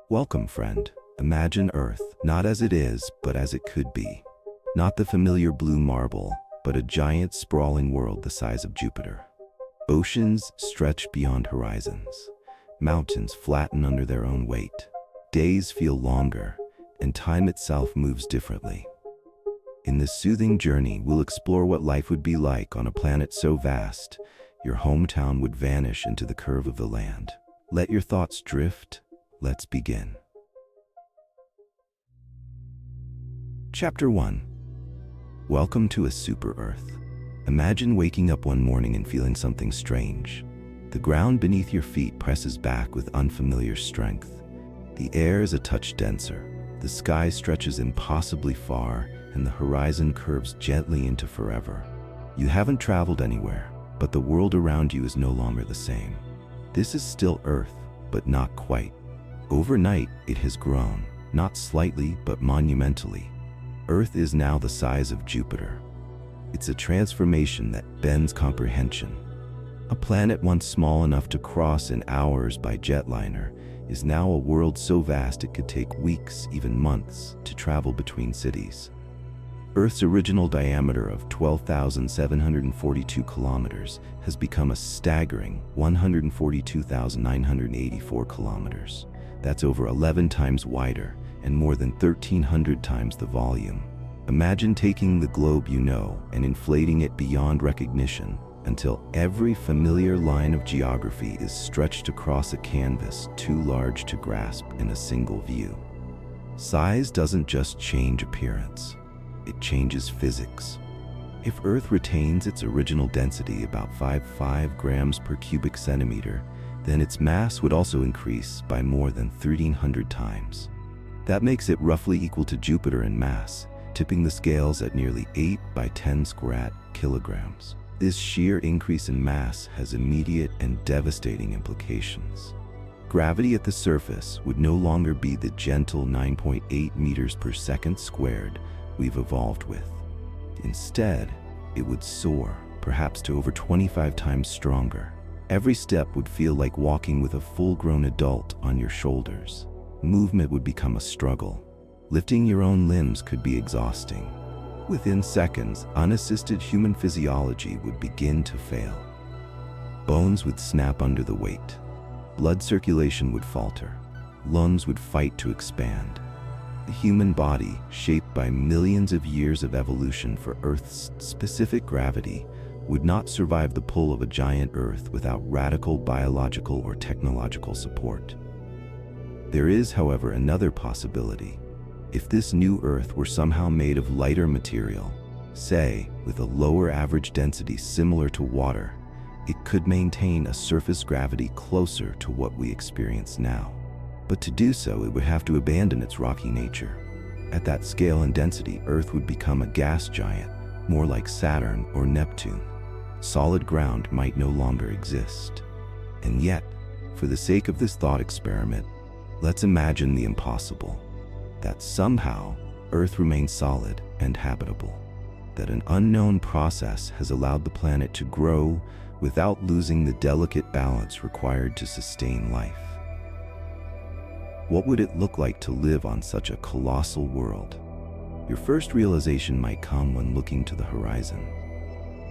Welcome, friend. Imagine Earth, not as it is, but as it could be. Not the familiar blue marble, but a giant sprawling world the size of Jupiter. Oceans stretch beyond horizons. Mountains flatten under their own weight. Days feel longer, and time itself moves differently. In this soothing journey, we'll explore what life would be like on a planet so vast, your hometown would vanish into the curve of the land. Let your thoughts drift. Let's begin. Chapter 1. Welcome to a super Earth. Imagine waking up one morning and feeling something strange. The ground beneath your feet presses back with unfamiliar strength. The air is a touch denser. The sky stretches impossibly far, and the horizon curves gently into forever. You haven't traveled anywhere, but the world around you is no longer the same. This is still Earth, but not quite. Overnight, it has grown, not slightly, but monumentally. Earth is now the size of Jupiter. It's a transformation that bends comprehension. A planet once small enough to cross in hours by jetliner is now a world so vast it could take weeks, even months, to travel between cities. Earth's original diameter of 12,742 kilometers has become a staggering 142,984 kilometers. That's over 11 times wider and more than 1,300 times the volume. Imagine taking the globe you know and inflating it beyond recognition until every familiar line of geography is stretched across a canvas too large to grasp in a single view. Size doesn't just change appearance. It changes physics. If Earth retains its original density, about 5 grams per cubic centimeter, then its mass would also increase by more than 1,300 times. That makes it roughly equal to Jupiter in mass, tipping the scales at nearly 8 by 10 square kilograms. This sheer increase in mass has immediate and devastating implications. Gravity at the surface would no longer be the gentle 9.8 meters per second squared we've evolved with. Instead, it would soar, perhaps to over 25 times stronger. Every step would feel like walking with a full-grown adult on your shoulders. Movement would become a struggle. Lifting your own limbs could be exhausting. Within seconds, unassisted human physiology would begin to fail. Bones would snap under the weight. Blood circulation would falter. Lungs would fight to expand. The human body, shaped by millions of years of evolution for Earth's specific gravity, would not survive the pull of a giant Earth without radical biological or technological support. There is, however, another possibility. If this new Earth were somehow made of lighter material, say, with a lower average density similar to water, it could maintain a surface gravity closer to what we experience now. But to do so, it would have to abandon its rocky nature. At that scale and density, Earth would become a gas giant, more like Saturn or Neptune. Solid ground might no longer exist. And yet, for the sake of this thought experiment, let's imagine the impossible. That somehow, Earth remains solid and habitable. That an unknown process has allowed the planet to grow without losing the delicate balance required to sustain life. What would it look like to live on such a colossal world? Your first realization might come when looking to the horizon.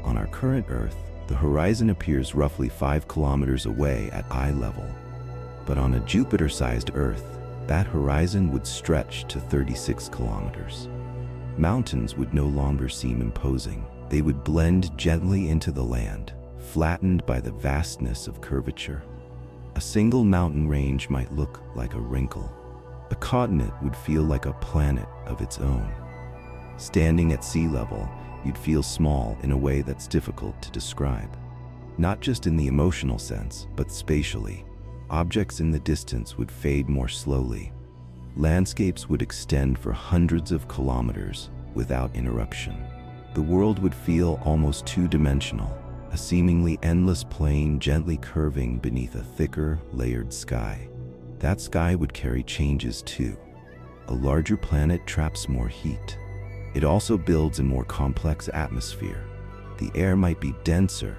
On our current Earth, the horizon appears roughly 5 kilometers away at eye level. But on a Jupiter-sized Earth, that horizon would stretch to 36 kilometers. Mountains would no longer seem imposing. They would blend gently into the land, flattened by the vastness of curvature. A single mountain range might look like a wrinkle. A continent would feel like a planet of its own. Standing at sea level, you'd feel small in a way that's difficult to describe. Not just in the emotional sense, but spatially. Objects in the distance would fade more slowly. Landscapes would extend for hundreds of kilometers without interruption. The world would feel almost two-dimensional, a seemingly endless plain gently curving beneath a thicker, layered sky. That sky would carry changes too. A larger planet traps more heat. It also builds a more complex atmosphere. The air might be denser,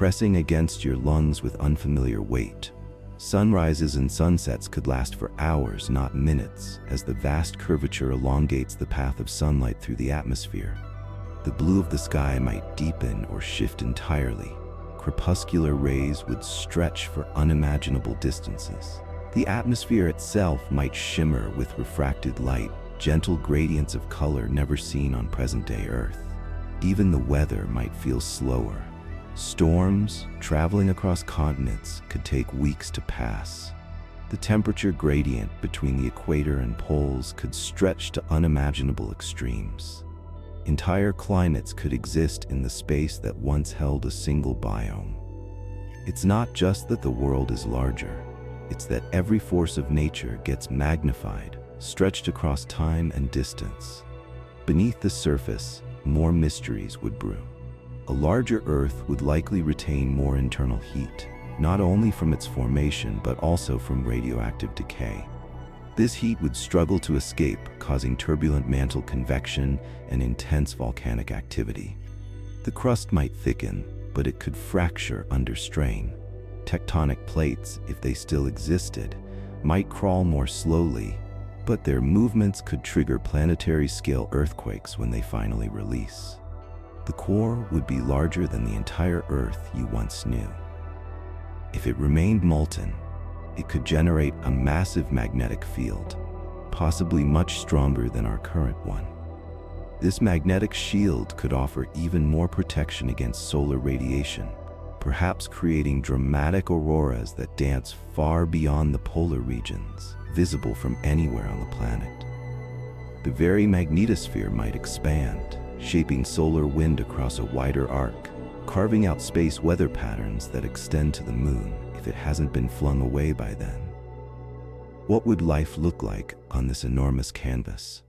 pressing against your lungs with unfamiliar weight. Sunrises and sunsets could last for hours, not minutes, as the vast curvature elongates the path of sunlight through the atmosphere. The blue of the sky might deepen or shift entirely. Crepuscular rays would stretch for unimaginable distances. The atmosphere itself might shimmer with refracted light, gentle gradients of color never seen on present-day Earth. Even the weather might feel slower. Storms, traveling across continents, could take weeks to pass. The temperature gradient between the equator and poles could stretch to unimaginable extremes. Entire climates could exist in the space that once held a single biome. It's not just that the world is larger, it's that every force of nature gets magnified, stretched across time and distance. Beneath the surface, more mysteries would brew. A larger Earth would likely retain more internal heat, not only from its formation but also from radioactive decay. This heat would struggle to escape, causing turbulent mantle convection and intense volcanic activity. The crust might thicken, but it could fracture under strain. Tectonic plates, if they still existed, might crawl more slowly, but their movements could trigger planetary-scale earthquakes when they finally release. The core would be larger than the entire Earth you once knew. If it remained molten, it could generate a massive magnetic field, possibly much stronger than our current one. This magnetic shield could offer even more protection against solar radiation, perhaps creating dramatic auroras that dance far beyond the polar regions, visible from anywhere on the planet. The very magnetosphere might expand, shaping solar wind across a wider arc, carving out space weather patterns that extend to the moon if it hasn't been flung away by then. What would life look like on this enormous canvas?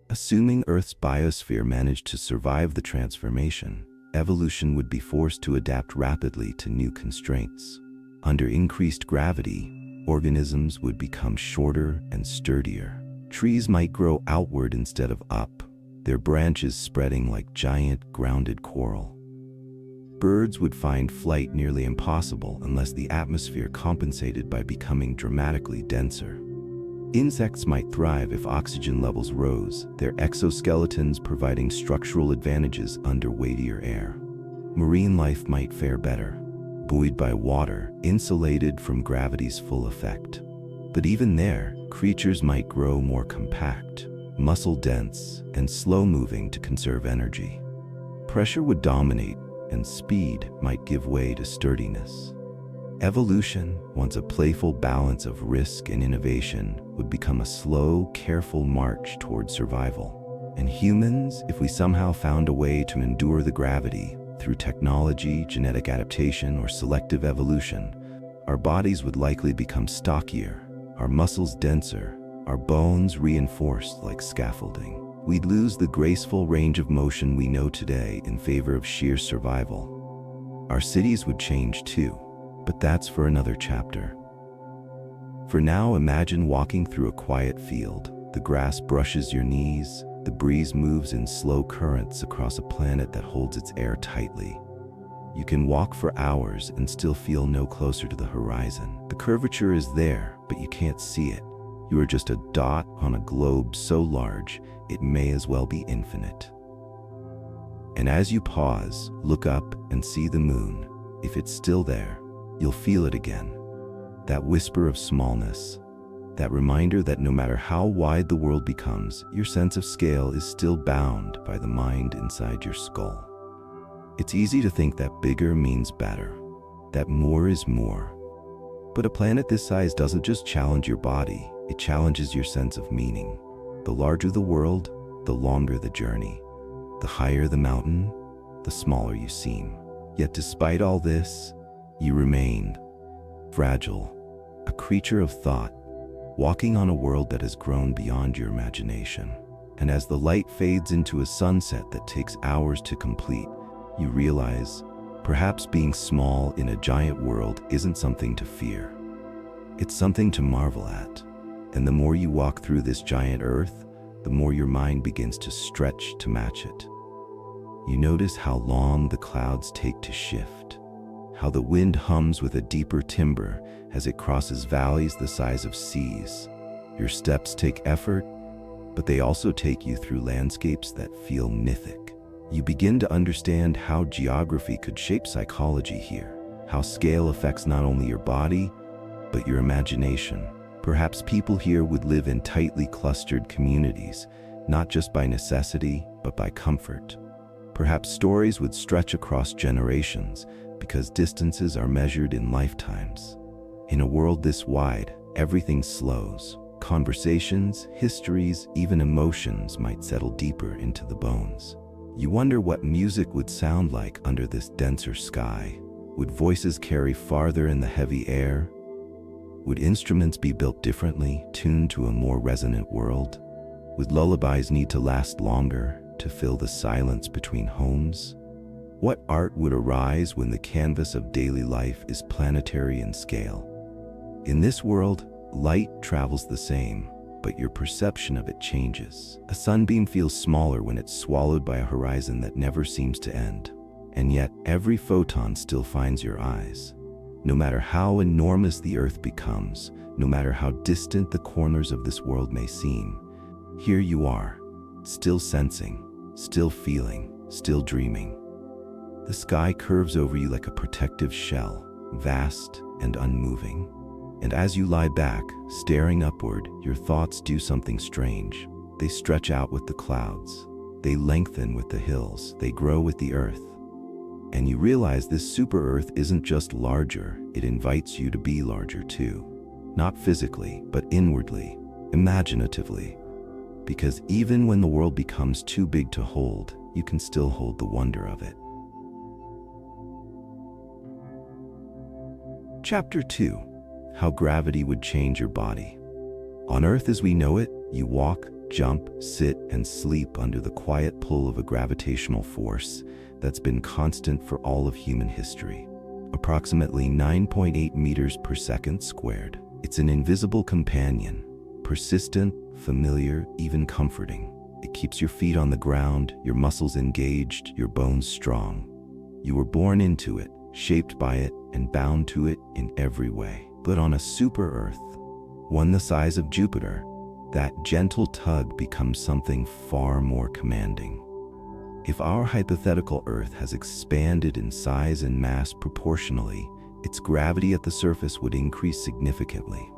Assuming Earth's biosphere managed to survive the transformation, evolution would be forced to adapt rapidly to new constraints. Under increased gravity, organisms would become shorter and sturdier. Trees might grow outward instead of up, their branches spreading like giant grounded coral. Birds would find flight nearly impossible unless the atmosphere compensated by becoming dramatically denser. Insects might thrive if oxygen levels rose, their exoskeletons providing structural advantages under weightier air. Marine life might fare better, buoyed by water, insulated from gravity's full effect. But even there, creatures might grow more compact, muscle-dense, and slow-moving to conserve energy. Pressure would dominate, and speed might give way to sturdiness. Evolution, once a playful balance of risk and innovation, would become a slow, careful march toward survival. And humans, if we somehow found a way to endure the gravity through technology, genetic adaptation, or selective evolution, our bodies would likely become stockier, our muscles denser, our bones reinforced like scaffolding. We'd lose the graceful range of motion we know today in favor of sheer survival. Our cities would change too, but that's for another chapter. For now, imagine walking through a quiet field. The grass brushes your knees, the breeze moves in slow currents across a planet that holds its air tightly. You can walk for hours and still feel no closer to the horizon. The curvature is there, but you can't see it. You are just a dot on a globe so large, it may as well be infinite. And as you pause, look up and see the moon. If it's still there, you'll feel it again. That whisper of smallness, that reminder that no matter how wide the world becomes, your sense of scale is still bound by the mind inside your skull. It's easy to think that bigger means better, that more is more. But a planet this size doesn't just challenge your body, it challenges your sense of meaning. The larger the world, the longer the journey. The higher the mountain, the smaller you seem. Yet despite all this, you remain fragile, a creature of thought, walking on a world that has grown beyond your imagination. And as the light fades into a sunset that takes hours to complete, you realize, perhaps being small in a giant world isn't something to fear. It's something to marvel at. And the more you walk through this giant Earth, the more your mind begins to stretch to match it. You notice how long the clouds take to shift, how the wind hums with a deeper timbre as it crosses valleys the size of seas. Your steps take effort, but they also take you through landscapes that feel mythic. You begin to understand how geography could shape psychology here, how scale affects not only your body, but your imagination. Perhaps people here would live in tightly clustered communities, not just by necessity, but by comfort. Perhaps stories would stretch across generations because distances are measured in lifetimes. In a world this wide, everything slows. Conversations, histories, even emotions might settle deeper into the bones. You wonder what music would sound like under this denser sky. Would voices carry farther in the heavy air? Would instruments be built differently, tuned to a more resonant world? Would lullabies need to last longer to fill the silence between homes? What art would arise when the canvas of daily life is planetary in scale? In this world, light travels the same, but your perception of it changes. A sunbeam feels smaller when it's swallowed by a horizon that never seems to end. And yet, every photon still finds your eyes. No matter how enormous the Earth becomes, no matter how distant the corners of this world may seem, here you are, still sensing, still feeling, still dreaming. The sky curves over you like a protective shell, vast and unmoving. And as you lie back, staring upward, your thoughts do something strange. They stretch out with the clouds. They lengthen with the hills. They grow with the earth. And you realize this super-Earth isn't just larger, it invites you to be larger too. Not physically, but inwardly, imaginatively. Because even when the world becomes too big to hold, you can still hold the wonder of it. Chapter 2. How gravity would change your body. On Earth as we know it, you walk, jump, sit, and sleep under the quiet pull of a gravitational force that's been constant for all of human history. Approximately 9.8 meters per second squared. It's an invisible companion, persistent, familiar, even comforting. It keeps your feet on the ground, your muscles engaged, your bones strong. You were born into it, shaped by it, and bound to it in every way. But on a super-Earth, one the size of Jupiter, that gentle tug becomes something far more commanding. If our hypothetical Earth has expanded in size and mass proportionally, its gravity at the surface would increase significantly.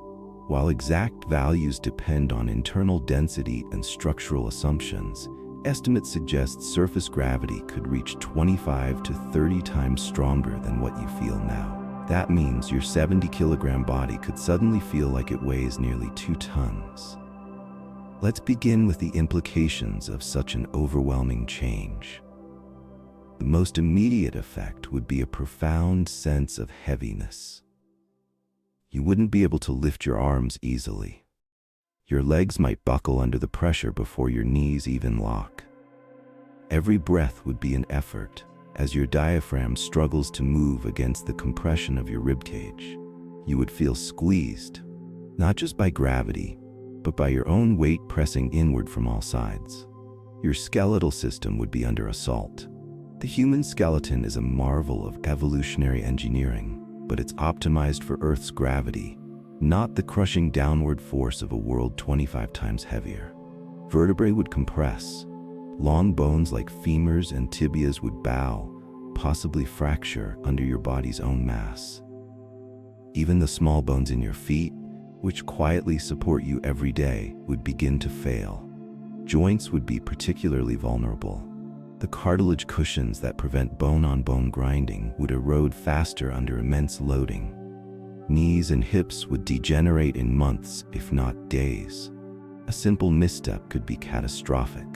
While exact values depend on internal density and structural assumptions, estimates suggest surface gravity could reach 25 to 30 times stronger than what you feel now. That means your 70-kilogram body could suddenly feel like it weighs nearly 2 tons. Let's begin with the implications of such an overwhelming change. The most immediate effect would be a profound sense of heaviness. You wouldn't be able to lift your arms easily. Your legs might buckle under the pressure before your knees even lock. Every breath would be an effort, as your diaphragm struggles to move against the compression of your ribcage. You would feel squeezed, not just by gravity, but by your own weight pressing inward from all sides. Your skeletal system would be under assault. The human skeleton is a marvel of evolutionary engineering, but it's optimized for Earth's gravity, not the crushing downward force of a world 25 times heavier. Vertebrae would compress. Long bones like femurs and tibias would bow, possibly fracture under your body's own mass. Even the small bones in your feet, which quietly support you every day, would begin to fail. Joints would be particularly vulnerable. The cartilage cushions that prevent bone-on-bone grinding would erode faster under immense loading. Knees and hips would degenerate in months, if not days. A simple misstep could be catastrophic.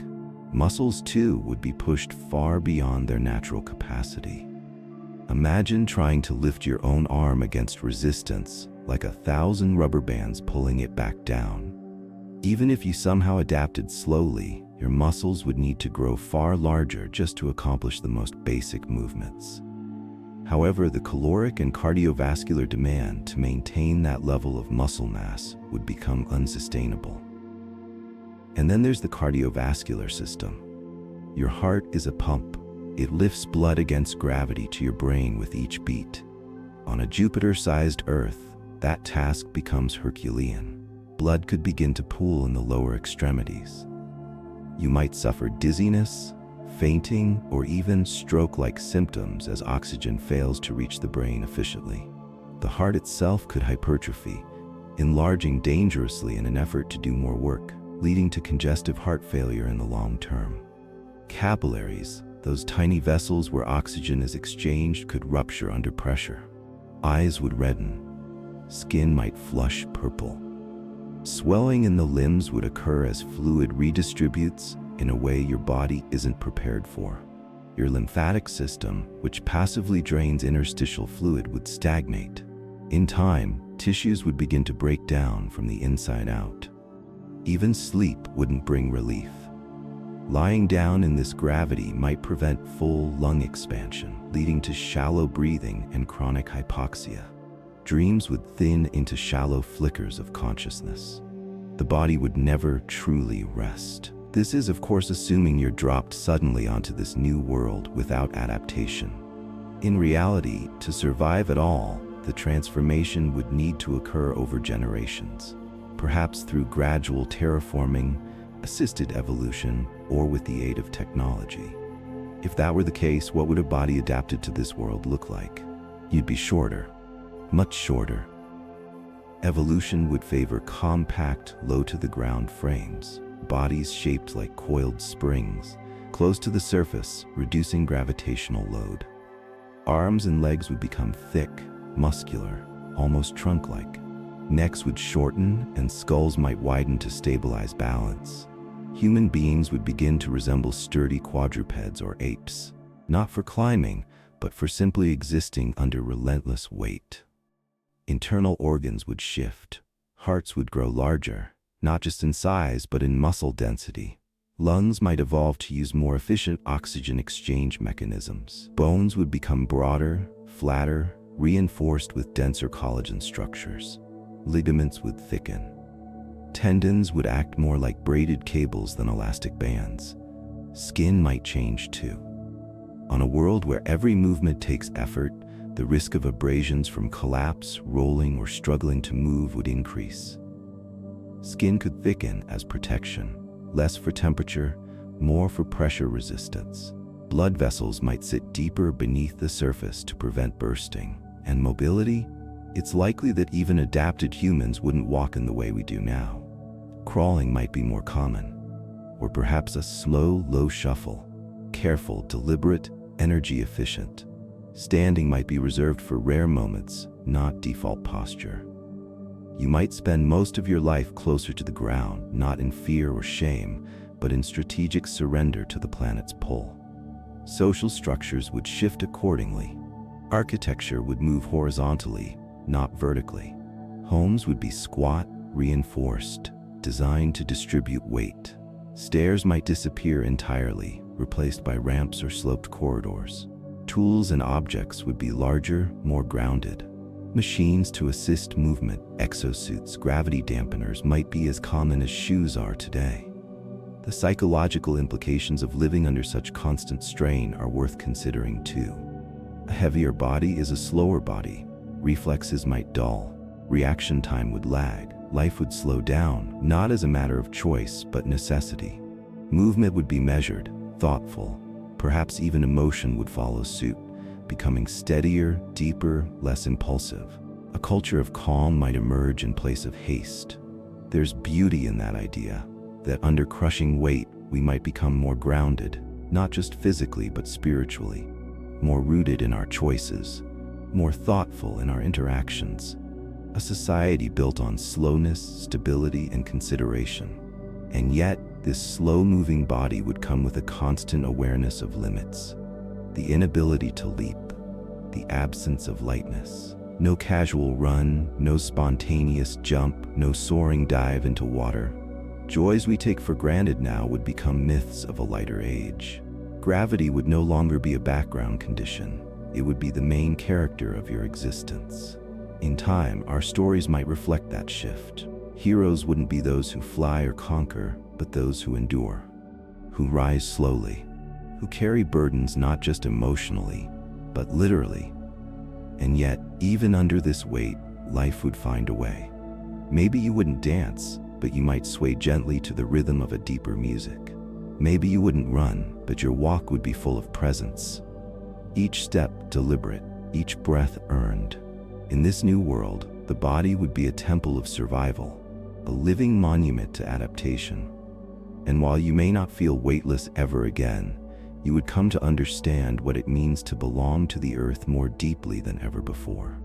Muscles, too, would be pushed far beyond their natural capacity. Imagine trying to lift your own arm against resistance, like 1,000 rubber bands pulling it back down. Even if you somehow adapted slowly, your muscles would need to grow far larger just to accomplish the most basic movements. However, the caloric and cardiovascular demand to maintain that level of muscle mass would become unsustainable. And then there's the cardiovascular system. Your heart is a pump. It lifts blood against gravity to your brain with each beat. On a Jupiter-sized Earth, that task becomes Herculean. Blood could begin to pool in the lower extremities. You might suffer dizziness, fainting, or even stroke-like symptoms as oxygen fails to reach the brain efficiently. The heart itself could hypertrophy, enlarging dangerously in an effort to do more work, leading to congestive heart failure in the long term. Capillaries, those tiny vessels where oxygen is exchanged, could rupture under pressure. Eyes would redden. Skin might flush purple. Swelling in the limbs would occur as fluid redistributes in a way your body isn't prepared for. Your lymphatic system, which passively drains interstitial fluid, would stagnate. In time, tissues would begin to break down from the inside out. Even sleep wouldn't bring relief. Lying down in this gravity might prevent full lung expansion, leading to shallow breathing and chronic hypoxia. Dreams would thin into shallow flickers of consciousness. The body would never truly rest. This is, of course, assuming you're dropped suddenly onto this new world without adaptation. In reality, to survive at all, the transformation would need to occur over generations, perhaps through gradual terraforming, assisted evolution, or with the aid of technology. If that were the case, what would a body adapted to this world look like? You'd be shorter, much shorter. Evolution would favor compact, low-to-the-ground frames, bodies shaped like coiled springs, close to the surface, reducing gravitational load. Arms and legs would become thick, muscular, almost trunk-like. Necks would shorten and skulls might widen to stabilize balance. Human beings would begin to resemble sturdy quadrupeds or apes, not for climbing, but for simply existing under relentless weight. Internal organs would shift. Hearts would grow larger, not just in size, but in muscle density. Lungs might evolve to use more efficient oxygen exchange mechanisms. Bones would become broader, flatter, reinforced with denser collagen structures. Ligaments would thicken. Tendons would act more like braided cables than elastic bands. Skin might change too. On a world where every movement takes effort, the risk of abrasions from collapse, rolling, or struggling to move would increase. Skin could thicken as protection, less for temperature, more for pressure resistance. Blood vessels might sit deeper beneath the surface to prevent bursting. And mobility? It's likely that even adapted humans wouldn't walk in the way we do now. Crawling might be more common, or perhaps a slow, low shuffle, careful, deliberate, energy efficient. Standing might be reserved for rare moments, not default posture. You might spend most of your life closer to the ground, not in fear or shame, but in strategic surrender to the planet's pull. Social structures would shift accordingly. Architecture would move horizontally, not vertically. Homes would be squat, reinforced, designed to distribute weight. Stairs might disappear entirely, replaced by ramps or sloped corridors. Tools and objects would be larger, more grounded. Machines to assist movement, exosuits, gravity dampeners might be as common as shoes are today. The psychological implications of living under such constant strain are worth considering too. A heavier body is a slower body. Reflexes might dull. Reaction time would lag. Life would slow down, not as a matter of choice, but necessity. Movement would be measured, thoughtful. Perhaps even emotion would follow suit, becoming steadier, deeper, less impulsive. A culture of calm might emerge in place of haste. There's beauty in that idea, that under crushing weight, we might become more grounded, not just physically, but spiritually, more rooted in our choices, more thoughtful in our interactions. A society built on slowness, stability, and consideration. And yet, this slow-moving body would come with a constant awareness of limits. The inability to leap, the absence of lightness. No casual run, no spontaneous jump, no soaring dive into water. Joys we take for granted now would become myths of a lighter age. Gravity would no longer be a background condition. It would be the main character of your existence. In time, our stories might reflect that shift. Heroes wouldn't be those who fly or conquer, but those who endure, who rise slowly, who carry burdens not just emotionally, but literally. And yet, Even under this weight, life would find a way. Maybe you wouldn't dance, but you might sway gently to the rhythm of a deeper music. Maybe you wouldn't run, but your walk would be full of presence. Each step deliberate, each breath earned. In this new world, the body would be a temple of survival, a living monument to adaptation. And while you may not feel weightless ever again, you would come to understand what it means to belong to the earth more deeply than ever before.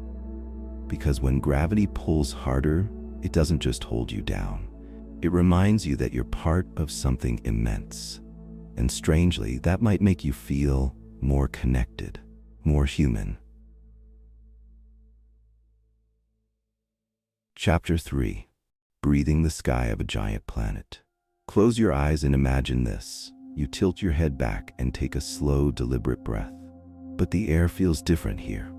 Because when gravity pulls harder, it doesn't just hold you down. It reminds you that you're part of something immense. And strangely, that might make you feel more connected, more human. Chapter 3. Breathing the sky of a giant planet. Close your eyes and imagine this. You tilt your head back and take a slow, deliberate breath. But the air feels different here.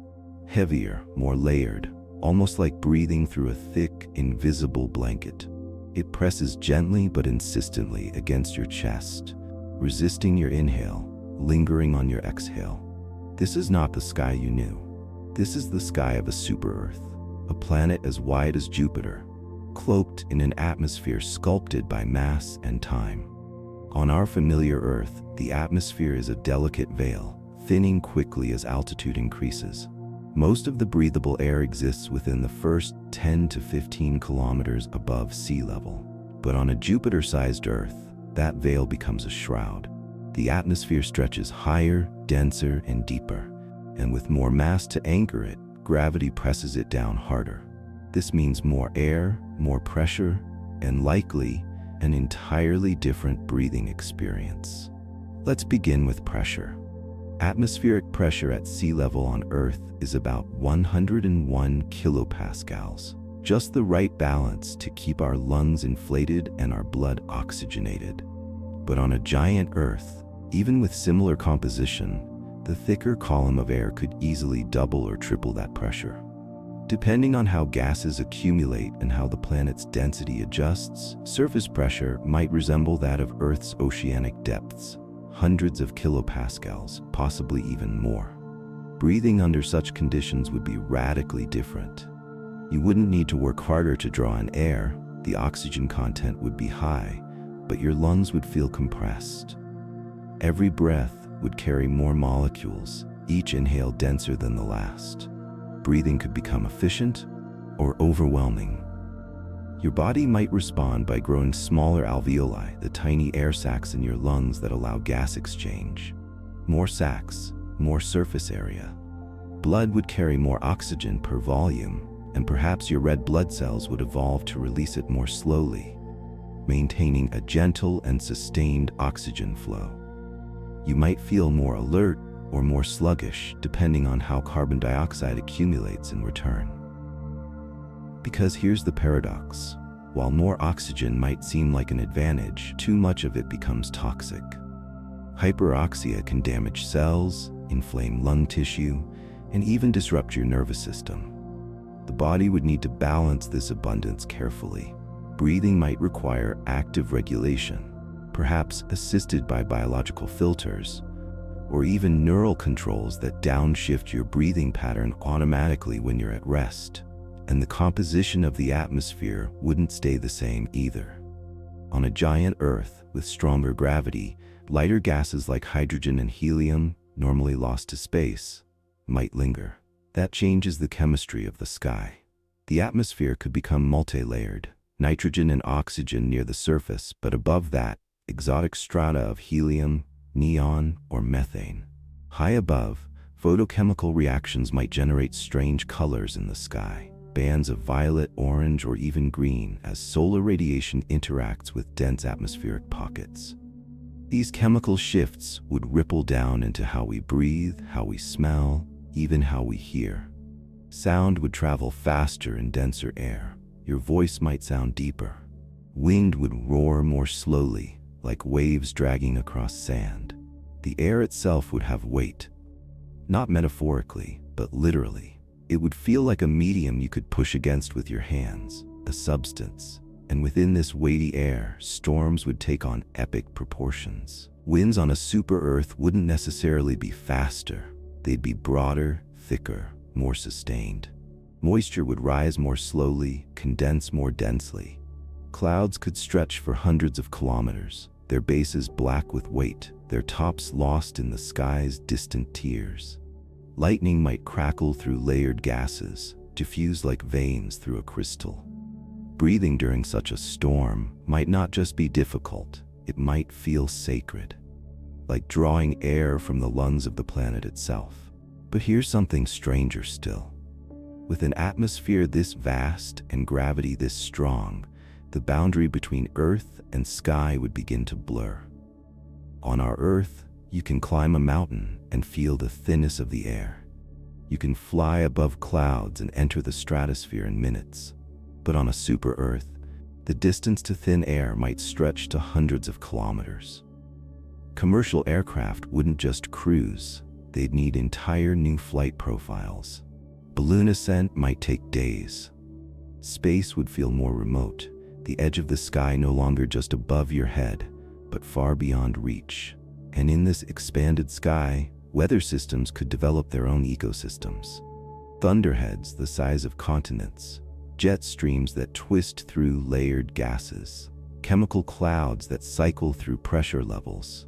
Heavier, more layered, almost like breathing through a thick, invisible blanket. It presses gently but insistently against your chest, resisting your inhale, lingering on your exhale. This is not the sky you knew. This is the sky of a super-Earth, a planet as wide as Jupiter, cloaked in an atmosphere sculpted by mass and time. On our familiar Earth, the atmosphere is a delicate veil, thinning quickly as altitude increases. Most of the breathable air exists within the first 10 to 15 kilometers above sea level. But on a Jupiter-sized Earth, that veil becomes a shroud. The atmosphere stretches higher, denser, and deeper. And with more mass to anchor it, gravity presses it down harder. This means more air, more pressure, and likely an entirely different breathing experience. Let's begin with pressure. Atmospheric pressure at sea level on Earth is about 101 kilopascals, just the right balance to keep our lungs inflated and our blood oxygenated. But on a giant Earth, even with similar composition, the thicker column of air could easily double or triple that pressure. Depending on how gases accumulate and how the planet's density adjusts, surface pressure might resemble that of Earth's oceanic depths, hundreds of kilopascals, possibly even more. Breathing under such conditions would be radically different. You wouldn't need to work harder to draw in air, the oxygen content would be high, but your lungs would feel compressed. Every breath would carry more molecules, each inhale denser than the last. Breathing could become efficient or overwhelming. Your body might respond by growing smaller alveoli, the tiny air sacs in your lungs that allow gas exchange. More sacs, more surface area. Blood would carry more oxygen per volume, and perhaps your red blood cells would evolve to release it more slowly, maintaining a gentle and sustained oxygen flow. You might feel more alert or more sluggish, depending on how carbon dioxide accumulates in return. Because here's the paradox. While more oxygen might seem like an advantage, too much of it becomes toxic. Hyperoxia can damage cells, inflame lung tissue, and even disrupt your nervous system. The body would need to balance this abundance carefully. Breathing might require active regulation, perhaps assisted by biological filters, or even neural controls that downshift your breathing pattern automatically when you're at rest. And the composition of the atmosphere wouldn't stay the same either. On a giant Earth with stronger gravity, lighter gases like hydrogen and helium, normally lost to space, might linger. That changes the chemistry of the sky. The atmosphere could become multi-layered, nitrogen and oxygen near the surface, but above that, exotic strata of helium, neon, or methane. High above, photochemical reactions might generate strange colors in the sky, bands of violet, orange, or even green as solar radiation interacts with dense atmospheric pockets. These chemical shifts would ripple down into how we breathe, how we smell, even how we hear. Sound would travel faster in denser air. Your voice might sound deeper. Wind would roar more slowly, like waves dragging across sand. The air itself would have weight. Not metaphorically, but literally. It would feel like a medium you could push against with your hands, a substance. And within this weighty air, storms would take on epic proportions. Winds on a super-Earth wouldn't necessarily be faster. They'd be broader, thicker, more sustained. Moisture would rise more slowly, condense more densely. Clouds could stretch for hundreds of kilometers, their bases black with weight, their tops lost in the sky's distant tiers. Lightning might crackle through layered gases, diffuse like veins through a crystal. Breathing during such a storm might not just be difficult, it might feel sacred, like drawing air from the lungs of the planet itself. But here's something stranger still. With an atmosphere this vast and gravity this strong, the boundary between Earth and sky would begin to blur. On our Earth, you can climb a mountain and feel the thinness of the air. You can fly above clouds and enter the stratosphere in minutes. But on a super-Earth, the distance to thin air might stretch to hundreds of kilometers. Commercial aircraft wouldn't just cruise, they'd need entire new flight profiles. Balloon ascent might take days. Space would feel more remote, the edge of the sky no longer just above your head, but far beyond reach. And in this expanded sky, weather systems could develop their own ecosystems. Thunderheads the size of continents, jet streams that twist through layered gases, chemical clouds that cycle through pressure levels.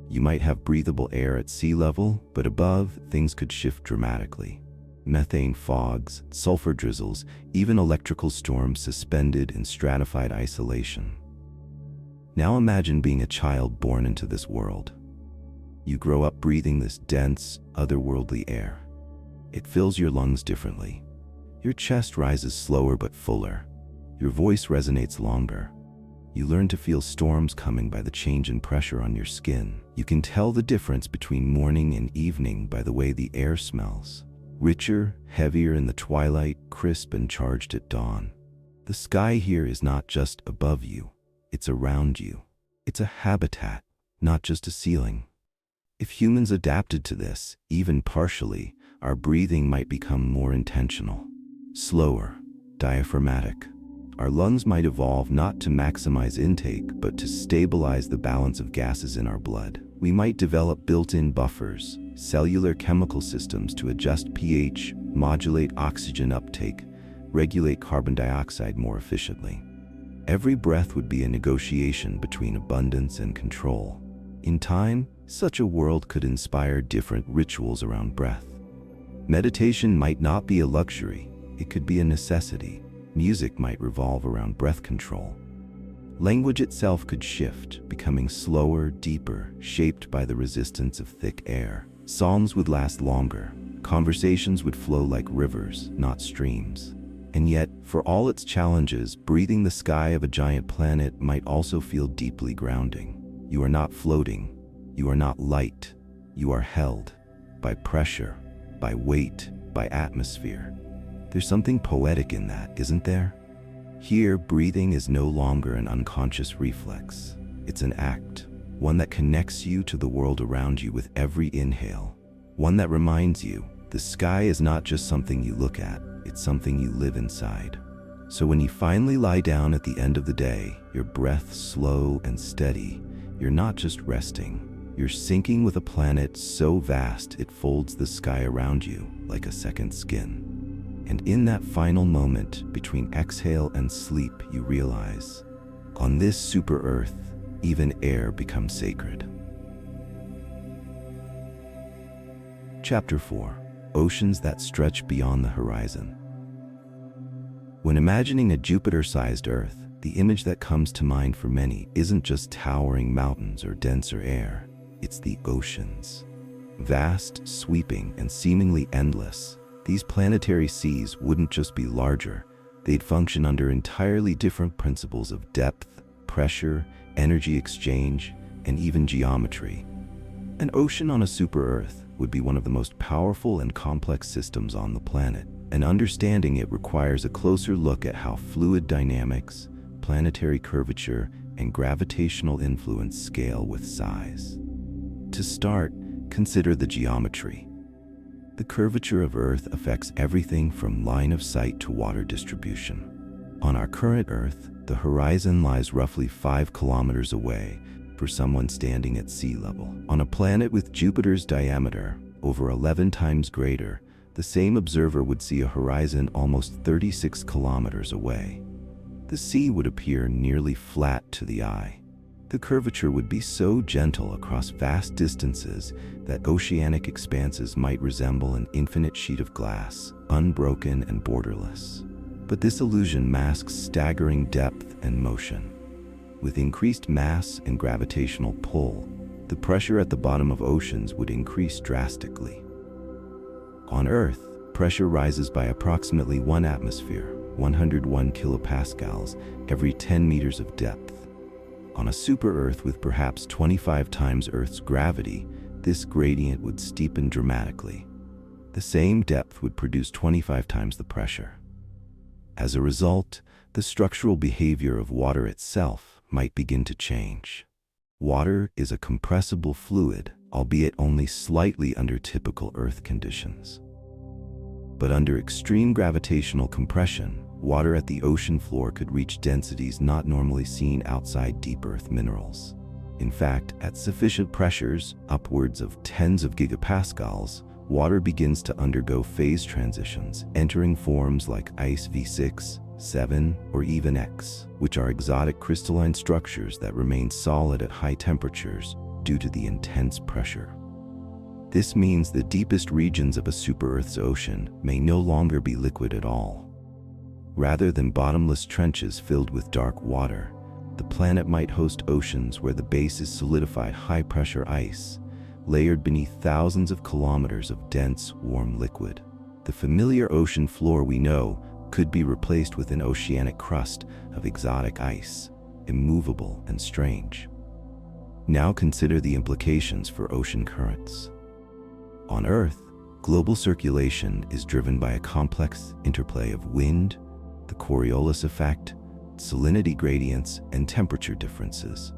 You might have breathable air at sea level, but above, things could shift dramatically. Methane fogs, sulfur drizzles, even electrical storms suspended in stratified isolation. Now imagine being a child born into this world. You grow up breathing this dense, otherworldly air. It fills your lungs differently. Your chest rises slower but fuller. Your voice resonates longer. You learn to feel storms coming by the change in pressure on your skin. You can tell the difference between morning and evening by the way the air smells. Richer, heavier in the twilight, crisp and charged at dawn. The sky here is not just above you, it's around you. It's a habitat, not just a ceiling. If humans adapted to this, even partially, our breathing might become more intentional. Slower, diaphragmatic. Our lungs might evolve not to maximize intake, but to stabilize the balance of gases in our blood. We might develop built-in buffers, cellular chemical systems to adjust pH, modulate oxygen uptake, regulate carbon dioxide more efficiently. Every breath would be a negotiation between abundance and control. In time, such a world could inspire different rituals around breath. Meditation might not be a luxury, it could be a necessity. Music might revolve around breath control. Language itself could shift, becoming slower, deeper, shaped by the resistance of thick air. Psalms would last longer. Conversations would flow like rivers, not streams. And yet, for all its challenges, breathing the sky of a giant planet might also feel deeply grounding. You are not floating. You are not light. You are held by pressure, by weight, by atmosphere. There's something poetic in that, isn't there? Here, breathing is no longer an unconscious reflex. It's an act, one that connects you to the world around you with every inhale, one that reminds you the sky is not just something you look at, it's something you live inside. So when you finally lie down at the end of the day, your breath slow and steady, you're not just resting, you're syncing with a planet so vast it folds the sky around you like a second skin. And in that final moment between exhale and sleep, you realize, on this super Earth, even air becomes sacred. Chapter 4. Oceans that stretch beyond the horizon. When imagining a Jupiter-sized Earth, the image that comes to mind for many isn't just towering mountains or denser air, it's the oceans. Vast, sweeping, and seemingly endless, these planetary seas wouldn't just be larger, they'd function under entirely different principles of depth, pressure, energy exchange, and even geometry. An ocean on a super-Earth would be one of the most powerful and complex systems on the planet, and understanding it requires a closer look at how fluid dynamics, planetary curvature, and gravitational influence scale with size. To start, consider the geometry. The curvature of Earth affects everything from line of sight to water distribution. On our current Earth, the horizon lies roughly 5 kilometers away for someone standing at sea level. On a planet with Jupiter's diameter over 11 times greater, the same observer would see a horizon almost 36 kilometers away. The sea would appear nearly flat to the eye. The curvature would be so gentle across vast distances that oceanic expanses might resemble an infinite sheet of glass, unbroken and borderless. But this illusion masks staggering depth and motion. With increased mass and gravitational pull, the pressure at the bottom of oceans would increase drastically. On Earth, pressure rises by approximately 1 atmosphere, 101 kilopascals, every 10 meters of depth. On a super-Earth with perhaps 25 times Earth's gravity, this gradient would steepen dramatically. The same depth would produce 25 times the pressure. As a result, the structural behavior of water itself might begin to change. Water is a compressible fluid, albeit only slightly under typical Earth conditions. But under extreme gravitational compression, water at the ocean floor could reach densities not normally seen outside deep Earth minerals. In fact, at sufficient pressures, upwards of tens of gigapascals, water begins to undergo phase transitions, entering forms like ice V6, 7, or even X, which are exotic crystalline structures that remain solid at high temperatures due to the intense pressure. This means the deepest regions of a super-Earth's ocean may no longer be liquid at all. Rather than bottomless trenches filled with dark water, the planet might host oceans where the base is solidified high-pressure ice, layered beneath thousands of kilometers of dense, warm liquid. The familiar ocean floor we know could be replaced with an oceanic crust of exotic ice, immovable and strange. Now consider the implications for ocean currents. On Earth, global circulation is driven by a complex interplay of wind, the Coriolis effect, salinity gradients, and temperature differences,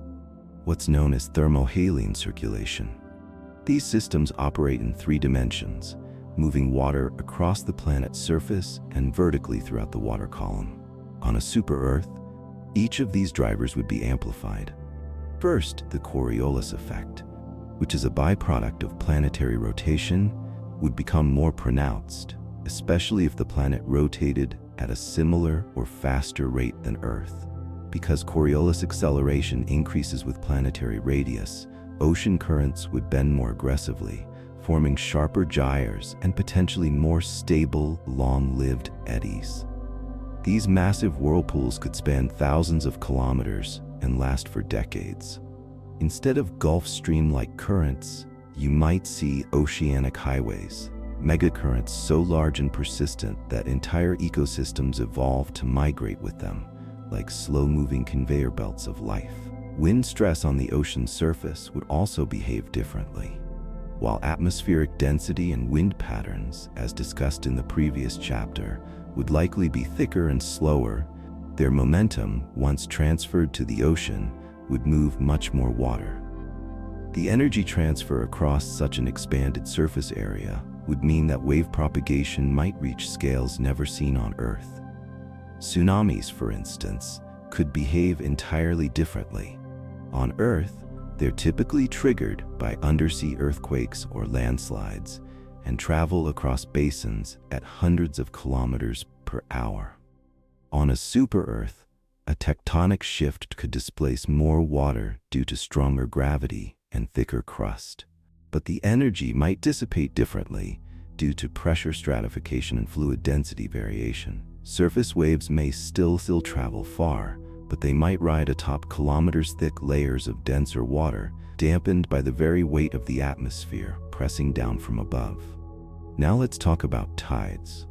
what's known as thermohaline circulation. These systems operate in 3 dimensions, moving water across the planet's surface and vertically throughout the water column. On a super-Earth, each of these drivers would be amplified. First, the Coriolis effect, which is a byproduct of planetary rotation, would become more pronounced, especially if the planet rotated at a similar or faster rate than Earth. Because Coriolis acceleration increases with planetary radius, ocean currents would bend more aggressively, forming sharper gyres and potentially more stable, long-lived eddies. These massive whirlpools could span thousands of kilometers and last for decades. Instead of Gulf Stream-like currents, you might see oceanic highways, megacurrents so large and persistent that entire ecosystems evolve to migrate with them, like slow-moving conveyor belts of life. Wind stress on the ocean's surface would also behave differently. While atmospheric density and wind patterns, as discussed in the previous chapter, would likely be thicker and slower, their momentum, once transferred to the ocean, would move much more water. The energy transfer across such an expanded surface area would mean that wave propagation might reach scales never seen on Earth. Tsunamis, for instance, could behave entirely differently. On Earth, they're typically triggered by undersea earthquakes or landslides and travel across basins at hundreds of kilometers per hour. On a super-Earth, a tectonic shift could displace more water due to stronger gravity and thicker crust. But the energy might dissipate differently due to pressure stratification and fluid density variation. Surface waves may still travel far, but they might ride atop kilometers-thick layers of denser water, dampened by the very weight of the atmosphere pressing down from above. Now let's talk about tides.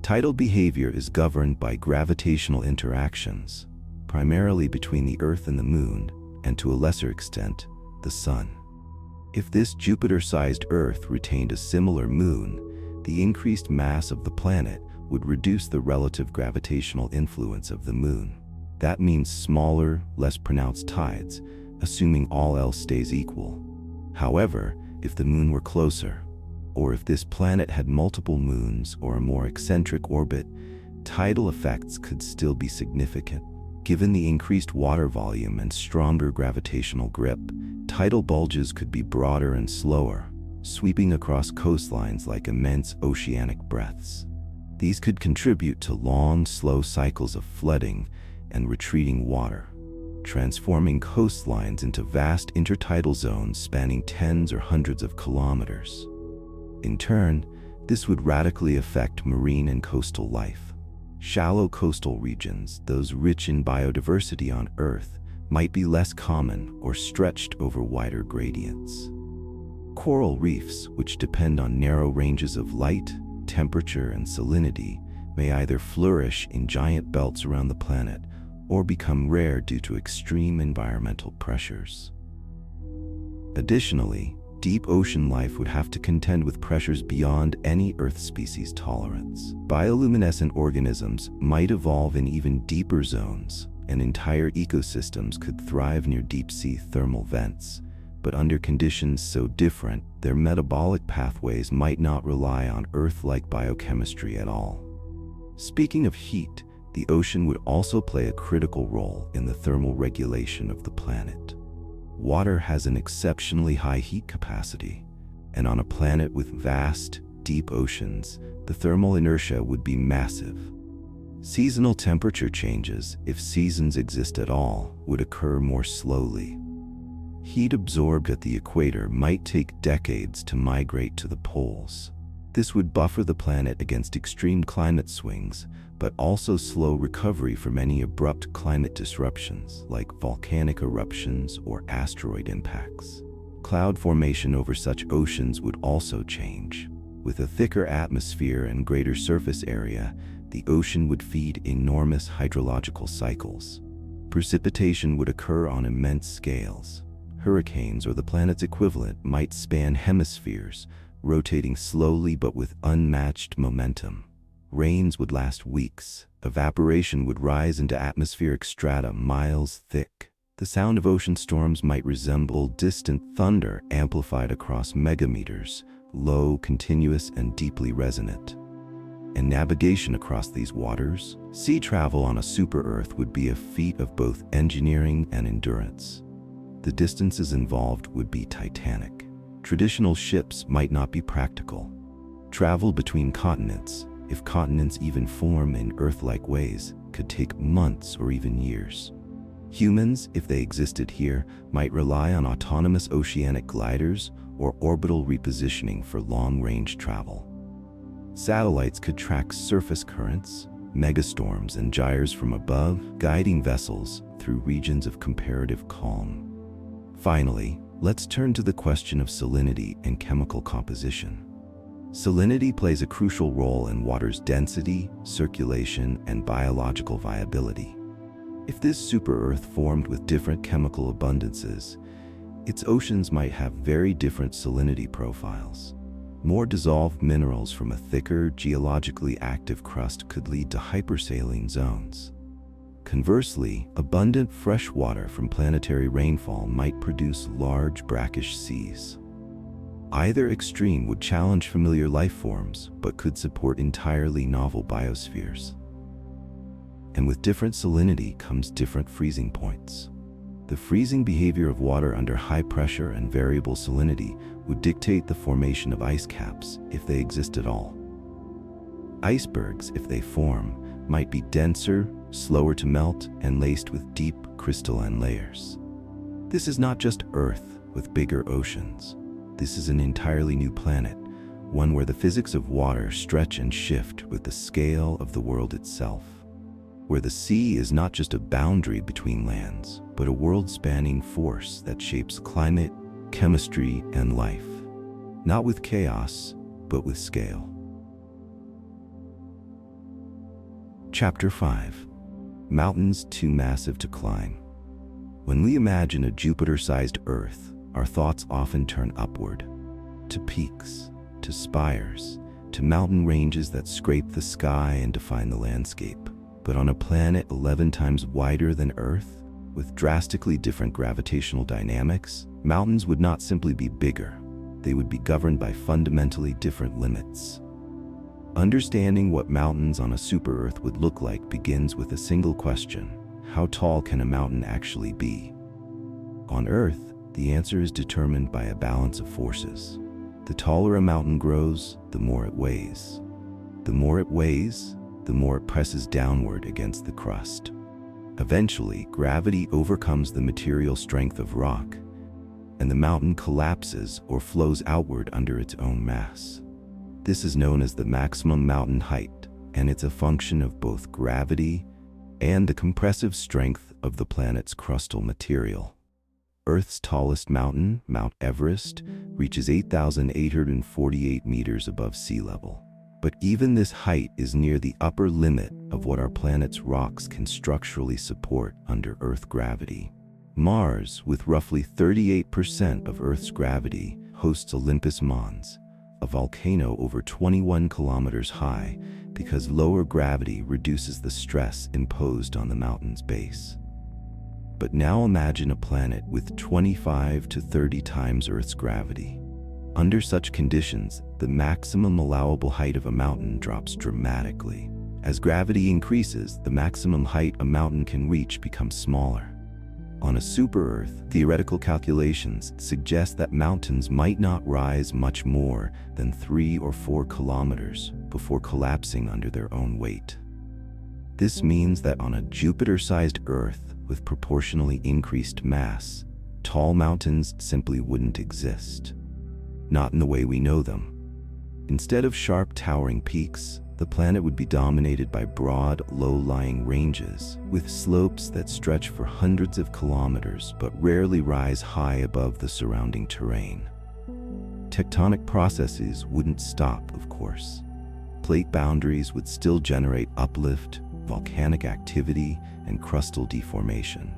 Tidal behavior is governed by gravitational interactions, primarily between the Earth and the Moon, and to a lesser extent, the Sun. If this Jupiter-sized Earth retained a similar moon, the increased mass of the planet would reduce the relative gravitational influence of the Moon. That means smaller, less pronounced tides, assuming all else stays equal. However, if the Moon were closer, or if this planet had multiple moons or a more eccentric orbit, tidal effects could still be significant. Given the increased water volume and stronger gravitational grip, tidal bulges could be broader and slower, sweeping across coastlines like immense oceanic breaths. These could contribute to long, slow cycles of flooding and retreating water, transforming coastlines into vast intertidal zones spanning tens or hundreds of kilometers. In turn, this would radically affect marine and coastal life. Shallow coastal regions, those rich in biodiversity on Earth, might be less common or stretched over wider gradients. Coral reefs, which depend on narrow ranges of light, temperature, and salinity, may either flourish in giant belts around the planet or become rare due to extreme environmental pressures. Additionally, deep ocean life would have to contend with pressures beyond any Earth species' tolerance. Bioluminescent organisms might evolve in even deeper zones, and entire ecosystems could thrive near deep-sea thermal vents, but under conditions so different, their metabolic pathways might not rely on Earth-like biochemistry at all. Speaking of heat, the ocean would also play a critical role in the thermal regulation of the planet. Water has an exceptionally high heat capacity, and on a planet with vast, deep oceans, the thermal inertia would be massive. Seasonal temperature changes, if seasons exist at all, would occur more slowly. Heat absorbed at the equator might take decades to migrate to the poles. This would buffer the planet against extreme climate swings, but also slow recovery from any abrupt climate disruptions like volcanic eruptions or asteroid impacts. Cloud formation over such oceans would also change. With a thicker atmosphere and greater surface area, the ocean would feed enormous hydrological cycles. Precipitation would occur on immense scales. Hurricanes, or the planet's equivalent, might span hemispheres, rotating slowly but with unmatched momentum. Rains would last weeks. Evaporation would rise into atmospheric strata miles thick. The sound of ocean storms might resemble distant thunder amplified across megameters, low, continuous, and deeply resonant. And navigation across these waters, sea travel on a super-Earth would be a feat of both engineering and endurance. The distances involved would be titanic. Traditional ships might not be practical. Travel between continents, if continents even form in Earth-like ways, could take months or even years. Humans, if they existed here, might rely on autonomous oceanic gliders or orbital repositioning for long-range travel. Satellites could track surface currents, megastorms, and gyres from above, guiding vessels through regions of comparative calm. Finally, let's turn to the question of salinity and chemical composition. Salinity plays a crucial role in water's density, circulation, and biological viability. If this super-Earth formed with different chemical abundances, its oceans might have very different salinity profiles. More dissolved minerals from a thicker, geologically active crust could lead to hypersaline zones. Conversely, abundant fresh water from planetary rainfall might produce large brackish seas. Either extreme would challenge familiar life forms, but could support entirely novel biospheres. And with different salinity comes different freezing points. The freezing behavior of water under high pressure and variable salinity would dictate the formation of ice caps, if they exist at all. Icebergs, if they form, might be denser, slower to melt, and laced with deep crystalline layers. This is not just Earth with bigger oceans. This is an entirely new planet, one where the physics of water stretch and shift with the scale of the world itself, where the sea is not just a boundary between lands, but a world-spanning force that shapes climate, chemistry, and life, not with chaos, but with scale. Chapter 5. Mountains too massive to climb. When we imagine a Jupiter-sized Earth, our thoughts often turn upward, to peaks, to spires, to mountain ranges that scrape the sky and define the landscape. But on a planet 11 times wider than Earth, with drastically different gravitational dynamics, mountains would not simply be bigger, they would be governed by fundamentally different limits. Understanding what mountains on a super-Earth would look like begins with a single question: how tall can a mountain actually be? On Earth, the answer is determined by a balance of forces. The taller a mountain grows, the more it weighs. The more it weighs, the more it presses downward against the crust. Eventually, gravity overcomes the material strength of rock, and the mountain collapses or flows outward under its own mass. This is known as the maximum mountain height, and it's a function of both gravity and the compressive strength of the planet's crustal material. Earth's tallest mountain, Mount Everest, reaches 8,848 meters above sea level. But even this height is near the upper limit of what our planet's rocks can structurally support under Earth gravity. Mars, with roughly 38% of Earth's gravity, hosts Olympus Mons, a volcano over 21 kilometers high, because lower gravity reduces the stress imposed on the mountain's base. But now imagine a planet with 25 to 30 times Earth's gravity. Under such conditions, the maximum allowable height of a mountain drops dramatically. As gravity increases, the maximum height a mountain can reach becomes smaller. On a super-Earth, theoretical calculations suggest that mountains might not rise much more than 3 or 4 kilometers before collapsing under their own weight. This means that on a Jupiter-sized Earth with proportionally increased mass, tall mountains simply wouldn't exist. Not in the way we know them. Instead of sharp towering peaks, the planet would be dominated by broad, low-lying ranges with slopes that stretch for hundreds of kilometers but rarely rise high above the surrounding terrain. Tectonic processes wouldn't stop, of course. Plate boundaries would still generate uplift, volcanic activity, and crustal deformation.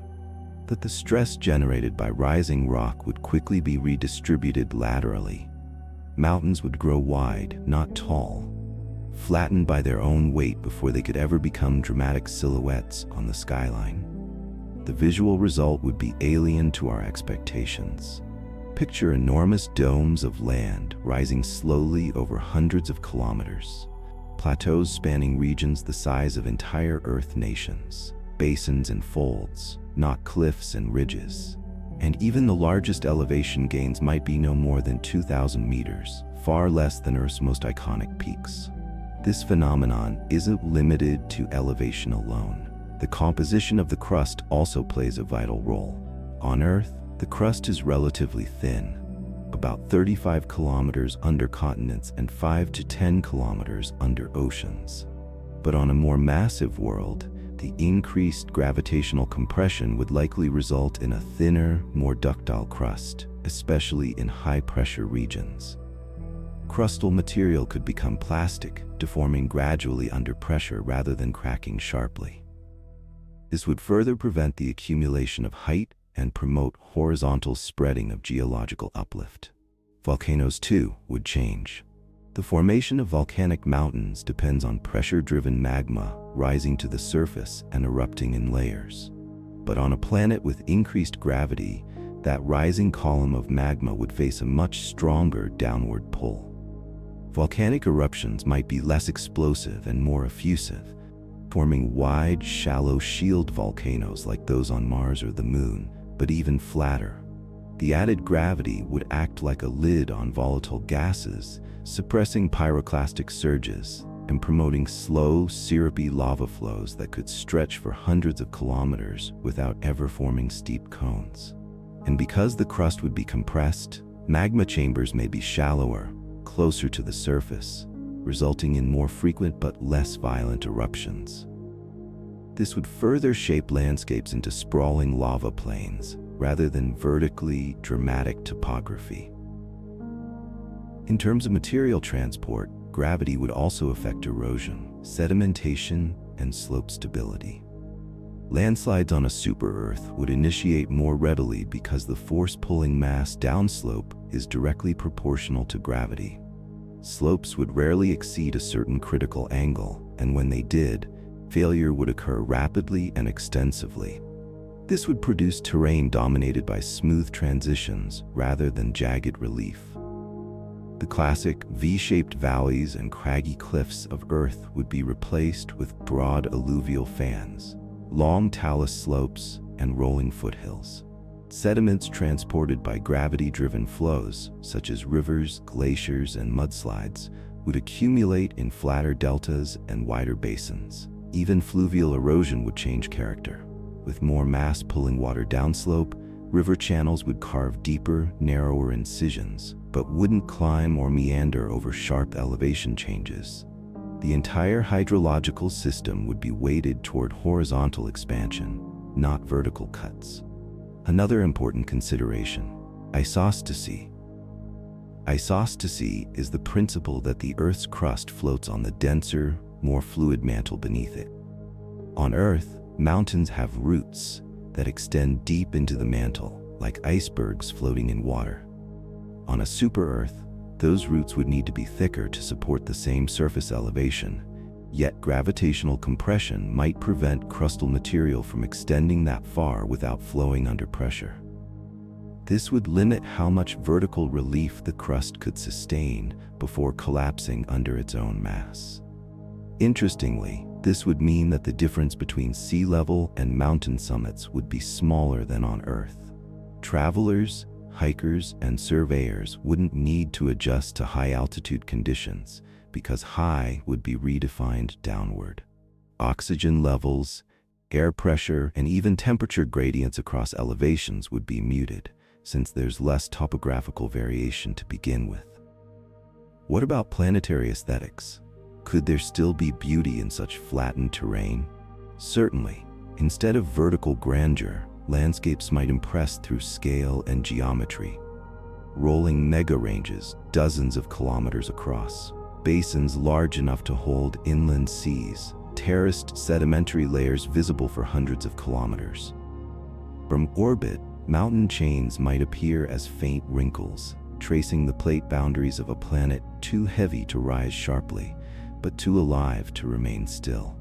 But the stress generated by rising rock would quickly be redistributed laterally. Mountains would grow wide, not tall, flattened by their own weight before they could ever become dramatic silhouettes on the skyline. The visual result would be alien to our expectations. Picture enormous domes of land rising slowly over hundreds of kilometers, plateaus spanning regions the size of entire Earth nations, basins and folds, not cliffs and ridges. And even the largest elevation gains might be no more than 2,000 meters, far less than Earth's most iconic peaks. This phenomenon isn't limited to elevation alone. The composition of the crust also plays a vital role. On Earth, the crust is relatively thin, about 35 kilometers under continents and 5 to 10 kilometers under oceans. But on a more massive world, the increased gravitational compression would likely result in a thinner, more ductile crust, especially in high-pressure regions. Crustal material could become plastic, deforming gradually under pressure rather than cracking sharply. This would further prevent the accumulation of height and promote horizontal spreading of geological uplift. Volcanoes, too, would change. The formation of volcanic mountains depends on pressure-driven magma rising to the surface and erupting in layers. But on a planet with increased gravity, that rising column of magma would face a much stronger downward pull. Volcanic eruptions might be less explosive and more effusive, forming wide, shallow shield volcanoes like those on Mars or the Moon, but even flatter. The added gravity would act like a lid on volatile gases, suppressing pyroclastic surges and promoting slow, syrupy lava flows that could stretch for hundreds of kilometers without ever forming steep cones. And because the crust would be compressed, magma chambers may be shallower, closer to the surface, resulting in more frequent but less violent eruptions. This would further shape landscapes into sprawling lava plains, rather than vertically dramatic topography. In terms of material transport, gravity would also affect erosion, sedimentation, and slope stability. Landslides on a super-Earth would initiate more readily because the force pulling mass downslope is directly proportional to gravity. Slopes would rarely exceed a certain critical angle, and when they did, failure would occur rapidly and extensively. This would produce terrain dominated by smooth transitions rather than jagged relief. The classic V-shaped valleys and craggy cliffs of Earth would be replaced with broad alluvial fans, long talus slopes, and rolling foothills. Sediments transported by gravity-driven flows, such as rivers, glaciers, and mudslides, would accumulate in flatter deltas and wider basins. Even fluvial erosion would change character. With more mass pulling water downslope, river channels would carve deeper, narrower incisions, but wouldn't climb or meander over sharp elevation changes. The entire hydrological system would be weighted toward horizontal expansion, not vertical cuts. Another important consideration: isostasy. Isostasy is the principle that the Earth's crust floats on the denser, more fluid mantle beneath it. On Earth, mountains have roots that extend deep into the mantle, like icebergs floating in water. On a super-Earth, those roots would need to be thicker to support the same surface elevation, yet gravitational compression might prevent crustal material from extending that far without flowing under pressure. This would limit how much vertical relief the crust could sustain before collapsing under its own mass. Interestingly, this would mean that the difference between sea level and mountain summits would be smaller than on Earth. Travelers, hikers, and surveyors wouldn't need to adjust to high-altitude conditions because high would be redefined downward. Oxygen levels, air pressure, and even temperature gradients across elevations would be muted, since there's less topographical variation to begin with. What about planetary aesthetics? Could there still be beauty in such flattened terrain? Certainly. Instead of vertical grandeur, landscapes might impress through scale and geometry. Rolling mega-ranges dozens of kilometers across, basins large enough to hold inland seas, terraced sedimentary layers visible for hundreds of kilometers. From orbit, mountain chains might appear as faint wrinkles, tracing the plate boundaries of a planet too heavy to rise sharply, but too alive to remain still.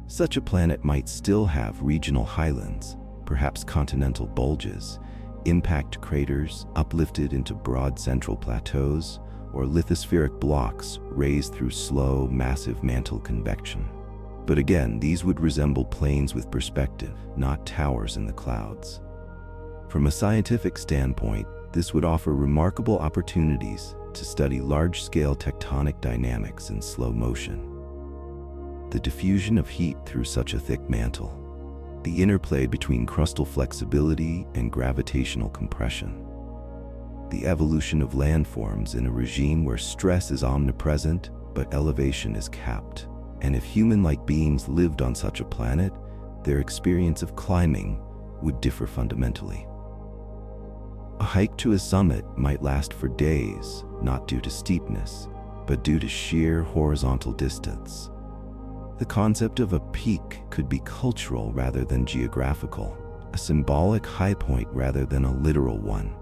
Such a planet might still have regional highlands, perhaps continental bulges, impact craters uplifted into broad central plateaus, or lithospheric blocks raised through slow, massive mantle convection. But again, these would resemble plains with perspective, not towers in the clouds. From a scientific standpoint, this would offer remarkable opportunities to study large-scale tectonic dynamics in slow motion. The diffusion of heat through such a thick mantle, the interplay between crustal flexibility and gravitational compression, the evolution of landforms in a regime where stress is omnipresent but elevation is capped. And if human-like beings lived on such a planet, their experience of climbing would differ fundamentally. A hike to a summit might last for days, not due to steepness, but due to sheer horizontal distance. The concept of a peak could be cultural rather than geographical, a symbolic high point rather than a literal one.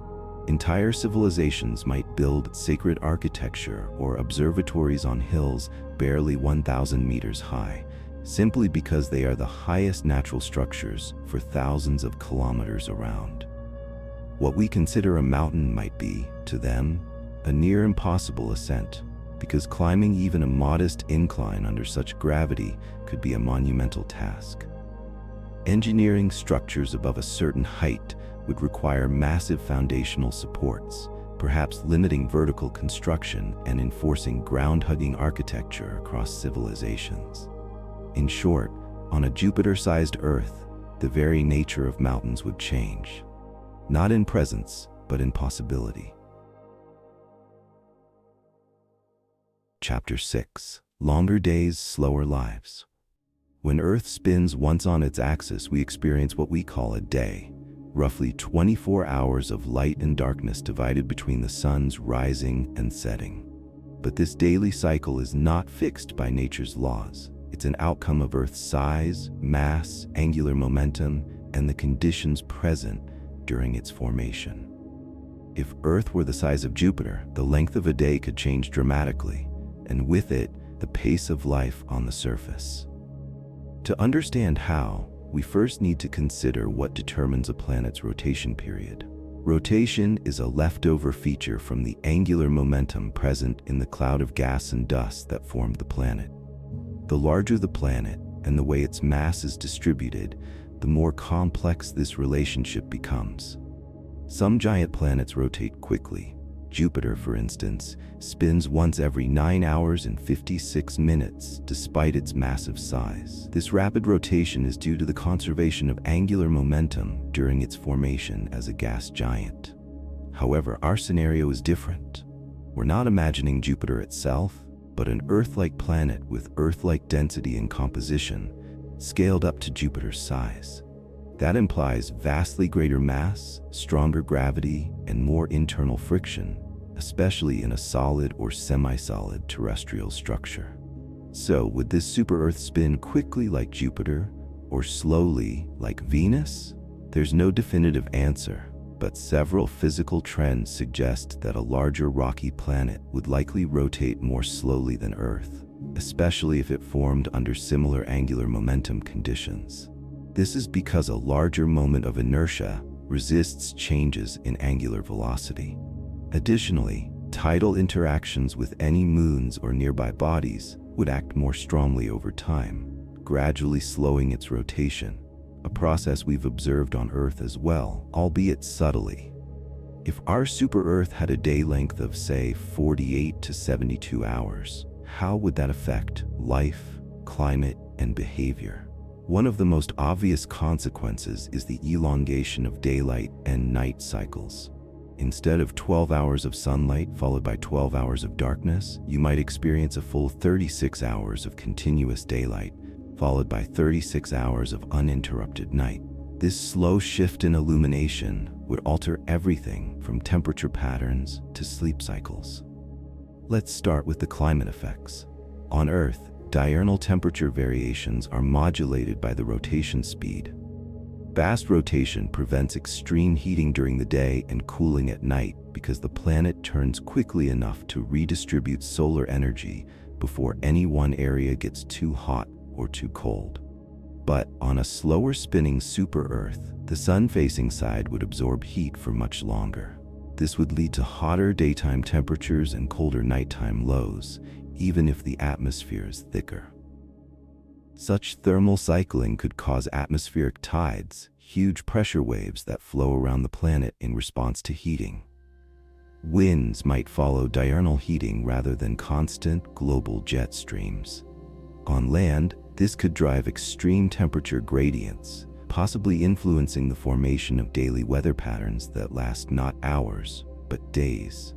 Entire civilizations might build sacred architecture or observatories on hills barely 1,000 meters high, simply because they are the highest natural structures for thousands of kilometers around. What we consider a mountain might be, to them, a near impossible ascent, because climbing even a modest incline under such gravity could be a monumental task. Engineering structures above a certain height would require massive foundational supports, perhaps limiting vertical construction and enforcing ground-hugging architecture across civilizations. In short, on a Jupiter-sized Earth, the very nature of mountains would change, not in presence, but in possibility. Chapter 6: Longer Days, Slower Lives. When Earth spins once on its axis, we experience what we call a day, roughly 24 hours of light and darkness divided between the sun's rising and setting. But this daily cycle is not fixed by nature's laws. It's an outcome of Earth's size, mass, angular momentum, and the conditions present during its formation. If Earth were the size of Jupiter, the length of a day could change dramatically, and with it, the pace of life on the surface. To understand how, we first need to consider what determines a planet's rotation period. Rotation is a leftover feature from the angular momentum present in the cloud of gas and dust that formed the planet. The larger the planet and the way its mass is distributed, the more complex this relationship becomes. Some giant planets rotate quickly. Jupiter, for instance, spins once every 9 hours and 56 minutes despite its massive size. This rapid rotation is due to the conservation of angular momentum during its formation as a gas giant. However, our scenario is different. We're not imagining Jupiter itself, but an Earth-like planet with Earth-like density and composition, scaled up to Jupiter's size. That implies vastly greater mass, stronger gravity, and more internal friction, especially in a solid or semi-solid terrestrial structure. So, would this super-Earth spin quickly like Jupiter, or slowly like Venus? There's no definitive answer, but several physical trends suggest that a larger rocky planet would likely rotate more slowly than Earth, especially if it formed under similar angular momentum conditions. This is because a larger moment of inertia resists changes in angular velocity. Additionally, tidal interactions with any moons or nearby bodies would act more strongly over time, gradually slowing its rotation, a process we've observed on Earth as well, albeit subtly. If our super-Earth had a day length of, say, 48 to 72 hours, how would that affect life, climate, and behavior? One of the most obvious consequences is the elongation of daylight and night cycles. Instead of 12 hours of sunlight followed by 12 hours of darkness, you might experience a full 36 hours of continuous daylight, followed by 36 hours of uninterrupted night. This slow shift in illumination would alter everything from temperature patterns to sleep cycles. Let's start with the climate effects. On Earth, diurnal temperature variations are modulated by the rotation speed. Fast rotation prevents extreme heating during the day and cooling at night because the planet turns quickly enough to redistribute solar energy before any one area gets too hot or too cold. But on a slower spinning super-Earth, the sun-facing side would absorb heat for much longer. This would lead to hotter daytime temperatures and colder nighttime lows, even if the atmosphere is thicker. Such thermal cycling could cause atmospheric tides, huge pressure waves that flow around the planet in response to heating. Winds might follow diurnal heating rather than constant global jet streams. On land, this could drive extreme temperature gradients, possibly influencing the formation of daily weather patterns that last not hours, but days.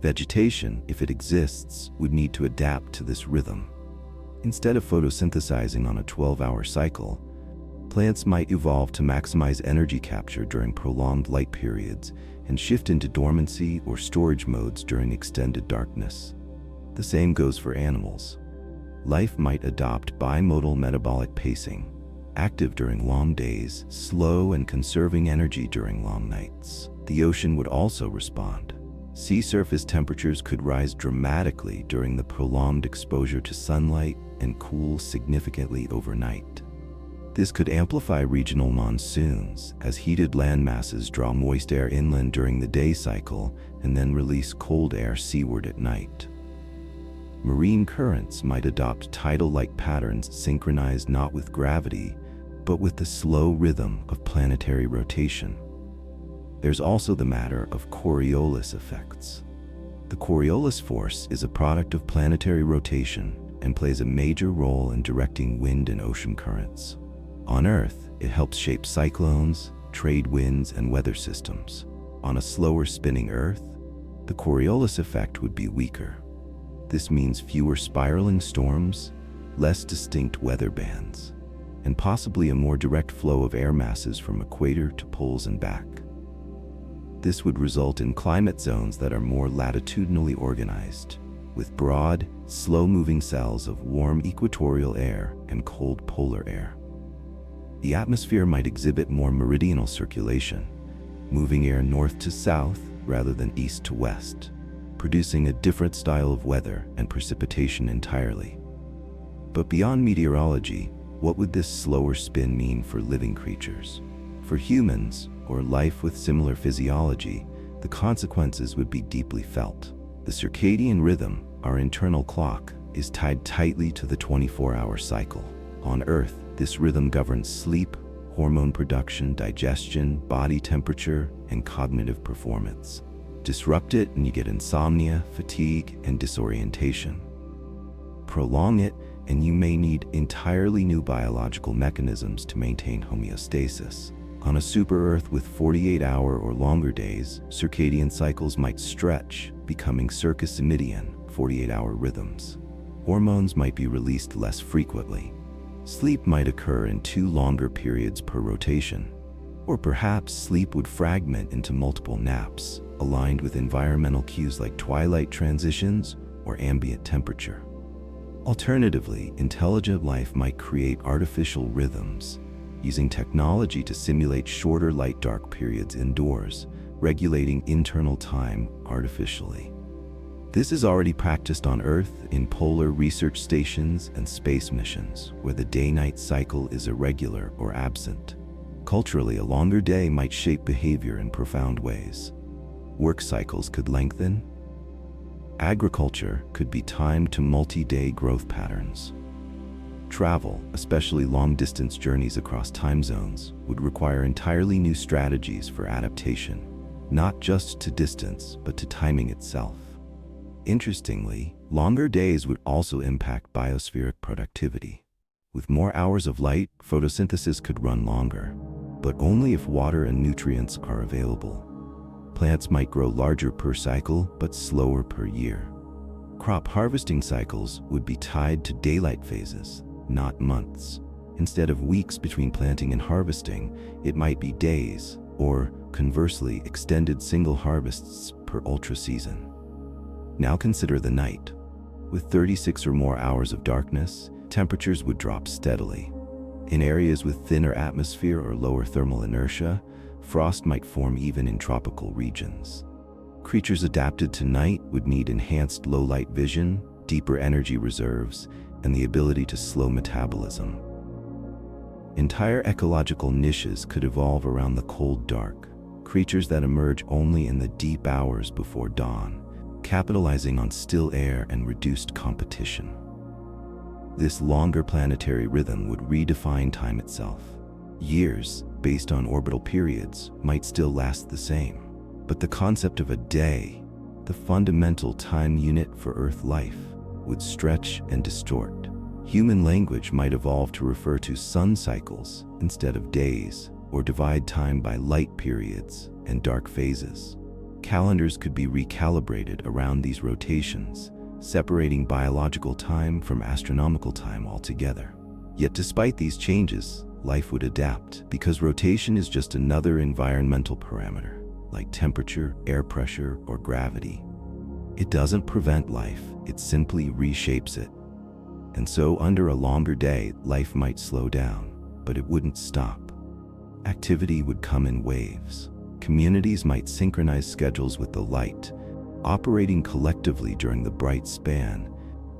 Vegetation, if it exists, would need to adapt to this rhythm. Instead of photosynthesizing on a 12-hour cycle, plants might evolve to maximize energy capture during prolonged light periods and shift into dormancy or storage modes during extended darkness. The same goes for animals. Life might adopt bimodal metabolic pacing, active during long days, slow and conserving energy during long nights. The ocean would also respond. Sea surface temperatures could rise dramatically during the prolonged exposure to sunlight and cool significantly overnight. This could amplify regional monsoons as heated land masses draw moist air inland during the day cycle and then release cold air seaward at night. Marine currents might adopt tidal-like patterns synchronized not with gravity, but with the slow rhythm of planetary rotation. There's also the matter of Coriolis effects. The Coriolis force is a product of planetary rotation and plays a major role in directing wind and ocean currents. On Earth, it helps shape cyclones, trade winds, and weather systems. On a slower spinning Earth, the Coriolis effect would be weaker. This means fewer spiraling storms, less distinct weather bands, and possibly a more direct flow of air masses from equator to poles and back. This would result in climate zones that are more latitudinally organized, with broad, slow-moving cells of warm equatorial air and cold polar air. The atmosphere might exhibit more meridional circulation, moving air north to south rather than east to west, producing a different style of weather and precipitation entirely. But beyond meteorology, what would this slower spin mean for living creatures? For humans, or life with similar physiology, the consequences would be deeply felt. The circadian rhythm, our internal clock, is tied tightly to the 24-hour cycle. On Earth, this rhythm governs sleep, hormone production, digestion, body temperature, and cognitive performance. Disrupt it and you get insomnia, fatigue, and disorientation. Prolong it and you may need entirely new biological mechanisms to maintain homeostasis. On a super Earth with 48-hour or longer days, circadian cycles might stretch, becoming circadian 48-hour rhythms. Hormones might be released less frequently. Sleep might occur in 2 longer periods per rotation. Or perhaps sleep would fragment into multiple naps, aligned with environmental cues like twilight transitions or ambient temperature. Alternatively, intelligent life might create artificial rhythms, using technology to simulate shorter light-dark periods indoors, regulating internal time artificially. This is already practiced on Earth in polar research stations and space missions, where the day-night cycle is irregular or absent. Culturally, a longer day might shape behavior in profound ways. Work cycles could lengthen. Agriculture could be timed to multi-day growth patterns. Travel, especially long-distance journeys across time zones, would require entirely new strategies for adaptation, not just to distance, but to timing itself. Interestingly, longer days would also impact biospheric productivity. With more hours of light, photosynthesis could run longer, but only if water and nutrients are available. Plants might grow larger per cycle, but slower per year. Crop harvesting cycles would be tied to daylight phases, not months. Instead of weeks between planting and harvesting, it might be days, or conversely, extended single harvests per ultra-season. Now consider the night. With 36 or more hours of darkness, temperatures would drop steadily. In areas with thinner atmosphere or lower thermal inertia, frost might form even in tropical regions. Creatures adapted to night would need enhanced low-light vision, deeper energy reserves, and the ability to slow metabolism. Entire ecological niches could evolve around the cold dark, creatures that emerge only in the deep hours before dawn, capitalizing on still air and reduced competition. This longer planetary rhythm would redefine time itself. Years, based on orbital periods, might still last the same, but the concept of a day, the fundamental time unit for Earth life, would stretch and distort. Human language might evolve to refer to sun cycles instead of days, or divide time by light periods and dark phases. Calendars could be recalibrated around these rotations, separating biological time from astronomical time altogether. Yet despite these changes, life would adapt, because rotation is just another environmental parameter, like temperature, air pressure, or gravity. It doesn't prevent life, it simply reshapes it. And so under a longer day, life might slow down, but it wouldn't stop. Activity would come in waves. Communities might synchronize schedules with the light, operating collectively during the bright span,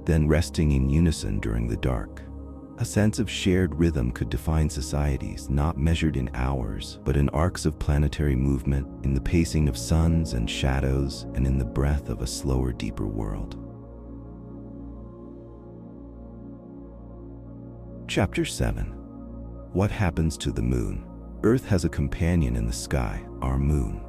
then resting in unison during the dark. A sense of shared rhythm could define societies, not measured in hours, but in arcs of planetary movement, in the pacing of suns and shadows, and in the breath of a slower, deeper world. Chapter 7. What happens to the moon? Earth has a companion in the sky, our moon.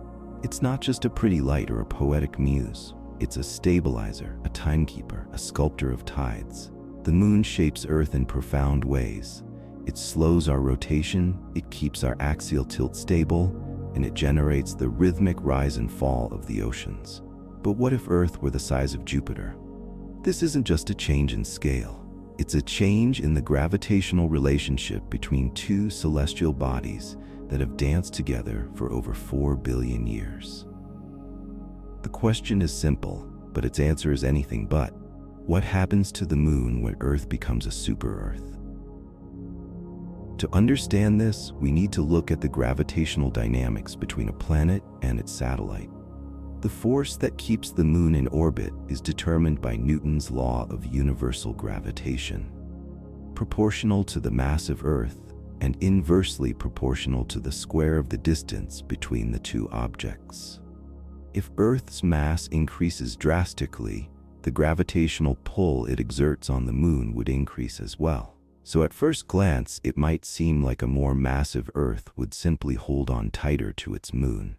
It's not just a pretty light or a poetic muse. It's a stabilizer, a timekeeper, a sculptor of tides. The moon shapes Earth in profound ways. It slows our rotation, it keeps our axial tilt stable, and it generates the rhythmic rise and fall of the oceans. But what if Earth were the size of Jupiter? This isn't just a change in scale. It's a change in the gravitational relationship between two celestial bodies that have danced together for over 4 billion years. The question is simple, but its answer is anything but. What happens to the moon when Earth becomes a super-Earth? To understand this, we need to look at the gravitational dynamics between a planet and its satellite. The force that keeps the moon in orbit is determined by Newton's law of universal gravitation, proportional to the mass of Earth and inversely proportional to the square of the distance between the two objects. If Earth's mass increases drastically, the gravitational pull it exerts on the moon would increase as well. So at first glance, it might seem like a more massive Earth would simply hold on tighter to its moon.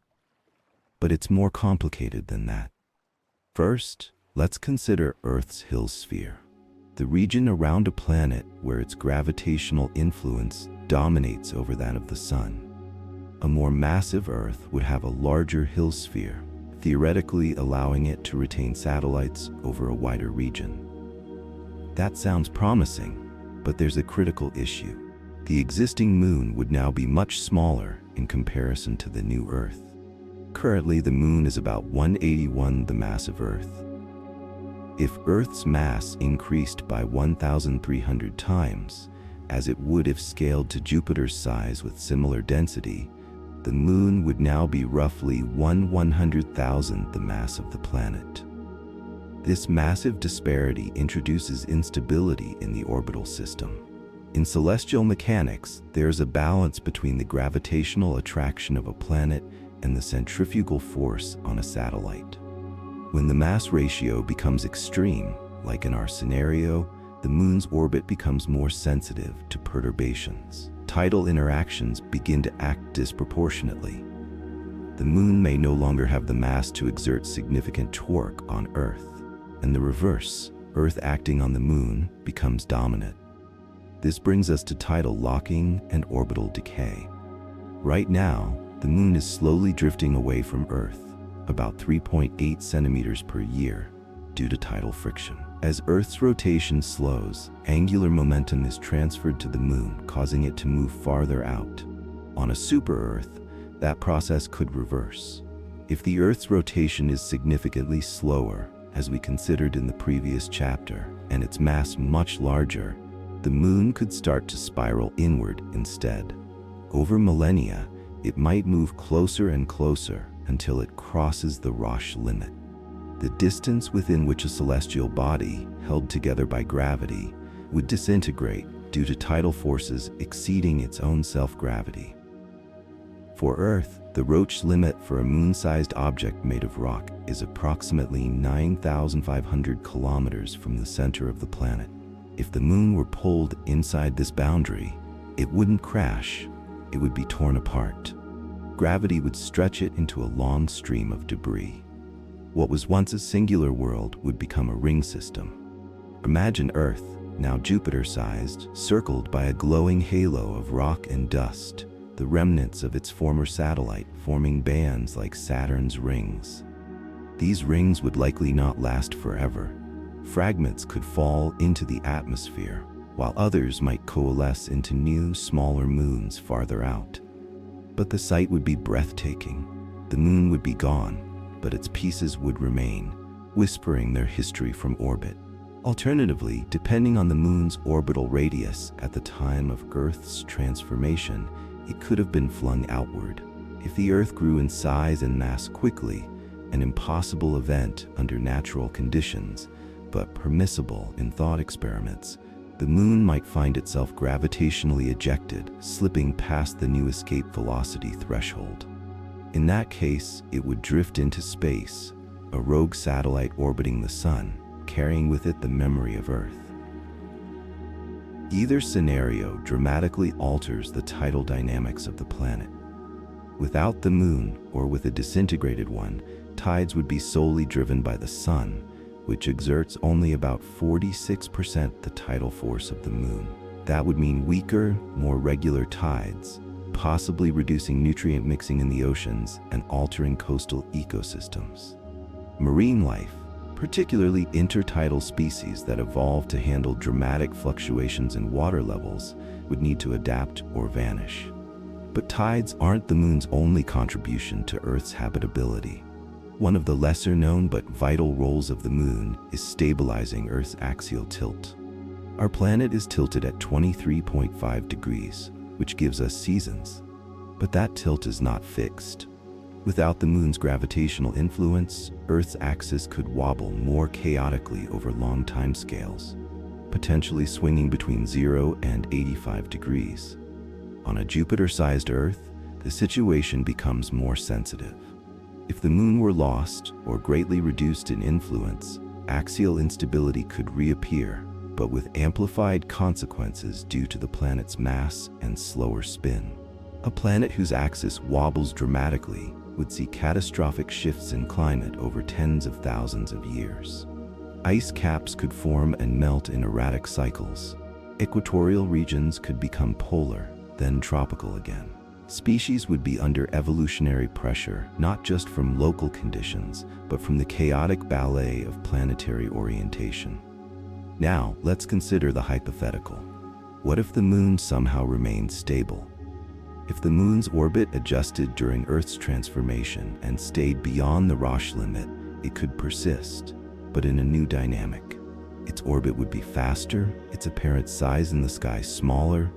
But it's more complicated than that. First, let's consider Earth's Hill sphere, the region around a planet where its gravitational influence dominates over that of the Sun. A more massive Earth would have a larger Hill sphere, theoretically allowing it to retain satellites over a wider region. That sounds promising, but there's a critical issue. The existing moon would now be much smaller in comparison to the new Earth. Currently, the moon is about 1/81 the mass of Earth. If Earth's mass increased by 1,300 times, as it would if scaled to Jupiter's size with similar density, the moon would now be roughly 1/100,000th the mass of the planet. This massive disparity introduces instability in the orbital system. In celestial mechanics, there's a balance between the gravitational attraction of a planet and the centrifugal force on a satellite. When the mass ratio becomes extreme, like in our scenario, the moon's orbit becomes more sensitive to perturbations. Tidal interactions begin to act disproportionately. The moon may no longer have the mass to exert significant torque on Earth, and the reverse, Earth acting on the moon, becomes dominant. This brings us to tidal locking and orbital decay. Right now, the moon is slowly drifting away from Earth, about 3.8 centimeters per year, due to tidal friction. As Earth's rotation slows, angular momentum is transferred to the moon, causing it to move farther out. On a super-Earth, that process could reverse. If the Earth's rotation is significantly slower, as we considered in the previous chapter, and its mass much larger, the moon could start to spiral inward instead. Over millennia, it might move closer and closer until it crosses the Roche limit, the distance within which a celestial body, held together by gravity, would disintegrate due to tidal forces exceeding its own self-gravity. For Earth, the Roche limit for a moon-sized object made of rock is approximately 9,500 kilometers from the center of the planet. If the moon were pulled inside this boundary, it wouldn't crash, it would be torn apart. Gravity would stretch it into a long stream of debris. What was once a singular world would become a ring system. Imagine Earth, now Jupiter-sized, circled by a glowing halo of rock and dust, the remnants of its former satellite forming bands like Saturn's rings. These rings would likely not last forever. Fragments could fall into the atmosphere, while others might coalesce into new, smaller moons farther out. But the sight would be breathtaking. The moon would be gone, but its pieces would remain, whispering their history from orbit. Alternatively, depending on the moon's orbital radius at the time of Earth's transformation, it could have been flung outward. If the Earth grew in size and mass quickly, an impossible event under natural conditions, but permissible in thought experiments, the moon might find itself gravitationally ejected, slipping past the new escape velocity threshold. In that case, it would drift into space, a rogue satellite orbiting the Sun, carrying with it the memory of Earth. Either scenario dramatically alters the tidal dynamics of the planet. Without the moon, or with a disintegrated one, tides would be solely driven by the Sun, which exerts only about 46% the tidal force of the moon. That would mean weaker, more regular tides, possibly reducing nutrient mixing in the oceans and altering coastal ecosystems. Marine life, particularly intertidal species that evolved to handle dramatic fluctuations in water levels, would need to adapt or vanish. But tides aren't the moon's only contribution to Earth's habitability. One of the lesser-known but vital roles of the moon is stabilizing Earth's axial tilt. Our planet is tilted at 23.5 degrees, which gives us seasons. But that tilt is not fixed. Without the moon's gravitational influence, Earth's axis could wobble more chaotically over long timescales, potentially swinging between 0 and 85 degrees. On a Jupiter-sized Earth, the situation becomes more sensitive. If the moon were lost or greatly reduced in influence, axial instability could reappear, but with amplified consequences due to the planet's mass and slower spin. A planet whose axis wobbles dramatically would see catastrophic shifts in climate over tens of thousands of years. Ice caps could form and melt in erratic cycles. Equatorial regions could become polar, then tropical again. Species would be under evolutionary pressure, not just from local conditions, but from the chaotic ballet of planetary orientation. Now, let's consider the hypothetical. What if the moon somehow remained stable? If the moon's orbit adjusted during Earth's transformation and stayed beyond the Roche limit, it could persist, but in a new dynamic. Its orbit would be faster, its apparent size in the sky smaller,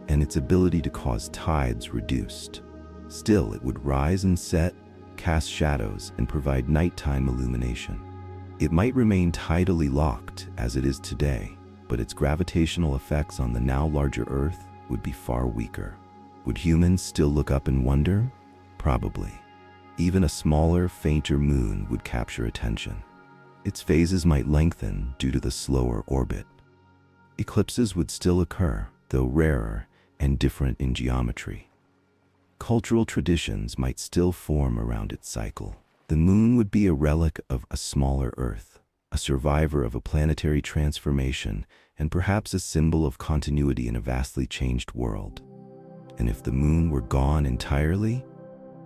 and its ability to cause tides reduced. Still, it would rise and set, cast shadows, and provide nighttime illumination. It might remain tidally locked as it is today, but its gravitational effects on the now larger Earth would be far weaker. Would humans still look up and wonder? Probably. Even a smaller, fainter moon would capture attention. Its phases might lengthen due to the slower orbit. Eclipses would still occur, though rarer and different in geometry. Cultural traditions might still form around its cycle. The moon would be a relic of a smaller Earth, a survivor of a planetary transformation, and perhaps a symbol of continuity in a vastly changed world. And if the moon were gone entirely,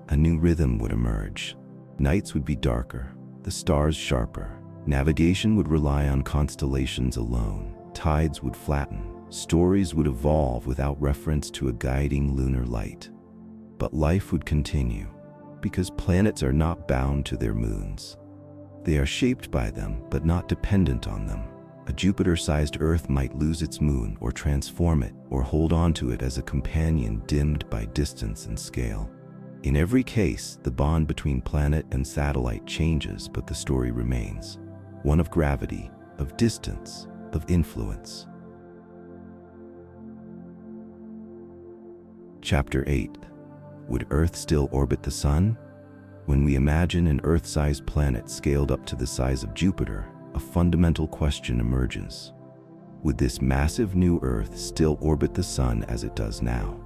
a new rhythm would emerge. Nights would be darker, the stars sharper. Navigation would rely on constellations alone. Tides would flatten. Stories would evolve without reference to a guiding lunar light. But life would continue, because planets are not bound to their moons. They are shaped by them, but not dependent on them. A Jupiter-sized Earth might lose its moon or transform it, or hold on to it as a companion dimmed by distance and scale. In every case, the bond between planet and satellite changes, but the story remains. One of gravity, of distance, of influence. Chapter 8. Would Earth still orbit the Sun? When we imagine an Earth-sized planet scaled up to the size of Jupiter, a fundamental question emerges. Would this massive new Earth still orbit the Sun as it does now?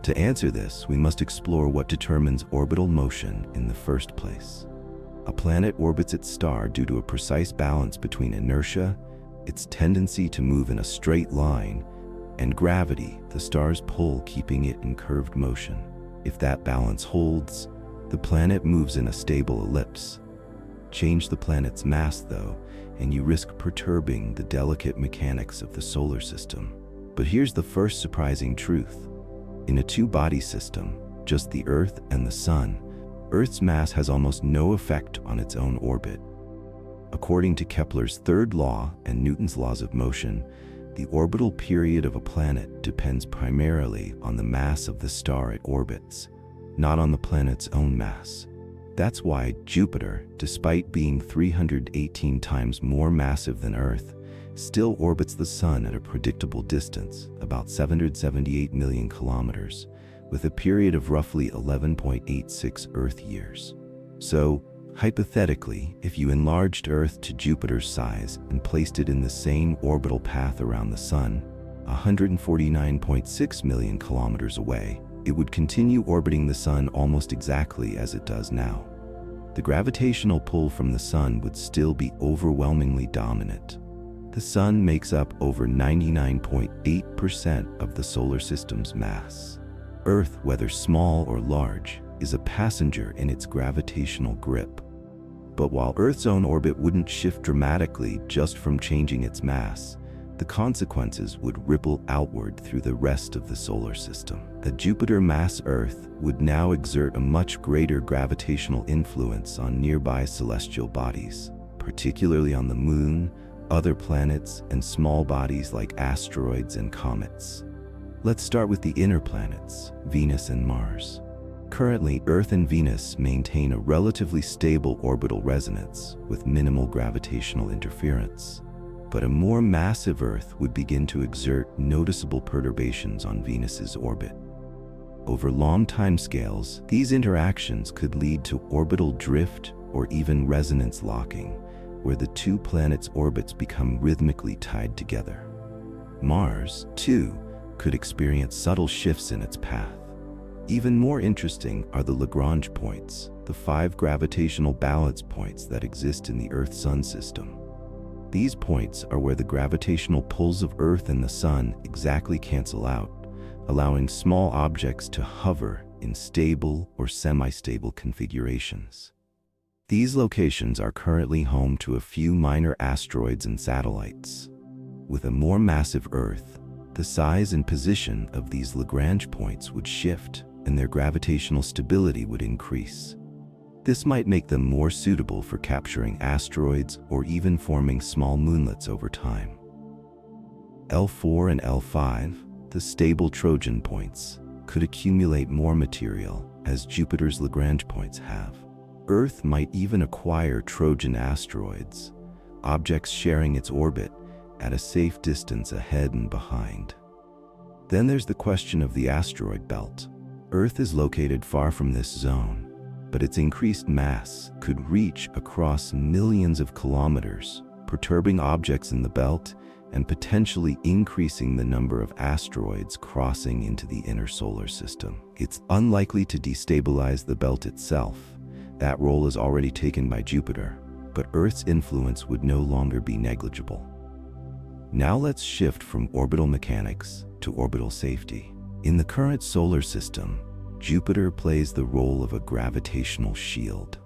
To answer this, we must explore what determines orbital motion in the first place. A planet orbits its star due to a precise balance between inertia, its tendency to move in a straight line, and gravity, the star's pull keeping it in curved motion. If that balance holds, the planet moves in a stable ellipse. Change the planet's mass, though, and you risk perturbing the delicate mechanics of the solar system. But here's the first surprising truth. In a two-body system, just the Earth and the Sun, Earth's mass has almost no effect on its own orbit. According to Kepler's third law and Newton's laws of motion, the orbital period of a planet depends primarily on the mass of the star it orbits, not on the planet's own mass. That's why Jupiter, despite being 318 times more massive than Earth, still orbits the Sun at a predictable distance, about 778 million kilometers, with a period of roughly 11.86 Earth years. So, hypothetically, if you enlarged Earth to Jupiter's size and placed it in the same orbital path around the Sun, 149.6 million kilometers away, it would continue orbiting the Sun almost exactly as it does now. The gravitational pull from the Sun would still be overwhelmingly dominant. The Sun makes up over 99.8% of the solar system's mass. Earth, whether small or large, is a passenger in its gravitational grip. But while Earth's own orbit wouldn't shift dramatically just from changing its mass, the consequences would ripple outward through the rest of the solar system. A Jupiter-mass Earth would now exert a much greater gravitational influence on nearby celestial bodies, particularly on the Moon, other planets, and small bodies like asteroids and comets. Let's start with the inner planets, Venus and Mars. Currently, Earth and Venus maintain a relatively stable orbital resonance with minimal gravitational interference. But a more massive Earth would begin to exert noticeable perturbations on Venus's orbit. Over long timescales, these interactions could lead to orbital drift or even resonance locking, where the two planets' orbits become rhythmically tied together. Mars, too, could experience subtle shifts in its path. Even more interesting are the Lagrange points, the 5 gravitational balance points that exist in the Earth-Sun system. These points are where the gravitational pulls of Earth and the Sun exactly cancel out, allowing small objects to hover in stable or semi-stable configurations. These locations are currently home to a few minor asteroids and satellites. With a more massive Earth, the size and position of these Lagrange points would shift, and their gravitational stability would increase. This might make them more suitable for capturing asteroids or even forming small moonlets over time. L4 and L5, the stable Trojan points, could accumulate more material as Jupiter's Lagrange points have. Earth might even acquire Trojan asteroids, objects sharing its orbit at a safe distance ahead and behind. Then there's the question of the asteroid belt. Earth is located far from this zone, but its increased mass could reach across millions of kilometers, perturbing objects in the belt and potentially increasing the number of asteroids crossing into the inner solar system. It's unlikely to destabilize the belt itself. That role is already taken by Jupiter, but Earth's influence would no longer be negligible. Now let's shift from orbital mechanics to orbital safety. In the current solar system, Jupiter plays the role of a gravitational shield.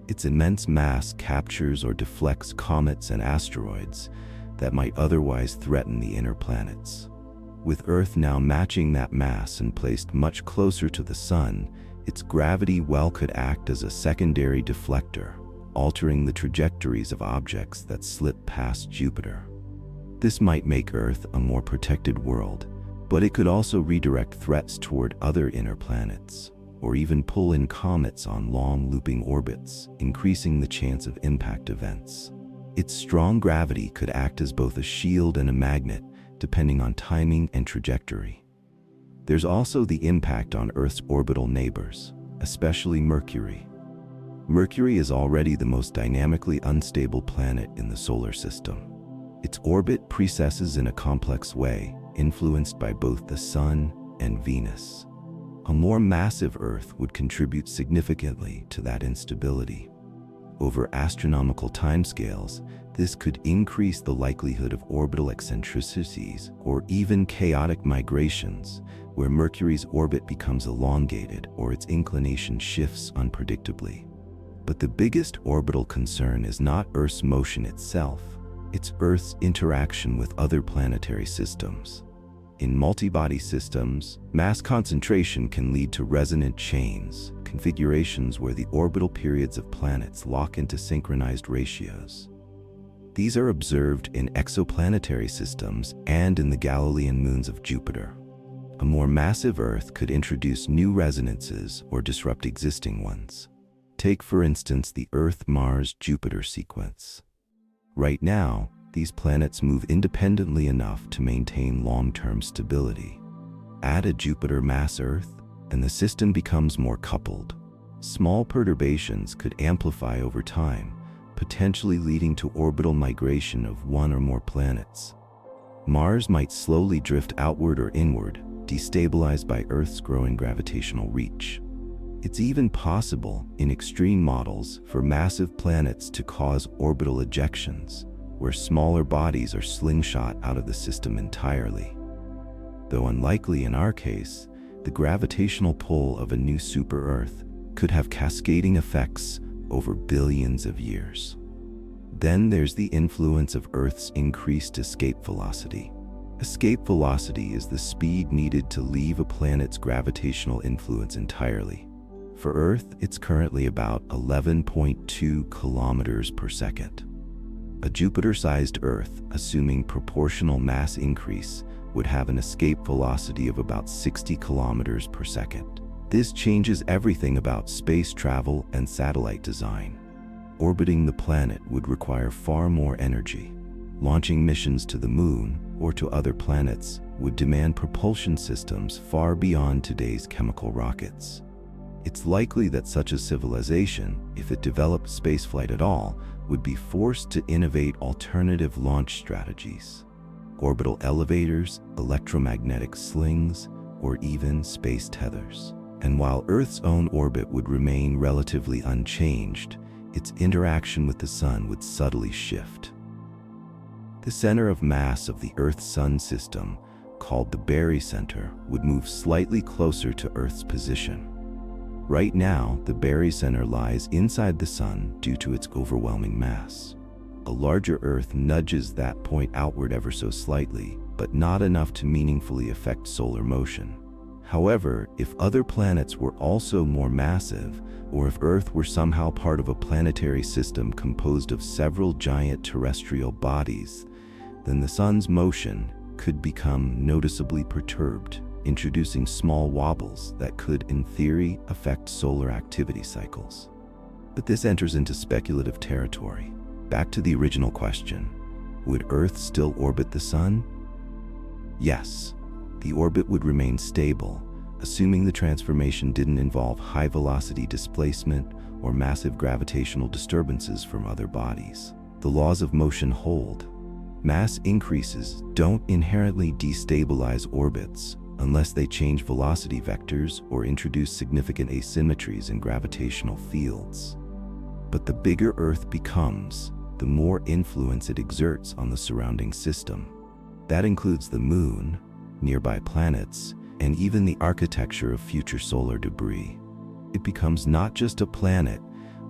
Its immense mass captures or deflects comets and asteroids that might otherwise threaten the inner planets. With Earth now matching that mass and placed much closer to the Sun, its gravity well could act as a secondary deflector, altering the trajectories of objects that slip past Jupiter. This might make Earth a more protected world, but it could also redirect threats toward other inner planets, or even pull in comets on long looping orbits, increasing the chance of impact events. Its strong gravity could act as both a shield and a magnet, depending on timing and trajectory. There's also the impact on Earth's orbital neighbors, especially Mercury. Mercury is already the most dynamically unstable planet in the solar system. Its orbit precesses in a complex way, influenced by both the Sun and Venus. A more massive Earth would contribute significantly to that instability. Over astronomical timescales, this could increase the likelihood of orbital eccentricities or even chaotic migrations, where Mercury's orbit becomes elongated or its inclination shifts unpredictably. But the biggest orbital concern is not Earth's motion itself, it's Earth's interaction with other planetary systems. In multi-body systems, mass concentration can lead to resonant chains, configurations where the orbital periods of planets lock into synchronized ratios. These are observed in exoplanetary systems and in the Galilean moons of Jupiter. A more massive Earth could introduce new resonances or disrupt existing ones. Take, for instance, the Earth-Mars-Jupiter sequence. Right now, these planets move independently enough to maintain long-term stability. Add a Jupiter mass Earth, and the system becomes more coupled. Small perturbations could amplify over time, potentially leading to orbital migration of one or more planets. Mars might slowly drift outward or inward, destabilized by Earth's growing gravitational reach. It's even possible, in extreme models, for massive planets to cause orbital ejections, where smaller bodies are slingshot out of the system entirely. Though unlikely in our case, the gravitational pull of a new super-Earth could have cascading effects over billions of years. Then there's the influence of Earth's increased escape velocity. Escape velocity is the speed needed to leave a planet's gravitational influence entirely. For Earth, it's currently about 11.2 kilometers per second. A Jupiter-sized Earth, assuming proportional mass increase, would have an escape velocity of about 60 kilometers per second. This changes everything about space travel and satellite design. Orbiting the planet would require far more energy. Launching missions to the Moon or to other planets would demand propulsion systems far beyond today's chemical rockets. It's likely that such a civilization, if it developed spaceflight at all, would be forced to innovate alternative launch strategies. Orbital elevators, electromagnetic slings, or even space tethers. And while Earth's own orbit would remain relatively unchanged, its interaction with the Sun would subtly shift. The center of mass of the Earth-Sun system, called the barycenter, would move slightly closer to Earth's position. Right now, the barycenter lies inside the Sun due to its overwhelming mass. A larger Earth nudges that point outward ever so slightly, but not enough to meaningfully affect solar motion. However, if other planets were also more massive, or if Earth were somehow part of a planetary system composed of several giant terrestrial bodies, then the Sun's motion could become noticeably perturbed, introducing small wobbles that could, in theory, affect solar activity cycles. But this enters into speculative territory. Back to the original question, would Earth still orbit the Sun? Yes, the orbit would remain stable, assuming the transformation didn't involve high-velocity displacement or massive gravitational disturbances from other bodies. The laws of motion hold. Mass increases don't inherently destabilize orbits unless they change velocity vectors or introduce significant asymmetries in gravitational fields. But the bigger Earth becomes, the more influence it exerts on the surrounding system. That includes the Moon, nearby planets, and even the architecture of future solar debris. It becomes not just a planet,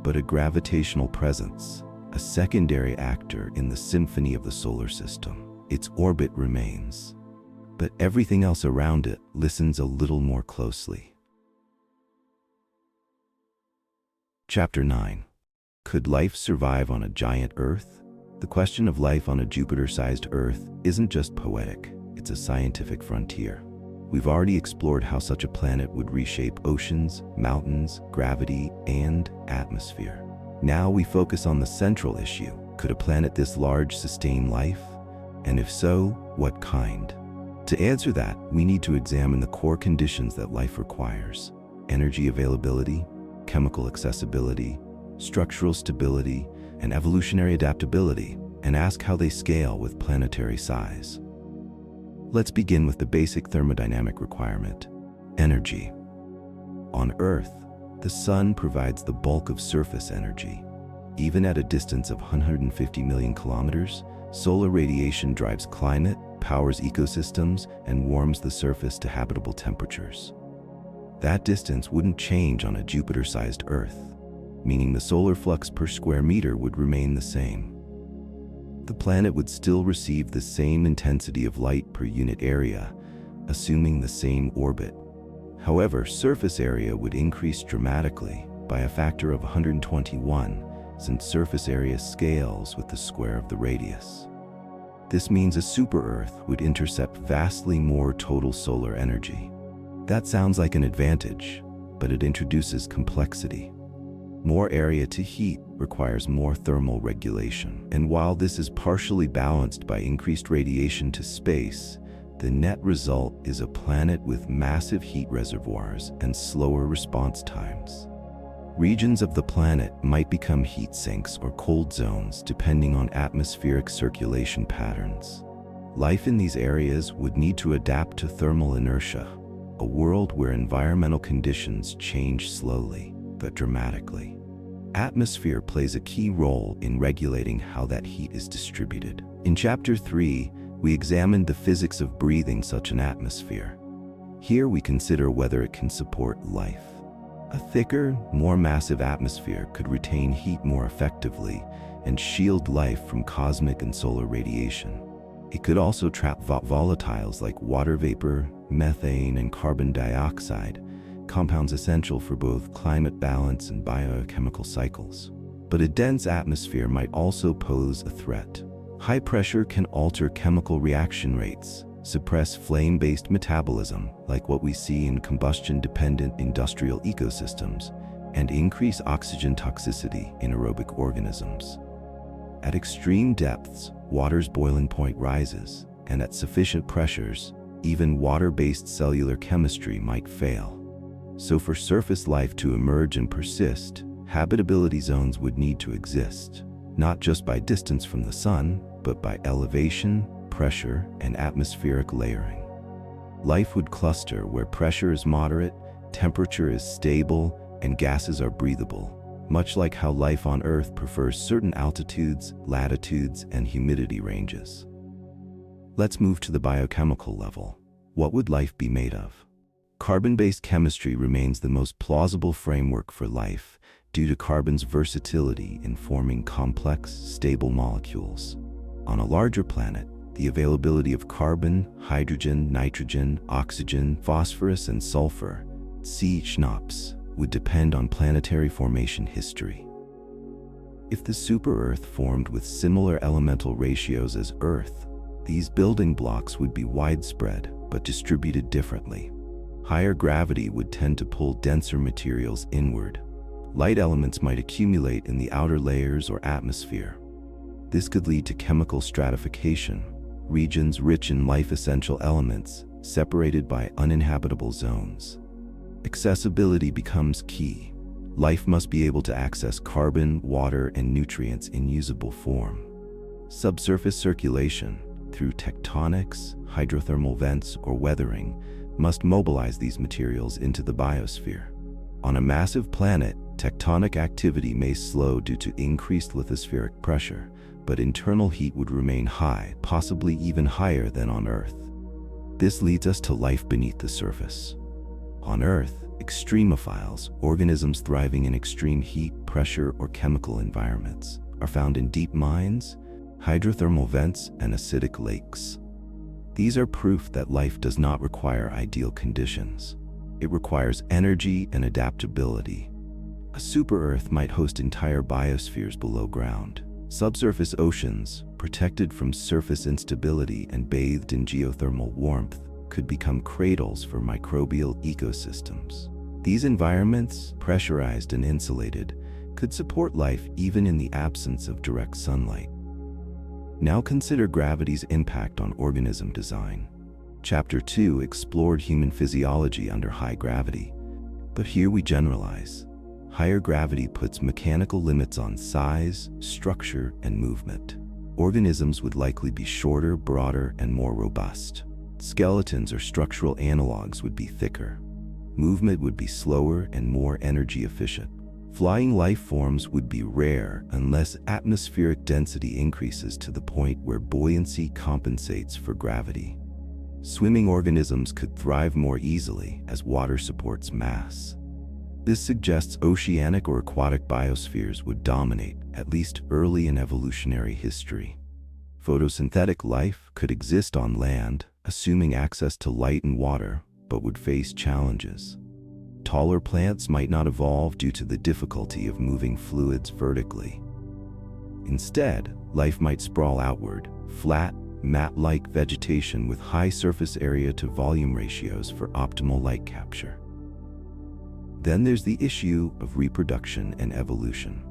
but a gravitational presence, a secondary actor in the symphony of the solar system. Its orbit remains, but everything else around it listens a little more closely. Chapter 9. Could life survive on a giant Earth? The question of life on a Jupiter-sized Earth isn't just poetic, it's a scientific frontier. We've already explored how such a planet would reshape oceans, mountains, gravity, and atmosphere. Now we focus on the central issue. Could a planet this large sustain life? And if so, what kind? To answer that, we need to examine the core conditions that life requires: energy availability, chemical accessibility, structural stability, and evolutionary adaptability, and ask how they scale with planetary size. Let's begin with the basic thermodynamic requirement: energy. On Earth, the Sun provides the bulk of surface energy. Even at a distance of 150 million kilometers, solar radiation drives climate, powers ecosystems, and warms the surface to habitable temperatures. That distance wouldn't change on a Jupiter-sized Earth, meaning the solar flux per square meter would remain the same. The planet would still receive the same intensity of light per unit area, assuming the same orbit. However, surface area would increase dramatically by a factor of 121, since surface area scales with the square of the radius. This means a super-Earth would intercept vastly more total solar energy. That sounds like an advantage, but it introduces complexity. More area to heat requires more thermal regulation. And while this is partially balanced by increased radiation to space, the net result is a planet with massive heat reservoirs and slower response times. Regions of the planet might become heat sinks or cold zones depending on atmospheric circulation patterns. Life in these areas would need to adapt to thermal inertia, a world where environmental conditions change slowly but dramatically. Atmosphere plays a key role in regulating how that heat is distributed. In Chapter 3, we examined the physics of breathing such an atmosphere. Here we consider whether it can support life. A thicker, more massive atmosphere could retain heat more effectively and shield life from cosmic and solar radiation. It could also trap volatiles like water vapor, methane, and carbon dioxide, compounds essential for both climate balance and biochemical cycles. But a dense atmosphere might also pose a threat. High pressure can alter chemical reaction rates, suppress flame-based metabolism, like what we see in combustion-dependent industrial ecosystems, and increase oxygen toxicity in aerobic organisms. At extreme depths, water's boiling point rises, and at sufficient pressures, even water-based cellular chemistry might fail. So for surface life to emerge and persist, habitability zones would need to exist, not just by distance from the sun, but by elevation, pressure, and atmospheric layering. Life would cluster where pressure is moderate, temperature is stable, and gases are breathable, much like how life on Earth prefers certain altitudes, latitudes, and humidity ranges. Let's move to the biochemical level. What would life be made of? Carbon-based chemistry remains the most plausible framework for life due to carbon's versatility in forming complex, stable molecules. On a larger planet, the availability of carbon, hydrogen, nitrogen, oxygen, phosphorus, and sulfur, CHNOPS, would depend on planetary formation history. If the super-Earth formed with similar elemental ratios as Earth, these building blocks would be widespread but distributed differently. Higher gravity would tend to pull denser materials inward. Light elements might accumulate in the outer layers or atmosphere. This could lead to chemical stratification, regions rich in life-essential elements, separated by uninhabitable zones. Accessibility becomes key. Life must be able to access carbon, water, and nutrients in usable form. Subsurface circulation, through tectonics, hydrothermal vents, or weathering, must mobilize these materials into the biosphere. On a massive planet, tectonic activity may slow due to increased lithospheric pressure, but internal heat would remain high, possibly even higher than on Earth. This leads us to life beneath the surface. On Earth, extremophiles, organisms thriving in extreme heat, pressure, or chemical environments, are found in deep mines, hydrothermal vents, and acidic lakes. These are proof that life does not require ideal conditions. It requires energy and adaptability. A super-Earth might host entire biospheres below ground. Subsurface oceans, protected from surface instability and bathed in geothermal warmth, could become cradles for microbial ecosystems. These environments, pressurized and insulated, could support life even in the absence of direct sunlight. Now consider gravity's impact on organism design. Chapter 2 explored human physiology under high gravity, but here we generalize. Higher gravity puts mechanical limits on size, structure, and movement. Organisms would likely be shorter, broader, and more robust. Skeletons or structural analogs would be thicker. Movement would be slower and more energy efficient. Flying life forms would be rare unless atmospheric density increases to the point where buoyancy compensates for gravity. Swimming organisms could thrive more easily as water supports mass. This suggests oceanic or aquatic biospheres would dominate, at least early in evolutionary history. Photosynthetic life could exist on land, assuming access to light and water, but would face challenges. Taller plants might not evolve due to the difficulty of moving fluids vertically. Instead, life might sprawl outward, flat, mat-like vegetation with high surface area to volume ratios for optimal light capture. Then there's the issue of reproduction and evolution.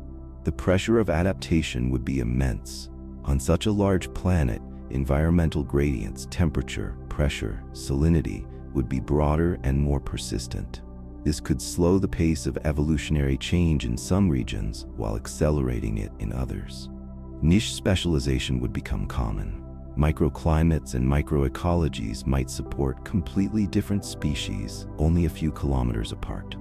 The pressure of adaptation would be immense. On such a large planet, environmental gradients, temperature, pressure, salinity, would be broader and more persistent. This could slow the pace of evolutionary change in some regions while accelerating it in others. Niche specialization would become common. Microclimates and microecologies might support completely different species only a few kilometers apart.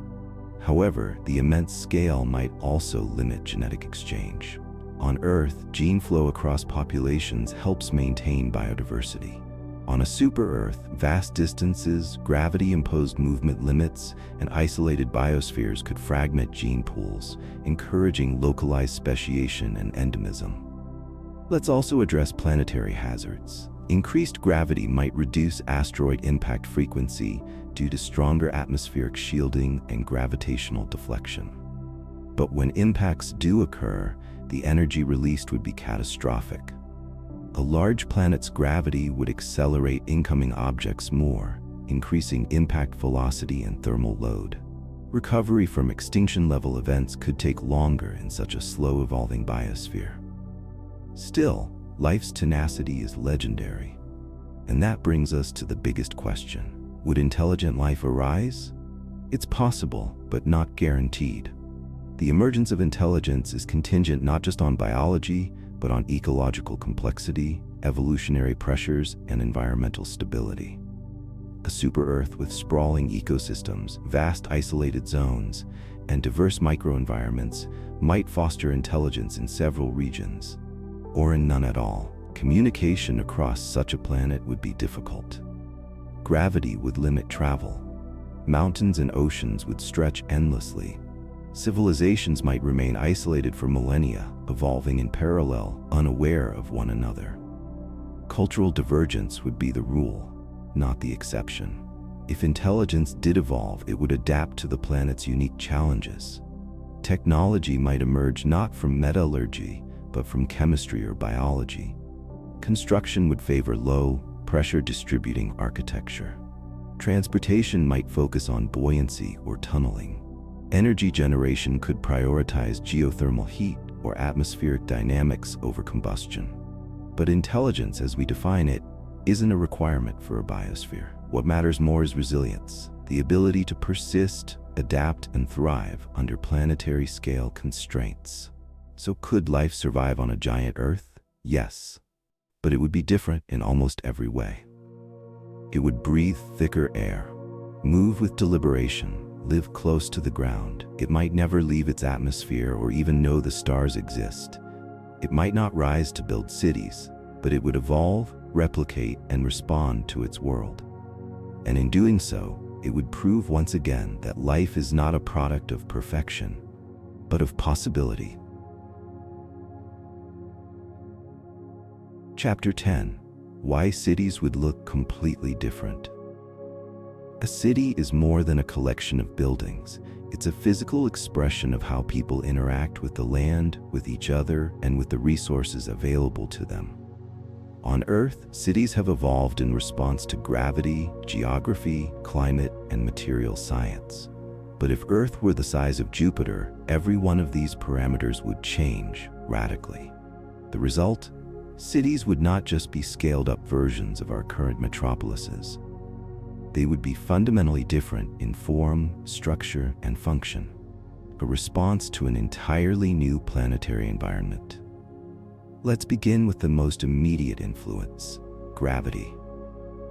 However, the immense scale might also limit genetic exchange. On Earth, gene flow across populations helps maintain biodiversity. On a super-Earth, vast distances, gravity-imposed movement limits, and isolated biospheres could fragment gene pools, encouraging localized speciation and endemism. Let's also address planetary hazards. Increased gravity might reduce asteroid impact frequency due to stronger atmospheric shielding and gravitational deflection. But when impacts do occur, the energy released would be catastrophic. A large planet's gravity would accelerate incoming objects more, increasing impact velocity and thermal load. Recovery from extinction-level events could take longer in such a slow-evolving biosphere. Still, life's tenacity is legendary. And that brings us to the biggest question. Would intelligent life arise? It's possible, but not guaranteed. The emergence of intelligence is contingent not just on biology, but on ecological complexity, evolutionary pressures, and environmental stability. A super-Earth with sprawling ecosystems, vast isolated zones, and diverse microenvironments might foster intelligence in several regions, or in none at all. Communication across such a planet would be difficult. Gravity would limit travel. Mountains and oceans would stretch endlessly. Civilizations might remain isolated for millennia, evolving in parallel, unaware of one another. Cultural divergence would be the rule, not the exception. If intelligence did evolve, it would adapt to the planet's unique challenges. Technology might emerge not from metallurgy, but from chemistry or biology. Construction would favor low-pressure distributing architecture. Transportation might focus on buoyancy or tunneling. Energy generation could prioritize geothermal heat or atmospheric dynamics over combustion. But intelligence, as we define it, isn't a requirement for a biosphere. What matters more is resilience, the ability to persist, adapt, and thrive under planetary scale constraints. So could life survive on a giant Earth? Yes. But it would be different in almost every way. It would breathe thicker air, move with deliberation, live close to the ground. It might never leave its atmosphere or even know the stars exist. It might not rise to build cities, but it would evolve, replicate, and respond to its world. And in doing so, it would prove once again that life is not a product of perfection, but of possibility. Chapter 10. Why cities would look completely different. A city is more than a collection of buildings. It's a physical expression of how people interact with the land, with each other, and with the resources available to them. On Earth, cities have evolved in response to gravity, geography, climate, and material science. But if Earth were the size of Jupiter, every one of these parameters would change radically. The result? Cities would not just be scaled-up versions of our current metropolises. They would be fundamentally different in form, structure, and function, a response to an entirely new planetary environment. Let's begin with the most immediate influence, gravity.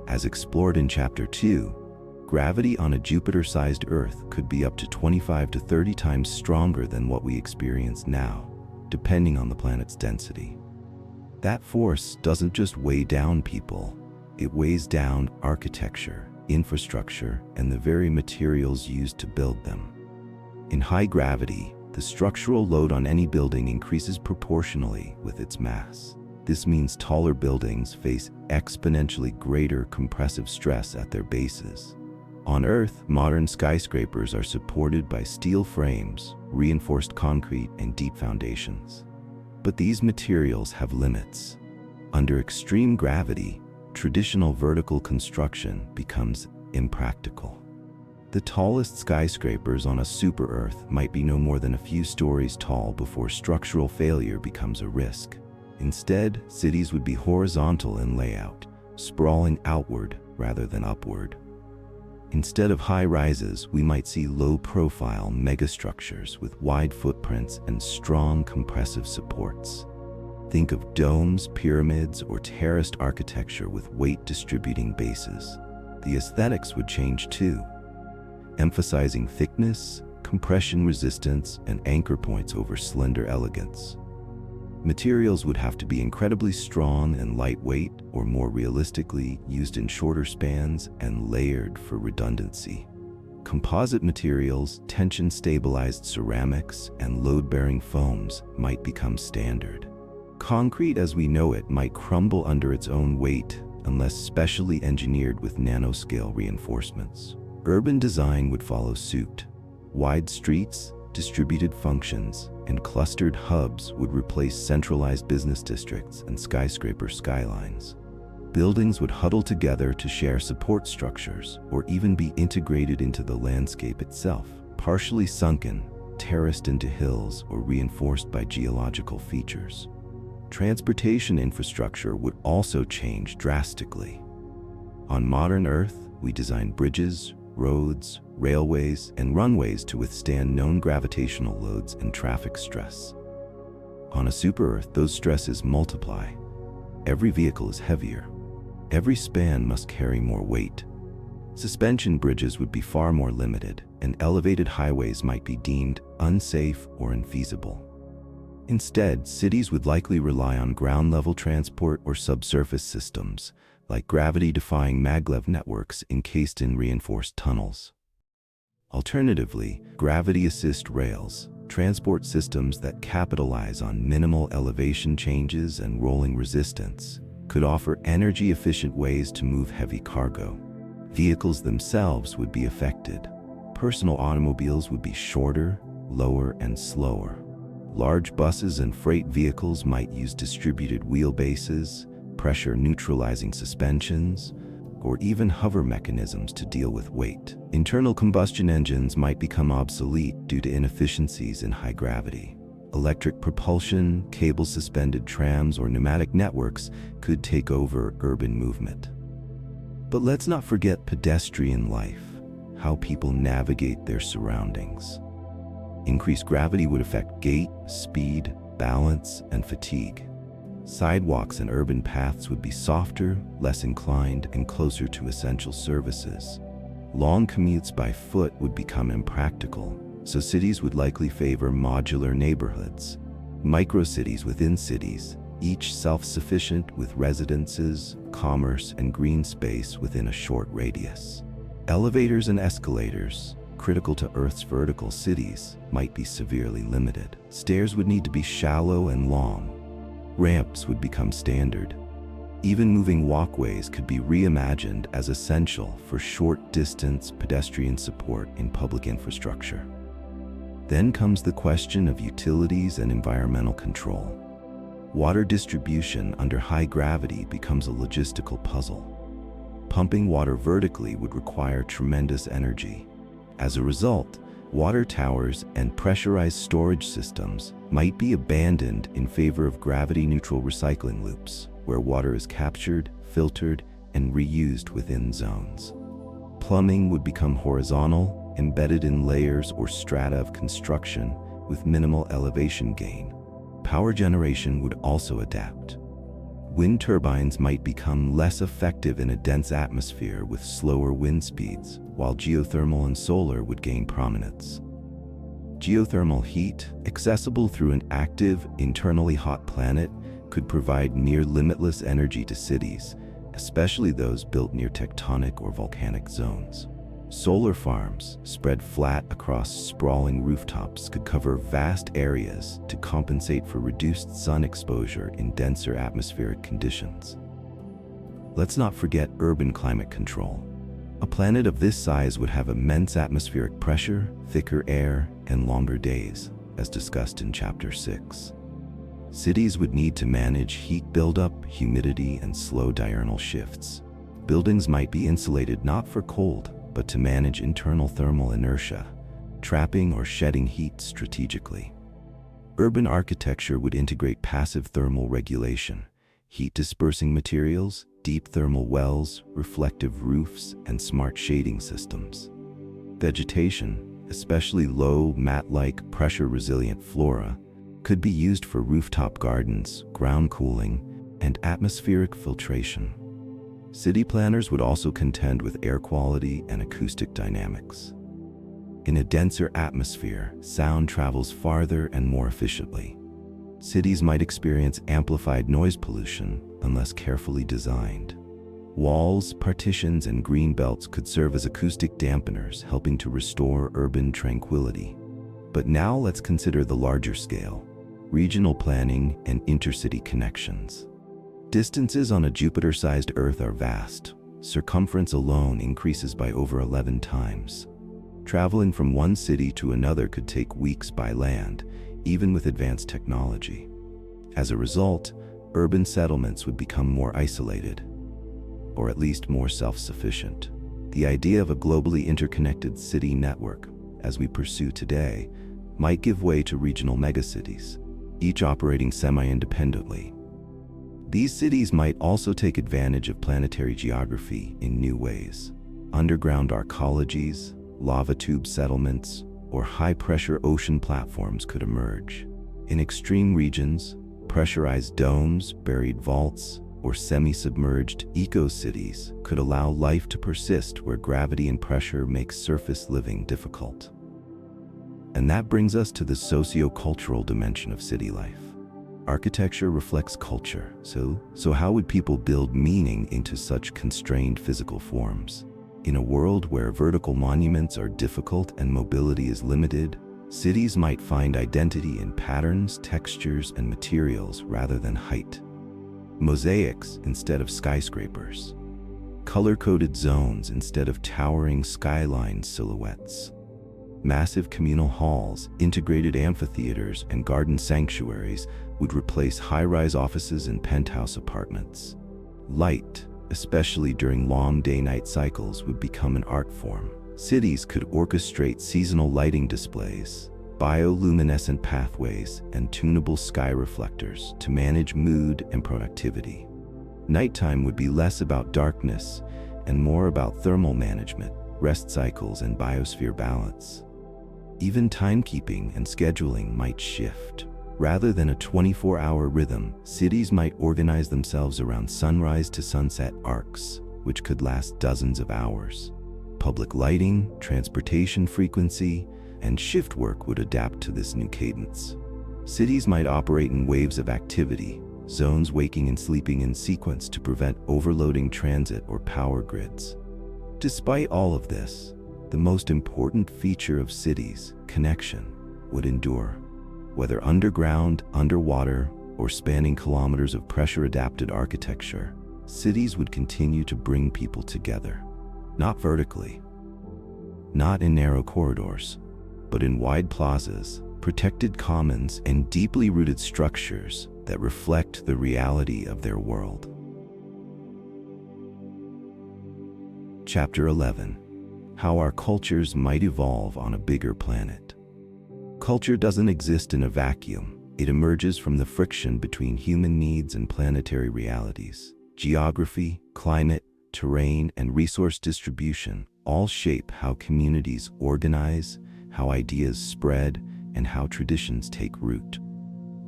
As explored in Chapter 2, gravity on a Jupiter-sized Earth could be up to 25 to 30 times stronger than what we experience now, depending on the planet's density. That force doesn't just weigh down people, it weighs down architecture, infrastructure, and the very materials used to build them. In high gravity, the structural load on any building increases proportionally with its mass. This means taller buildings face exponentially greater compressive stress at their bases. On Earth, modern skyscrapers are supported by steel frames, reinforced concrete, and deep foundations. But these materials have limits. Under extreme gravity, traditional vertical construction becomes impractical. The tallest skyscrapers on a super-Earth might be no more than a few stories tall before structural failure becomes a risk. Instead, cities would be horizontal in layout, sprawling outward rather than upward. Instead of high rises, we might see low-profile megastructures with wide footprints and strong compressive supports. Think of domes, pyramids, or terraced architecture with weight-distributing bases. The aesthetics would change too, emphasizing thickness, compression resistance, and anchor points over slender elegance. Materials would have to be incredibly strong and lightweight, or more realistically, used in shorter spans and layered for redundancy. Composite materials, tension-stabilized ceramics, and load-bearing foams might become standard. Concrete as we know it might crumble under its own weight unless specially engineered with nanoscale reinforcements. Urban design would follow suit. Wide streets, distributed functions, and clustered hubs would replace centralized business districts and skyscraper skylines. Buildings would huddle together to share support structures or even be integrated into the landscape itself, partially sunken, terraced into hills, or reinforced by geological features. Transportation infrastructure would also change drastically. On modern Earth, we design bridges, roads, railways, and runways to withstand known gravitational loads and traffic stress. On a super-Earth, those stresses multiply. Every vehicle is heavier. Every span must carry more weight. Suspension bridges would be far more limited, and elevated highways might be deemed unsafe or infeasible. Instead, cities would likely rely on ground-level transport or subsurface systems, like gravity-defying maglev networks encased in reinforced tunnels. Alternatively, gravity-assist rails, transport systems that capitalize on minimal elevation changes and rolling resistance, could offer energy-efficient ways to move heavy cargo. Vehicles themselves would be affected. Personal automobiles would be shorter, lower, and slower. Large buses and freight vehicles might use distributed wheelbases, pressure-neutralizing suspensions, or even hover mechanisms to deal with weight. Internal combustion engines might become obsolete due to inefficiencies in high gravity. Electric propulsion, cable-suspended trams, or pneumatic networks could take over urban movement. But let's not forget pedestrian life, how people navigate their surroundings. Increased gravity would affect gait, speed, balance, and fatigue. Sidewalks and urban paths would be softer, less inclined, and closer to essential services. Long commutes by foot would become impractical, so cities would likely favor modular neighborhoods, micro-cities within cities, each self-sufficient with residences, commerce, and green space within a short radius. Elevators and escalators, critical to Earth's vertical cities, might be severely limited. Stairs would need to be shallow and long. Ramps would become standard. Even moving walkways could be reimagined as essential for short-distance pedestrian support in public infrastructure. Then comes the question of utilities and environmental control. Water distribution under high gravity becomes a logistical puzzle. Pumping water vertically would require tremendous energy. As a result, water towers and pressurized storage systems might be abandoned in favor of gravity-neutral recycling loops, where water is captured, filtered, and reused within zones. Plumbing would become horizontal, embedded in layers or strata of construction with minimal elevation gain. Power generation would also adapt. Wind turbines might become less effective in a dense atmosphere with slower wind speeds, while geothermal and solar would gain prominence. Geothermal heat, accessible through an active, internally hot planet, could provide near limitless energy to cities, especially those built near tectonic or volcanic zones. Solar farms, spread flat across sprawling rooftops, could cover vast areas to compensate for reduced sun exposure in denser atmospheric conditions. Let's not forget urban climate control. A planet of this size would have immense atmospheric pressure, thicker air, and longer days, as discussed in Chapter 6. Cities would need to manage heat buildup, humidity, and slow diurnal shifts. Buildings might be insulated not for cold, but to manage internal thermal inertia, trapping or shedding heat strategically. Urban architecture would integrate passive thermal regulation, heat-dispersing materials, deep thermal wells, reflective roofs, and smart shading systems. Vegetation, especially low, mat-like, pressure-resilient flora, could be used for rooftop gardens, ground cooling, and atmospheric filtration. City planners would also contend with air quality and acoustic dynamics. In a denser atmosphere, sound travels farther and more efficiently. Cities might experience amplified noise pollution unless carefully designed. Walls, partitions, and green belts could serve as acoustic dampeners, helping to restore urban tranquility. But now let's consider the larger scale: regional planning and intercity connections. Distances on a Jupiter-sized Earth are vast. Circumference alone increases by over 11 times. Traveling from one city to another could take weeks by land, even with advanced technology. As a result, urban settlements would become more isolated, or at least more self-sufficient. The idea of a globally interconnected city network, as we pursue today, might give way to regional megacities, each operating semi-independently. These cities might also take advantage of planetary geography in new ways. underground arcologies, lava tube settlements, or high-pressure ocean platforms could emerge. In extreme regions, pressurized domes, buried vaults, or semi-submerged eco-cities could allow life to persist where gravity and pressure make surface living difficult. And that brings us to the socio-cultural dimension of city life. Architecture reflects culture, so how would people build meaning into such constrained physical forms? In a world where vertical monuments are difficult and mobility is limited, cities might find identity in patterns, textures, and materials rather than height. Mosaics instead of skyscrapers. Color-coded zones instead of towering skyline silhouettes. Massive communal halls, integrated amphitheaters, and garden sanctuaries would replace high-rise offices and penthouse apartments. Light, especially during long day-night cycles, would become an art form. Cities could orchestrate seasonal lighting displays, bioluminescent pathways, and tunable sky reflectors to manage mood and productivity. Nighttime would be less about darkness and more about thermal management, rest cycles, and biosphere balance. Even timekeeping and scheduling might shift. Rather than a 24-hour rhythm, cities might organize themselves around sunrise to sunset arcs, which could last dozens of hours. Public lighting, transportation frequency, and shift work would adapt to this new cadence. Cities might operate in waves of activity, zones waking and sleeping in sequence to prevent overloading transit or power grids. Despite all of this, the most important feature of cities, connection, would endure. Whether underground, underwater, or spanning kilometers of pressure-adapted architecture, cities would continue to bring people together. Not vertically, not in narrow corridors, but in wide plazas, protected commons, and deeply rooted structures that reflect the reality of their world. Chapter 11. How our cultures might evolve on a bigger planet. Culture doesn't exist in a vacuum. It emerges from the friction between human needs and planetary realities. Geography, climate, terrain, and resource distribution all shape how communities organize, how ideas spread, and how traditions take root.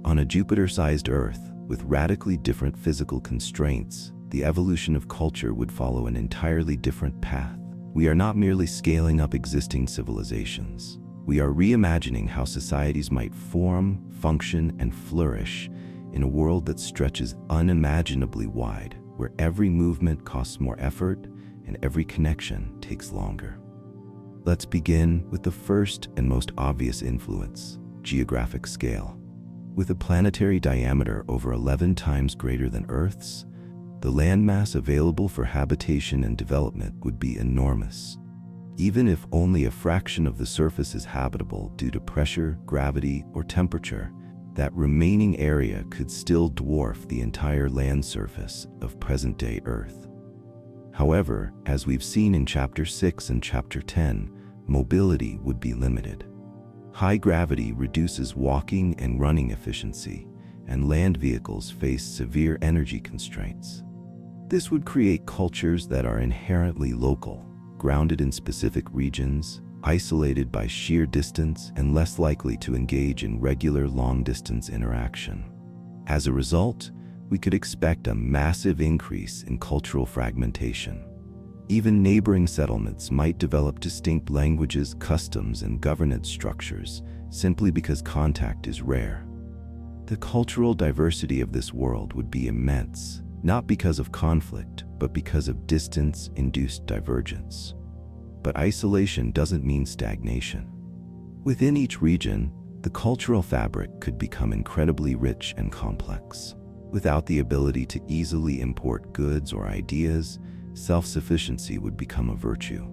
On a Jupiter-sized Earth, with radically different physical constraints, the evolution of culture would follow an entirely different path. We are not merely scaling up existing civilizations. We are reimagining how societies might form, function, and flourish in a world that stretches unimaginably wide, where every movement costs more effort and every connection takes longer. Let's begin with the first and most obvious influence: geographic scale. With a planetary diameter over 11 times greater than Earth's, the landmass available for habitation and development would be enormous. Even if only a fraction of the surface is habitable due to pressure, gravity, or temperature, that remaining area could still dwarf the entire land surface of present-day Earth. However, as we've seen in Chapter 6 and Chapter 10, mobility would be limited. High gravity reduces walking and running efficiency, and land vehicles face severe energy constraints. This would create cultures that are inherently local, grounded in specific regions, isolated by sheer distance, and less likely to engage in regular long-distance interaction. As a result, we could expect a massive increase in cultural fragmentation. Even neighboring settlements might develop distinct languages, customs, and governance structures simply because contact is rare. The cultural diversity of this world would be immense, not because of conflict, but because of distance-induced divergence. But isolation doesn't mean stagnation. Within each region, the cultural fabric could become incredibly rich and complex. Without the ability to easily import goods or ideas, self-sufficiency would become a virtue.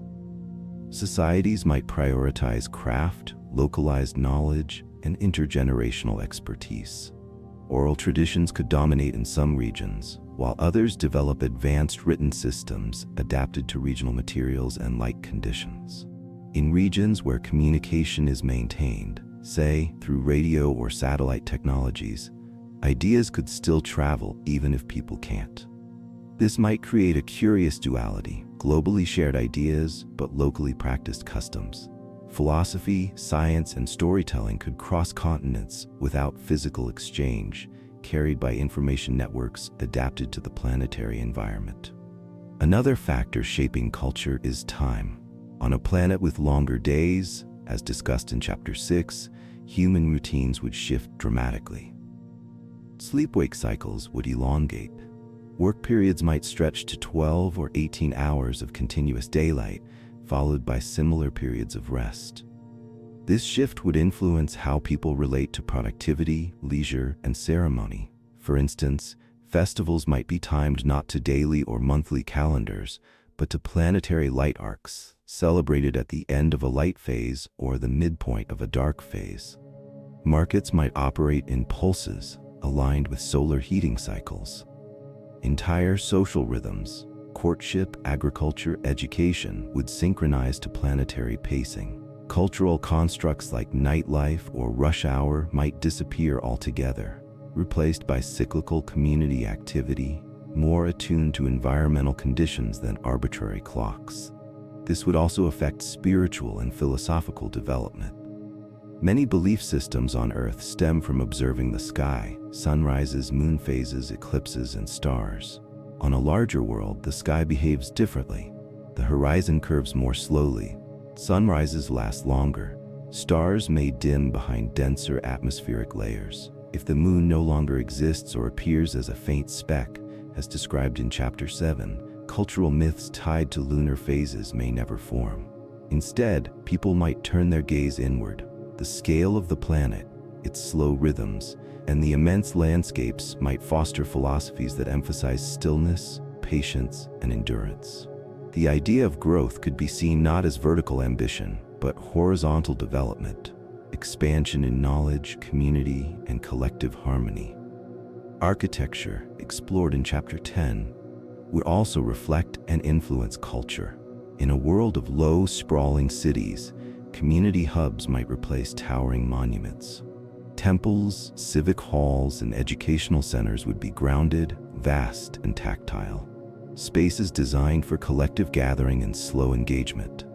Societies might prioritize craft, localized knowledge, and intergenerational expertise. Oral traditions could dominate in some regions, while others develop advanced written systems adapted to regional materials and light conditions. In regions where communication is maintained, say through radio or satellite technologies, ideas could still travel even if people can't. This might create a curious duality. globally shared ideas but locally practiced customs. Philosophy, science, and storytelling could cross continents without physical exchange, carried by information networks adapted to the planetary environment. Another factor shaping culture is time. On a planet with longer days, as discussed in Chapter 6, human routines would shift dramatically. Sleep-wake cycles would elongate. Work periods might stretch to 12 or 18 hours of continuous daylight, followed by similar periods of rest. This shift would influence how people relate to productivity, leisure, and ceremony. For instance, festivals might be timed not to daily or monthly calendars, but to planetary light arcs, celebrated at the end of a light phase or the midpoint of a dark phase. Markets might operate in pulses, aligned with solar heating cycles. Entire social rhythms, courtship, agriculture, education, would synchronize to planetary pacing. Cultural constructs like nightlife or rush hour might disappear altogether, replaced by cyclical community activity, more attuned to environmental conditions than arbitrary clocks. This would also affect spiritual and philosophical development. Many belief systems on Earth stem from observing the sky, sunrises, moon phases, eclipses, and stars. On a larger world, the sky behaves differently. The horizon curves more slowly. Sunrises last longer. Stars may dim behind denser atmospheric layers. If the moon no longer exists or appears as a faint speck, as described in Chapter 7, cultural myths tied to lunar phases may never form. Instead, people might turn their gaze inward. The scale of the planet, its slow rhythms, and the immense landscapes might foster philosophies that emphasize stillness, patience, and endurance. The idea of growth could be seen not as vertical ambition, but horizontal development, expansion in knowledge, community, and collective harmony. Architecture, explored in Chapter 10, would also reflect and influence culture. In a world of low, sprawling cities, community hubs might replace towering monuments. Temples, civic halls, and educational centers would be grounded, vast, and tactile. Spaces designed for collective gathering and slow engagement.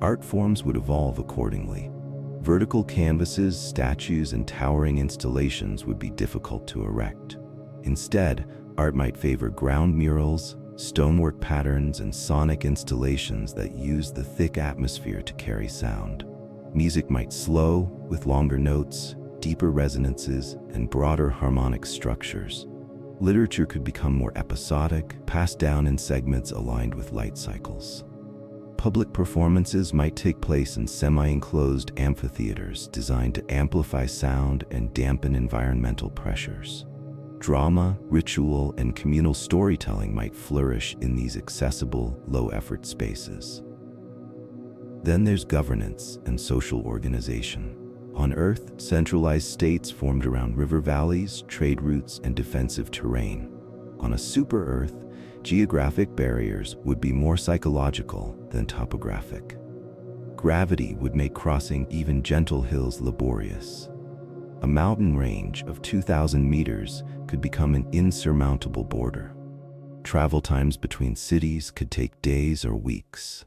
Art forms would evolve accordingly. Vertical canvases, statues, and towering installations would be difficult to erect. Instead, art might favor ground murals, stonework patterns, and sonic installations that use the thick atmosphere to carry sound. Music might slow, with longer notes, deeper resonances, and broader harmonic structures. Literature could become more episodic, passed down in segments aligned with light cycles. Public performances might take place in semi-enclosed amphitheaters designed to amplify sound and dampen environmental pressures. Drama, ritual, and communal storytelling might flourish in these accessible, low-effort spaces. Then there's governance and social organization. On Earth, centralized states formed around river valleys, trade routes, and defensive terrain. On a super-Earth, geographic barriers would be more psychological than topographic. Gravity would make crossing even gentle hills laborious. A mountain range of 2,000 meters could become an insurmountable border. Travel times between cities could take days or weeks.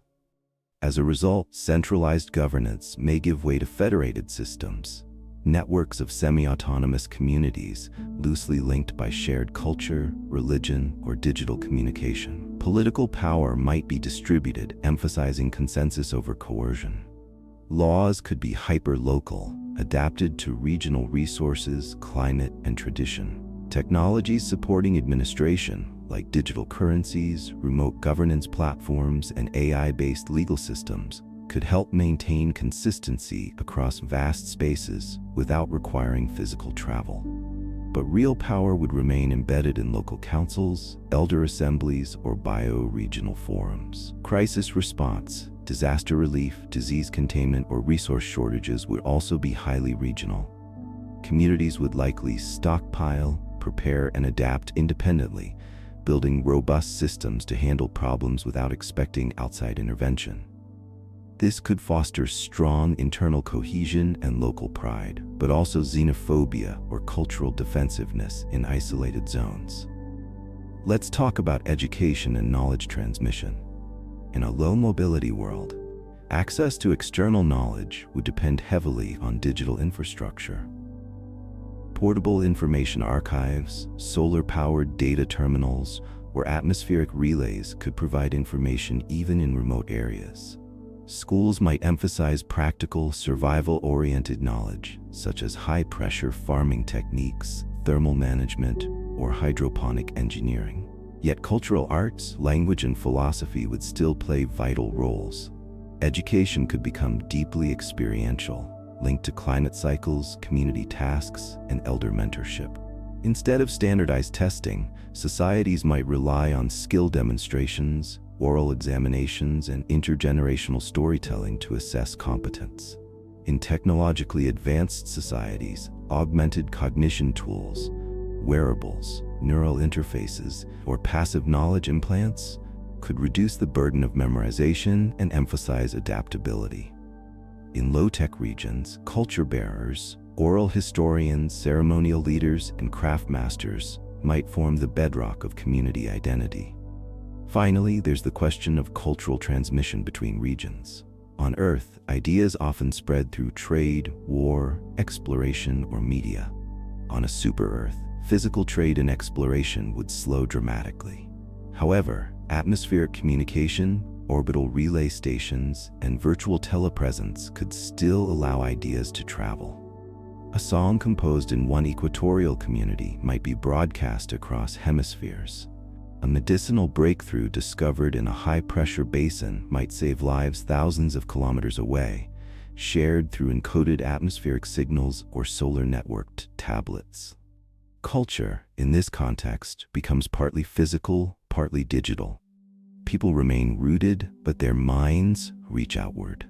As a result, centralized governance may give way to federated systems, networks of semi-autonomous communities loosely linked by shared culture, religion, or digital communication. Political power might be distributed, emphasizing consensus over coercion. Laws could be hyper-local, adapted to regional resources, climate, and tradition. Technologies supporting administration, like digital currencies, remote governance platforms, and AI-based legal systems, could help maintain consistency across vast spaces without requiring physical travel. But real power would remain embedded in local councils, elder assemblies, or bio-regional forums. Crisis response, disaster relief, disease containment, or resource shortages would also be highly regional. Communities would likely stockpile, prepare, and adapt independently, building robust systems to handle problems without expecting outside intervention. This could foster strong internal cohesion and local pride, but also xenophobia or cultural defensiveness in isolated zones. Let's talk about education and knowledge transmission. In a low-mobility world, access to external knowledge would depend heavily on digital infrastructure. Portable information archives, solar-powered data terminals, or atmospheric relays could provide information even in remote areas. Schools might emphasize practical, survival-oriented knowledge, such as high-pressure farming techniques, thermal management, or hydroponic engineering. Yet cultural arts, language, and philosophy would still play vital roles. Education could become deeply experiential, linked to climate cycles, community tasks, and elder mentorship. Instead of standardized testing, societies might rely on skill demonstrations, oral examinations, and intergenerational storytelling to assess competence. In technologically advanced societies, augmented cognition tools, wearables, neural interfaces, or passive knowledge implants could reduce the burden of memorization and emphasize adaptability. In low-tech regions, culture bearers, oral historians, ceremonial leaders, and craft masters might form the bedrock of community identity. Finally, there's the question of cultural transmission between regions. On Earth, ideas often spread through trade, war, exploration, or media. On a super-Earth, physical trade and exploration would slow dramatically. However, atmospheric communication, orbital relay stations, and virtual telepresence could still allow ideas to travel. A song composed in one equatorial community might be broadcast across hemispheres. A medicinal breakthrough discovered in a high-pressure basin might save lives thousands of kilometers away, shared through encoded atmospheric signals or solar-networked tablets. Culture, in this context, becomes partly physical, partly digital. People remain rooted, but their minds reach outward.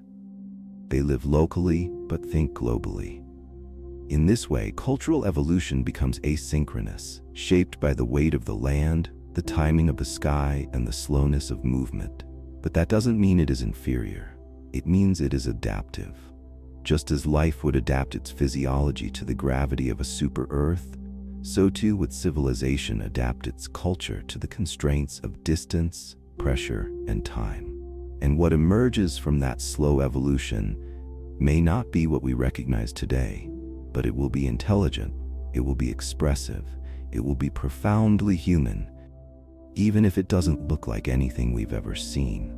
They live locally, but think globally. In this way, cultural evolution becomes asynchronous, shaped by the weight of the land, the timing of the sky, and the slowness of movement. But that doesn't mean it is inferior. It means it is adaptive. Just as life would adapt its physiology to the gravity of a super-Earth, so too would civilization adapt its culture to the constraints of distance, pressure, and time. And what emerges from that slow evolution may not be what we recognize today, but it will be intelligent, it will be expressive, it will be profoundly human, even if it doesn't look like anything we've ever seen.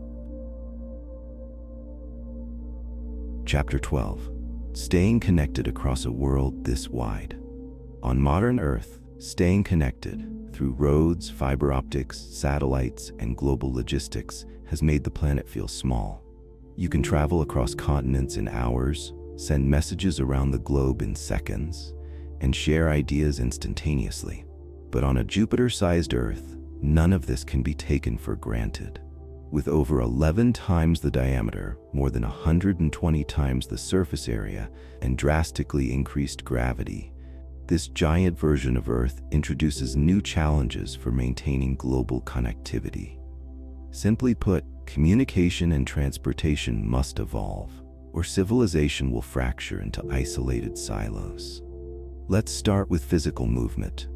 Chapter 12. Staying connected across a world this wide. On modern Earth, staying connected through roads, fiber optics, satellites, and global logistics has made the planet feel small. You can travel across continents in hours, send messages around the globe in seconds, and share ideas instantaneously. But on a Jupiter-sized Earth, none of this can be taken for granted. With over 11 times the diameter, more than 120 times the surface area, and drastically increased gravity, this giant version of Earth introduces new challenges for maintaining global connectivity. Simply put, communication and transportation must evolve, or civilization will fracture into isolated silos. Let's start with physical movement.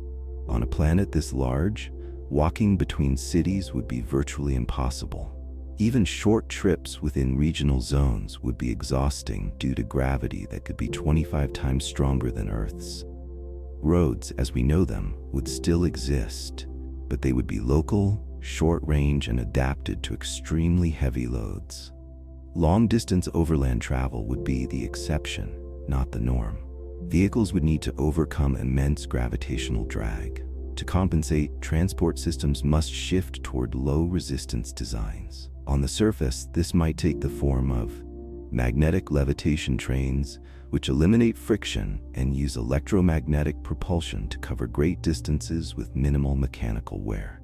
On a planet this large, walking between cities would be virtually impossible. Even short trips within regional zones would be exhausting due to gravity that could be 25 times stronger than Earth's. Roads, as we know them, would still exist, but they would be local, short-range, and adapted to extremely heavy loads. Long-distance overland travel would be the exception, not the norm. Vehicles would need to overcome immense gravitational drag. To compensate, transport systems must shift toward low-resistance designs. On the surface, this might take the form of magnetic levitation trains, which eliminate friction and use electromagnetic propulsion to cover great distances with minimal mechanical wear.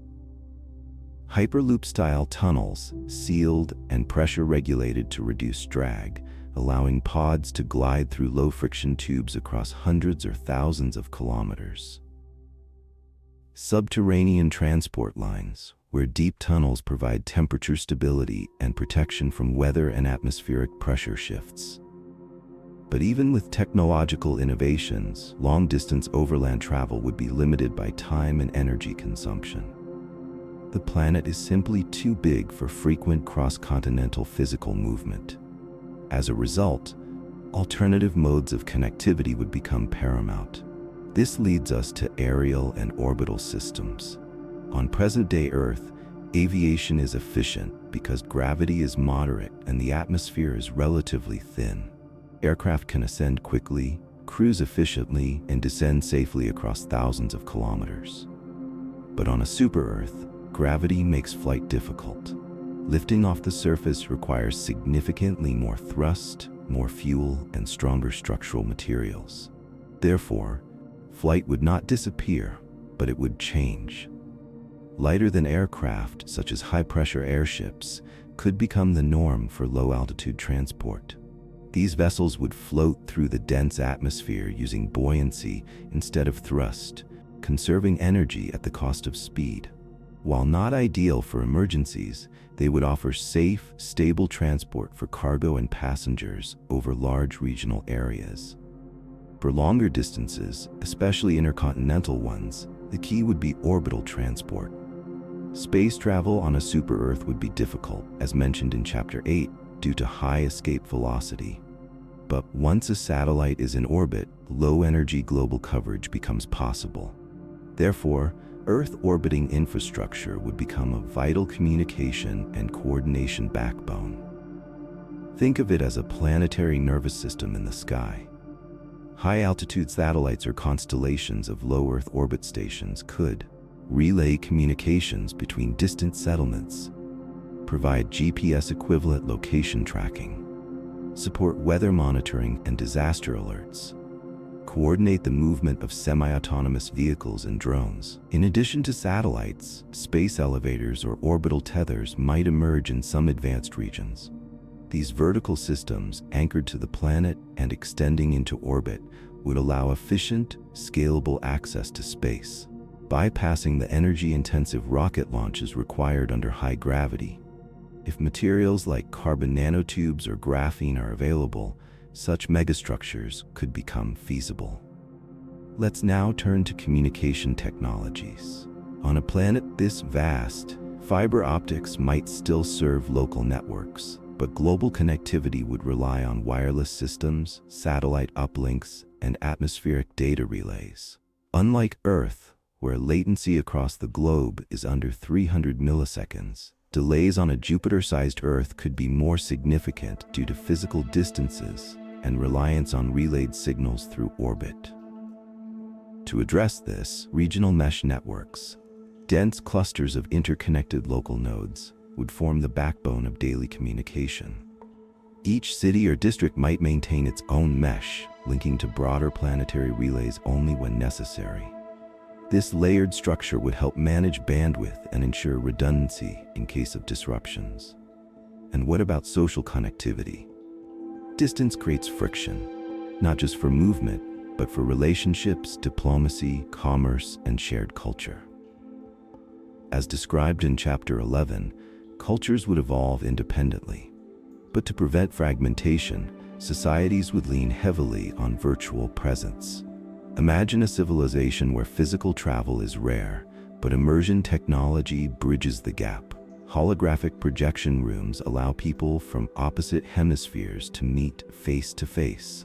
Hyperloop-style tunnels, sealed and pressure-regulated to reduce drag, allowing pods to glide through low-friction tubes across hundreds or thousands of kilometers. Subterranean transport lines, where deep tunnels provide temperature stability and protection from weather and atmospheric pressure shifts. But even with technological innovations, long-distance overland travel would be limited by time and energy consumption. the planet is simply too big for frequent cross-continental physical movement. As a result, alternative modes of connectivity would become paramount. This leads us to aerial and orbital systems. On present-day Earth, aviation is efficient because gravity is moderate and the atmosphere is relatively thin. Aircraft can ascend quickly, cruise efficiently, and descend safely across thousands of kilometers. But on a super-Earth, gravity makes flight difficult. Lifting off the surface requires significantly more thrust, more fuel, and stronger structural materials. Therefore, flight would not disappear, but it would change. Lighter than aircraft, such as high-pressure airships, could become the norm for low-altitude transport. These vessels would float through the dense atmosphere using buoyancy instead of thrust, conserving energy at the cost of speed. While not ideal for emergencies, they would offer safe, stable transport for cargo and passengers over large regional areas. For longer distances, especially intercontinental ones, the key would be orbital transport. Space travel on a super-Earth would be difficult, as mentioned in Chapter 8, due to high escape velocity. But once a satellite is in orbit, low-energy global coverage becomes possible. Therefore, Earth-orbiting infrastructure would become a vital communication and coordination backbone. Think of it as a planetary nervous system in the sky. High-altitude satellites or constellations of low Earth orbit stations could relay communications between distant settlements, provide GPS-equivalent location tracking, support weather monitoring and disaster alerts, coordinate the movement of semi-autonomous vehicles and drones. In addition to satellites, space elevators or orbital tethers might emerge in some advanced regions. These vertical systems, anchored to the planet and extending into orbit, would allow efficient, scalable access to space, bypassing the energy-intensive rocket launches required under high gravity. If materials like carbon nanotubes or graphene are available, such megastructures could become feasible. Let's now turn to communication technologies. On a planet this vast, fiber optics might still serve local networks, but global connectivity would rely on wireless systems, satellite uplinks, and atmospheric data relays. Unlike Earth, where latency across the globe is under 300 milliseconds, delays on a Jupiter-sized Earth could be more significant due to physical distances and reliance on relayed signals through orbit. To address this, regional mesh networks, dense clusters of interconnected local nodes, would form the backbone of daily communication. Each city or district might maintain its own mesh, linking to broader planetary relays only when necessary. This layered structure would help manage bandwidth and ensure redundancy in case of disruptions. And what about social connectivity? Distance creates friction, not just for movement, but for relationships, diplomacy, commerce, and shared culture. As described in Chapter 11, cultures would evolve independently. But to prevent fragmentation, societies would lean heavily on virtual presence. Imagine a civilization where physical travel is rare, but immersion technology bridges the gap. Holographic projection rooms allow people from opposite hemispheres to meet face-to-face.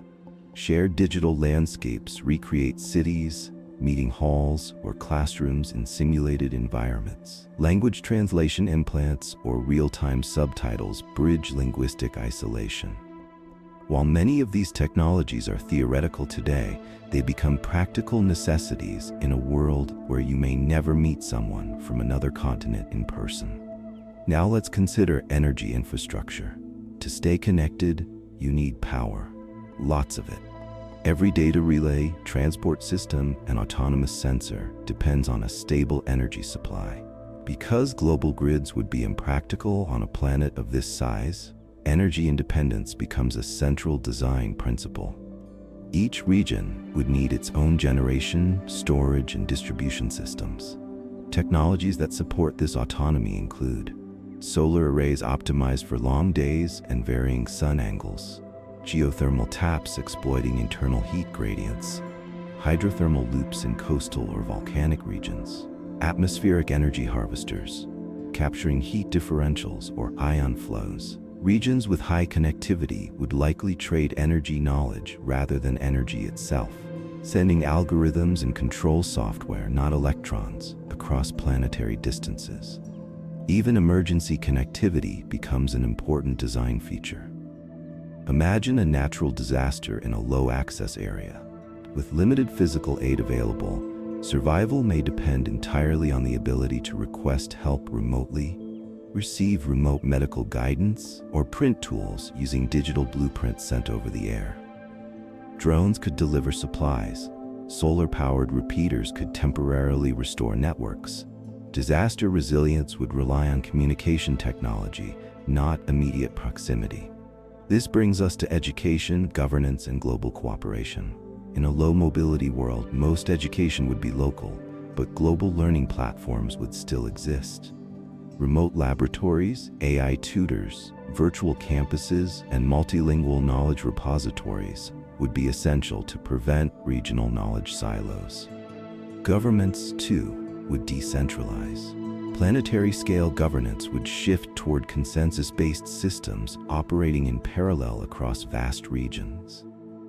Shared digital landscapes recreate cities, meeting halls, or classrooms in simulated environments. Language translation implants or real-time subtitles bridge linguistic isolation. While many of these technologies are theoretical today, they become practical necessities in a world where you may never meet someone from another continent in person. Now let's consider energy infrastructure. To stay connected, you need power. Lots of it. Every data relay, transport system, and autonomous sensor depends on a stable energy supply. Because global grids would be impractical on a planet of this size, energy independence becomes a central design principle. Each region would need its own generation, storage, and distribution systems. Technologies that support this autonomy include solar arrays optimized for long days and varying sun angles, geothermal taps exploiting internal heat gradients, hydrothermal loops in coastal or volcanic regions, atmospheric energy harvesters, capturing heat differentials or ion flows. Regions with high connectivity would likely trade energy knowledge rather than energy itself, sending algorithms and control software, not electrons, across planetary distances. Even emergency connectivity becomes an important design feature. Imagine a natural disaster in a low-access area. With limited physical aid available, survival may depend entirely on the ability to request help remotely, receive remote medical guidance, or print tools using digital blueprints sent over the air. Drones could deliver supplies. Solar-powered repeaters could temporarily restore networks. Disaster resilience would rely on communication technology, not immediate proximity. This brings us to education, governance, and global cooperation. In a low-mobility world, most education would be local, but global learning platforms would still exist. Remote laboratories, AI tutors, virtual campuses, and multilingual knowledge repositories would be essential to prevent regional knowledge silos. Governments, too, would decentralize. Planetary-scale governance would shift toward consensus-based systems operating in parallel across vast regions.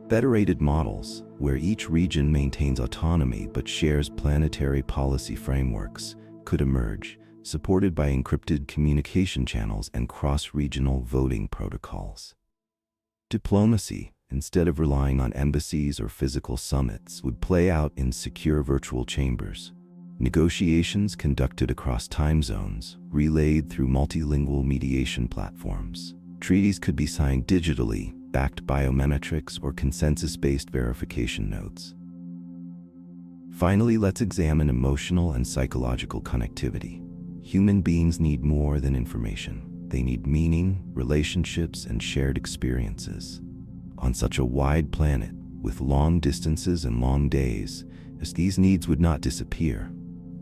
Federated models, where each region maintains autonomy but shares planetary policy frameworks, could emerge, supported by encrypted communication channels and cross-regional voting protocols. Diplomacy, instead of relying on embassies or physical summits, would play out in secure virtual chambers. Negotiations conducted across time zones, relayed through multilingual mediation platforms. Treaties could be signed digitally, backed biometrics or consensus-based verification nodes. Finally, let's examine emotional and psychological connectivity. Human beings need more than information. They need meaning, relationships, and shared experiences. On such a wide planet, with long distances and long days, these needs would not disappear,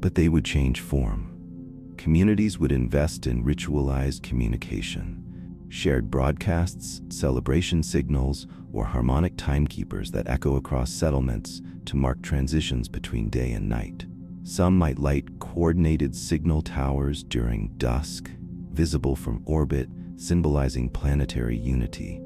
but they would change form. Communities would invest in ritualized communication, shared broadcasts, celebration signals, or harmonic timekeepers that echo across settlements to mark transitions between day and night. Some might light coordinated signal towers during dusk, visible from orbit, symbolizing planetary unity.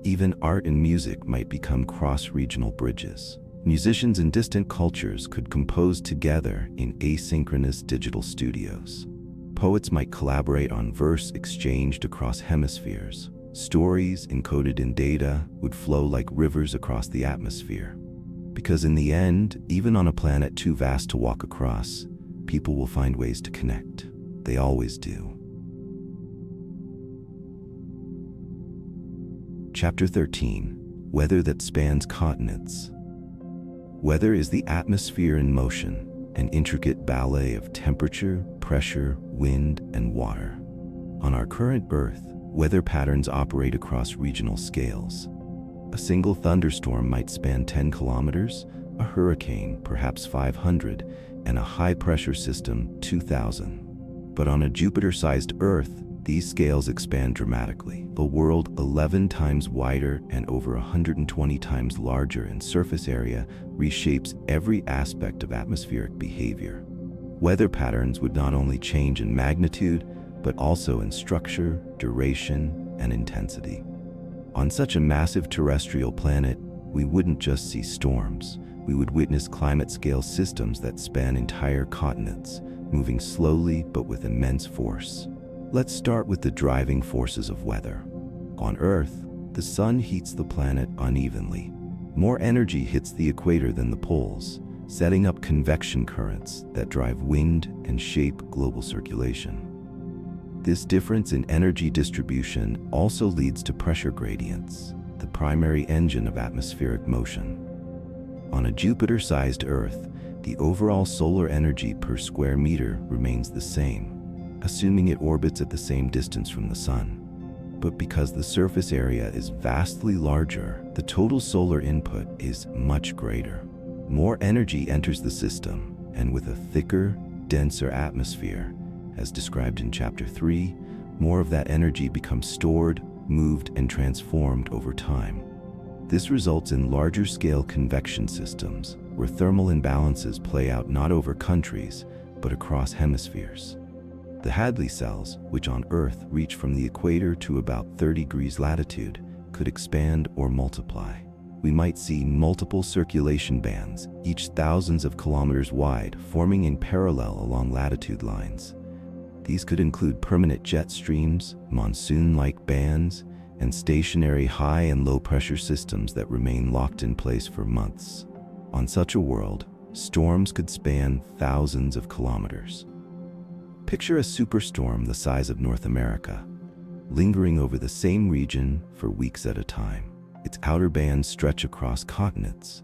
Even art and music might become cross-regional bridges. Musicians in distant cultures could compose together in asynchronous digital studios. Poets might collaborate on verse exchanged across hemispheres. Stories encoded in data would flow like rivers across the atmosphere. Because in the end, even on a planet too vast to walk across, people will find ways to connect. They always do. Chapter 13. Weather that spans continents. Weather is the atmosphere in motion, an intricate ballet of temperature, pressure, wind, and water. On our current Earth, weather patterns operate across regional scales. A single thunderstorm might span 10 kilometers, a hurricane perhaps 500, and a high-pressure system 2,000. But on a Jupiter-sized Earth, these scales expand dramatically. A world 11 times wider and over 120 times larger in surface area reshapes every aspect of atmospheric behavior. Weather patterns would not only change in magnitude, but also in structure, duration, and intensity. On such a massive terrestrial planet, we wouldn't just see storms. We would witness climate-scale systems that span entire continents, moving slowly but with immense force. Let's start with the driving forces of weather. On Earth, the sun heats the planet unevenly. More energy hits the equator than the poles, setting up convection currents that drive wind and shape global circulation. This difference in energy distribution also leads to pressure gradients, the primary engine of atmospheric motion. On a Jupiter-sized Earth, the overall solar energy per square meter remains the same, assuming it orbits at the same distance from the sun. But because the surface area is vastly larger, the total solar input is much greater. More energy enters the system, and with a thicker, denser atmosphere, as described in Chapter 3, more of that energy becomes stored, moved, and transformed over time. This results in larger-scale convection systems, where thermal imbalances play out not over countries, but across hemispheres. The Hadley cells, which on Earth reach from the equator to about 30 degrees latitude, could expand or multiply. We might see multiple circulation bands, each thousands of kilometers wide, forming in parallel along latitude lines. These could include permanent jet streams, monsoon-like bands, and stationary high and low pressure systems that remain locked in place for months. On such a world, storms could span thousands of kilometers. Picture a superstorm the size of North America, lingering over the same region for weeks at a time. Its outer bands stretch across continents.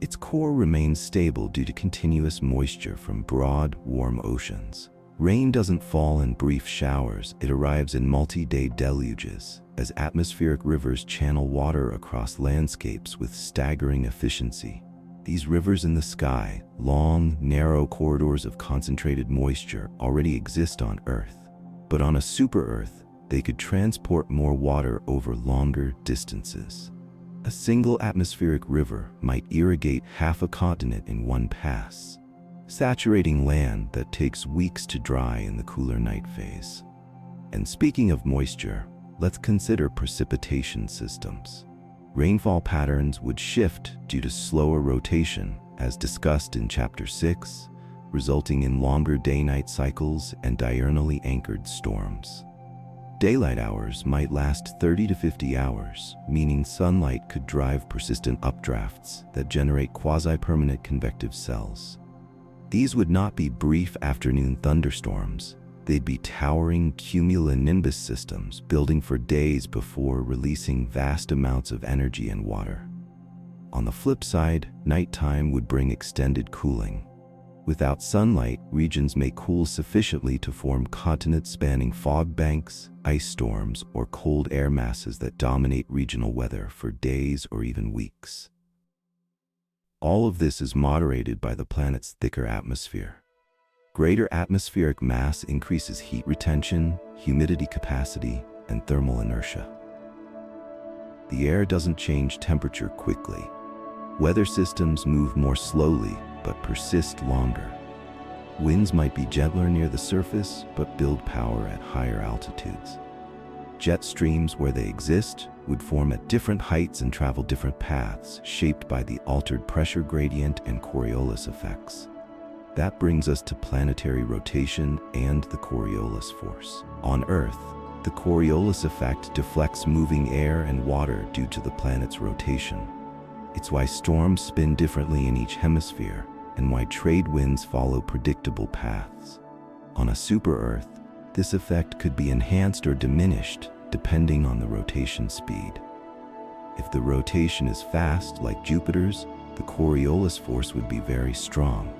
Its core remains stable due to continuous moisture from broad, warm oceans. Rain doesn't fall in brief showers, it arrives in multi-day deluges, as atmospheric rivers channel water across landscapes with staggering efficiency. These rivers in the sky, long, narrow corridors of concentrated moisture, already exist on Earth. But on a super-Earth, they could transport more water over longer distances. A single atmospheric river might irrigate half a continent in one pass, saturating land that takes weeks to dry in the cooler night phase. And speaking of moisture, let's consider precipitation systems. Rainfall patterns would shift due to slower rotation, as discussed in Chapter 6, resulting in longer day-night cycles and diurnally anchored storms. Daylight hours might last 30 to 50 hours, meaning sunlight could drive persistent updrafts that generate quasi-permanent convective cells. These would not be brief afternoon thunderstorms. They'd be towering cumulonimbus systems building for days before releasing vast amounts of energy and water. On the flip side, nighttime would bring extended cooling. Without sunlight, regions may cool sufficiently to form continent-spanning fog banks, ice storms, or cold air masses that dominate regional weather for days or even weeks. All of this is moderated by the planet's thicker atmosphere. Greater atmospheric mass increases heat retention, humidity capacity, and thermal inertia. The air doesn't change temperature quickly. Weather systems move more slowly, but persist longer. Winds might be gentler near the surface, but build power at higher altitudes. Jet streams, where they exist, would form at different heights and travel different paths, shaped by the altered pressure gradient and Coriolis effects. That brings us to planetary rotation and the Coriolis force. On Earth, the Coriolis effect deflects moving air and water due to the planet's rotation. It's why storms spin differently in each hemisphere, and why trade winds follow predictable paths. On a super-Earth, this effect could be enhanced or diminished depending on the rotation speed. If the rotation is fast, like Jupiter's, the Coriolis force would be very strong.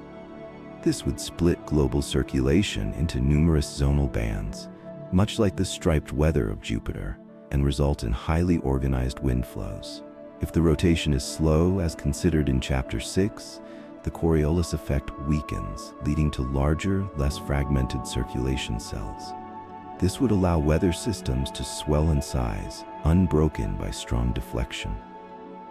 This would split global circulation into numerous zonal bands, much like the striped weather of Jupiter, and result in highly organized wind flows. If the rotation is slow, as considered in Chapter 6, the Coriolis effect weakens, leading to larger, less fragmented circulation cells. This would allow weather systems to swell in size, unbroken by strong deflection.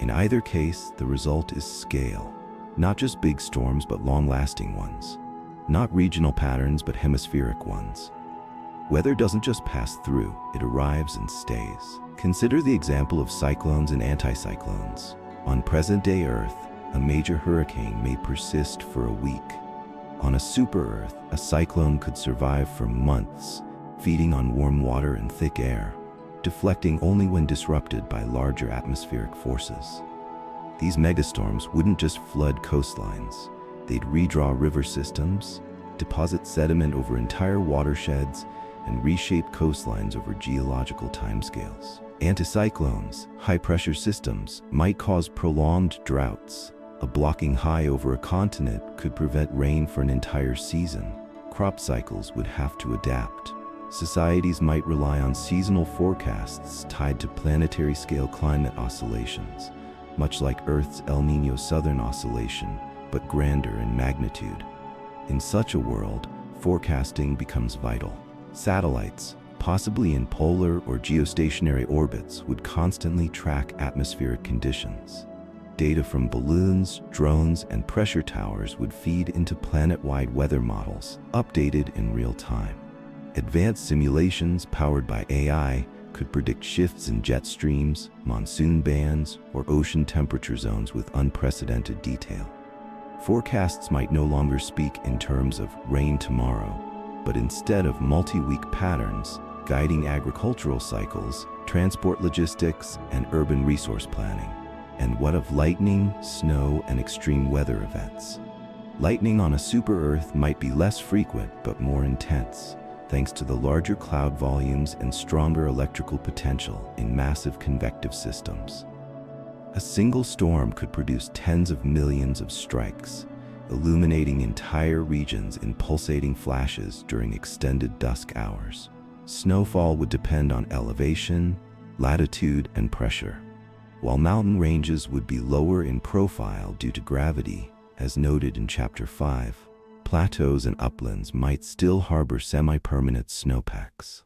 In either case, the result is scale. Not just big storms, but long-lasting ones. Not regional patterns, but hemispheric ones. Weather doesn't just pass through, it arrives and stays. Consider the example of cyclones and anticyclones. On present-day Earth, a major hurricane may persist for a week. On a super-Earth, a cyclone could survive for months, feeding on warm water and thick air, deflecting only when disrupted by larger atmospheric forces. These megastorms wouldn't just flood coastlines. They'd redraw river systems, deposit sediment over entire watersheds, and reshape coastlines over geological timescales. Anticyclones, high-pressure systems, might cause prolonged droughts. A blocking high over a continent could prevent rain for an entire season. Crop cycles would have to adapt. Societies might rely on seasonal forecasts tied to planetary-scale climate oscillations, much like Earth's El Niño Southern Oscillation, but grander in magnitude. In such a world, forecasting becomes vital. Satellites, possibly in polar or geostationary orbits, would constantly track atmospheric conditions. Data from balloons, drones, and pressure towers would feed into planet-wide weather models, updated in real time. Advanced simulations powered by AI could predict shifts in jet streams, monsoon bands, or ocean temperature zones with unprecedented detail. Forecasts might no longer speak in terms of rain tomorrow, but instead of multi-week patterns guiding agricultural cycles, transport logistics, and urban resource planning. And what of lightning, snow, and extreme weather events? Lightning on a super-Earth might be less frequent but more intense, thanks to the larger cloud volumes and stronger electrical potential in massive convective systems. A single storm could produce tens of millions of strikes, illuminating entire regions in pulsating flashes during extended dusk hours. Snowfall would depend on elevation, latitude, and pressure, while mountain ranges would be lower in profile due to gravity, as noted in Chapter 5. Plateaus and uplands might still harbor semi-permanent snowpacks.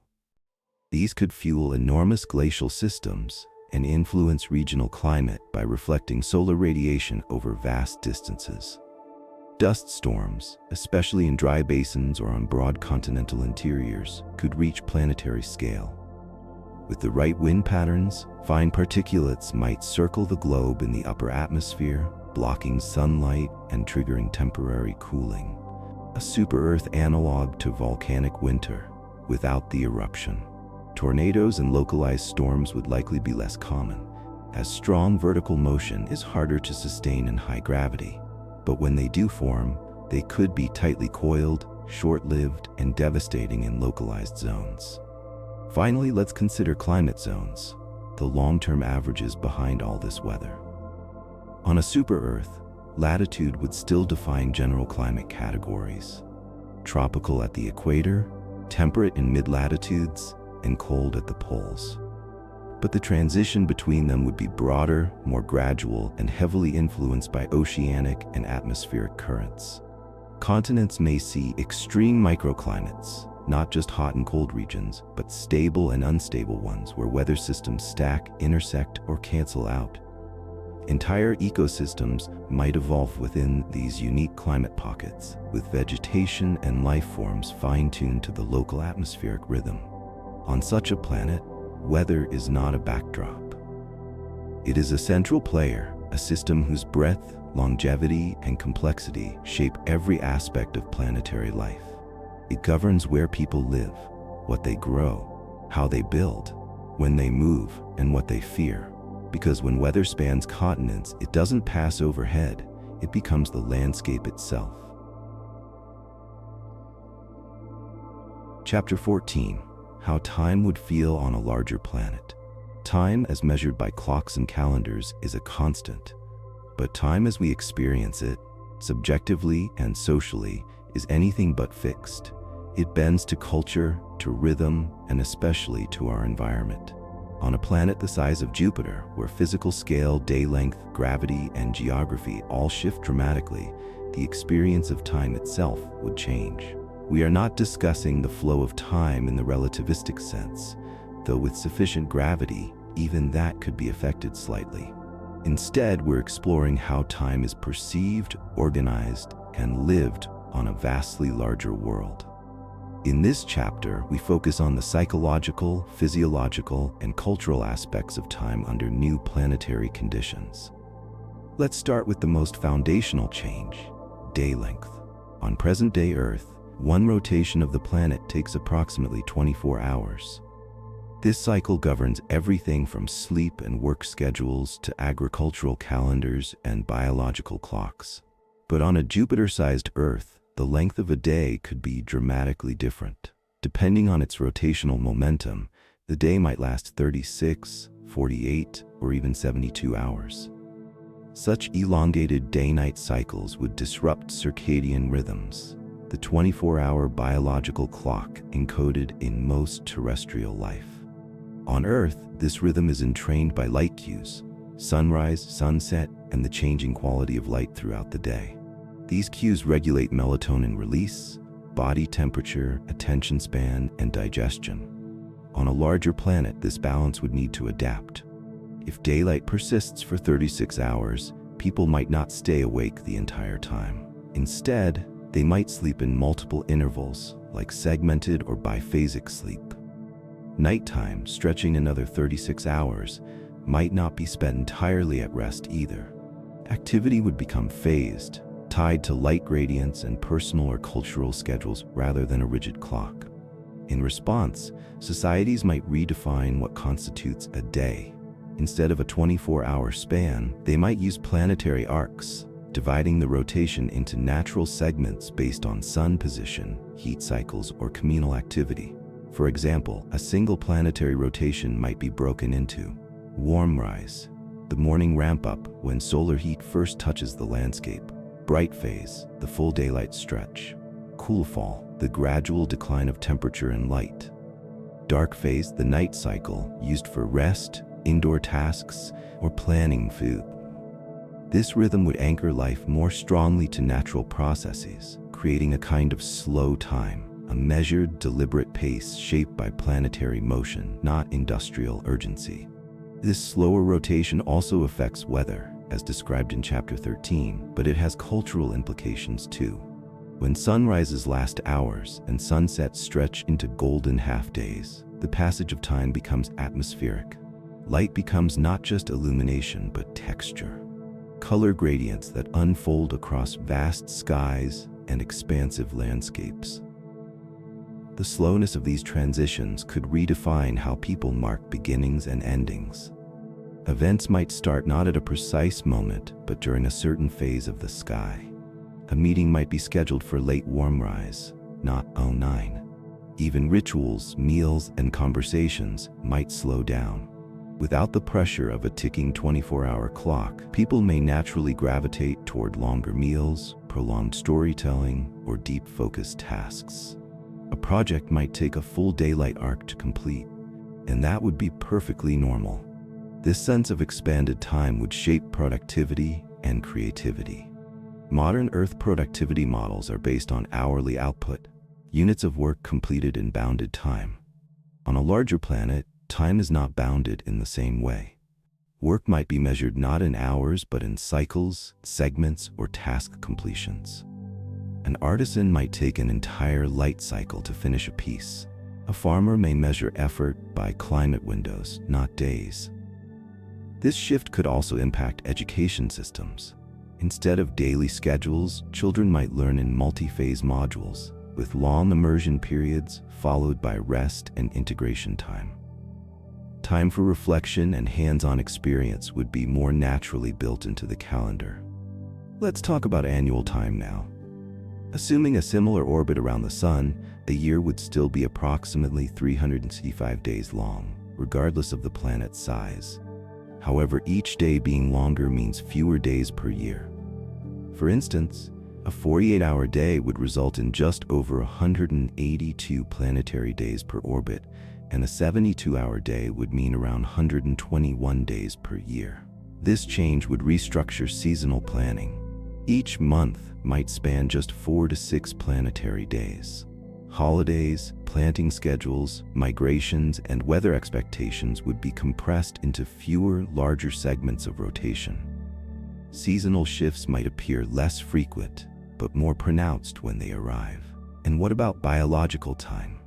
These could fuel enormous glacial systems and influence regional climate by reflecting solar radiation over vast distances. Dust storms, especially in dry basins or on broad continental interiors, could reach planetary scale. With the right wind patterns, fine particulates might circle the globe in the upper atmosphere, blocking sunlight and triggering temporary cooling. A super-Earth analog to volcanic winter, without the eruption. Tornadoes and localized storms would likely be less common, as strong vertical motion is harder to sustain in high gravity. But when they do form, they could be tightly coiled, short-lived, and devastating in localized zones. Finally, let's consider climate zones, the long-term averages behind all this weather. On a super-Earth, latitude would still define general climate categories: tropical at the equator, temperate in mid-latitudes, and cold at the poles. But the transition between them would be broader, more gradual, and heavily influenced by oceanic and atmospheric currents. Continents may see extreme microclimates, not just hot and cold regions, but stable and unstable ones where weather systems stack, intersect, or cancel out. Entire ecosystems might evolve within these unique climate pockets, with vegetation and life forms fine-tuned to the local atmospheric rhythm. On such a planet, weather is not a backdrop. It is a central player, a system whose breadth, longevity, and complexity shape every aspect of planetary life. It governs where people live, what they grow, how they build, when they move, and what they fear. Because when weather spans continents, it doesn't pass overhead, it becomes the landscape itself. Chapter 14. How time would feel on a larger planet. Time, as measured by clocks and calendars, is a constant. But time as we experience it, subjectively and socially, is anything but fixed. It bends to culture, to rhythm, and especially to our environment. On a planet the size of Jupiter, where physical scale, day length, gravity, and geography all shift dramatically, the experience of time itself would change. We are not discussing the flow of time in the relativistic sense, though with sufficient gravity, even that could be affected slightly. Instead, we're exploring how time is perceived, organized, and lived on a vastly larger world. In this chapter, we focus on the psychological, physiological, and cultural aspects of time under new planetary conditions. Let's start with the most foundational change: day length. On present-day Earth, one rotation of the planet takes approximately 24 hours. This cycle governs everything from sleep and work schedules to agricultural calendars and biological clocks. But on a Jupiter-sized Earth, the length of a day could be dramatically different. Depending on its rotational momentum, the day might last 36, 48, or even 72 hours. Such elongated day-night cycles would disrupt circadian rhythms, the 24-hour biological clock encoded in most terrestrial life. On Earth, this rhythm is entrained by light cues: sunrise, sunset, and the changing quality of light throughout the day. These cues regulate melatonin release, body temperature, attention span, and digestion. On a larger planet, this balance would need to adapt. If daylight persists for 36 hours, people might not stay awake the entire time. Instead, They might sleep in multiple intervals, like segmented or biphasic sleep. Nighttime, stretching another 36 hours, might not be spent entirely at rest either. Activity would become phased, tied to light gradients and personal or cultural schedules rather than a rigid clock. In response, societies might redefine what constitutes a day. Instead of a 24-hour span, they might use planetary arcs, dividing the rotation into natural segments based on sun position, heat cycles, or communal activity. For example, a single planetary rotation might be broken into warm rise, the morning ramp-up when solar heat first touches the landscape; bright phase, the full daylight stretch; cool fall, the gradual decline of temperature and light; dark phase, the night cycle, used for rest, indoor tasks, or planning food. This rhythm would anchor life more strongly to natural processes, creating a kind of slow time, a measured, deliberate pace shaped by planetary motion, not industrial urgency. This slower rotation also affects weather, as described in Chapter 13, but it has cultural implications too. When sunrises last hours and sunsets stretch into golden half-days, the passage of time becomes atmospheric. Light becomes not just illumination, but texture. Color gradients that unfold across vast skies and expansive landscapes. The slowness of these transitions could redefine how people mark beginnings and endings. Events might start not at a precise moment, but during a certain phase of the sky. A meeting might be scheduled for late warm rise, not 09. Even rituals, meals, and conversations might slow down. Without the pressure of a ticking 24-hour clock, people may naturally gravitate toward longer meals, prolonged storytelling, or deep focused tasks. A project might take a full daylight arc to complete, and that would be perfectly normal. This sense of expanded time would shape productivity and creativity. Modern Earth productivity models are based on hourly output, units of work completed in bounded time. On a larger planet, time is not bounded in the same way. Work might be measured not in hours but in cycles, segments, or task completions. An artisan might take an entire light cycle to finish a piece. A farmer may measure effort by climate windows, not days. This shift could also impact education systems. Instead of daily schedules, children might learn in multi-phase modules, with long immersion periods followed by rest and integration time. Time for reflection and hands-on experience would be more naturally built into the calendar. Let's talk about annual time now. Assuming a similar orbit around the Sun, a year would still be approximately 365 days long, regardless of the planet's size. However, each day being longer means fewer days per year. For instance, a 48-hour day would result in just over 182 planetary days per orbit, and a 72-hour day would mean around 121 days per year. This change would restructure seasonal planning. Each month might span just 4 to 6 planetary days. Holidays, planting schedules, migrations, and weather expectations would be compressed into fewer, larger segments of rotation. Seasonal shifts might appear less frequent, but more pronounced when they arrive. And what about biological time?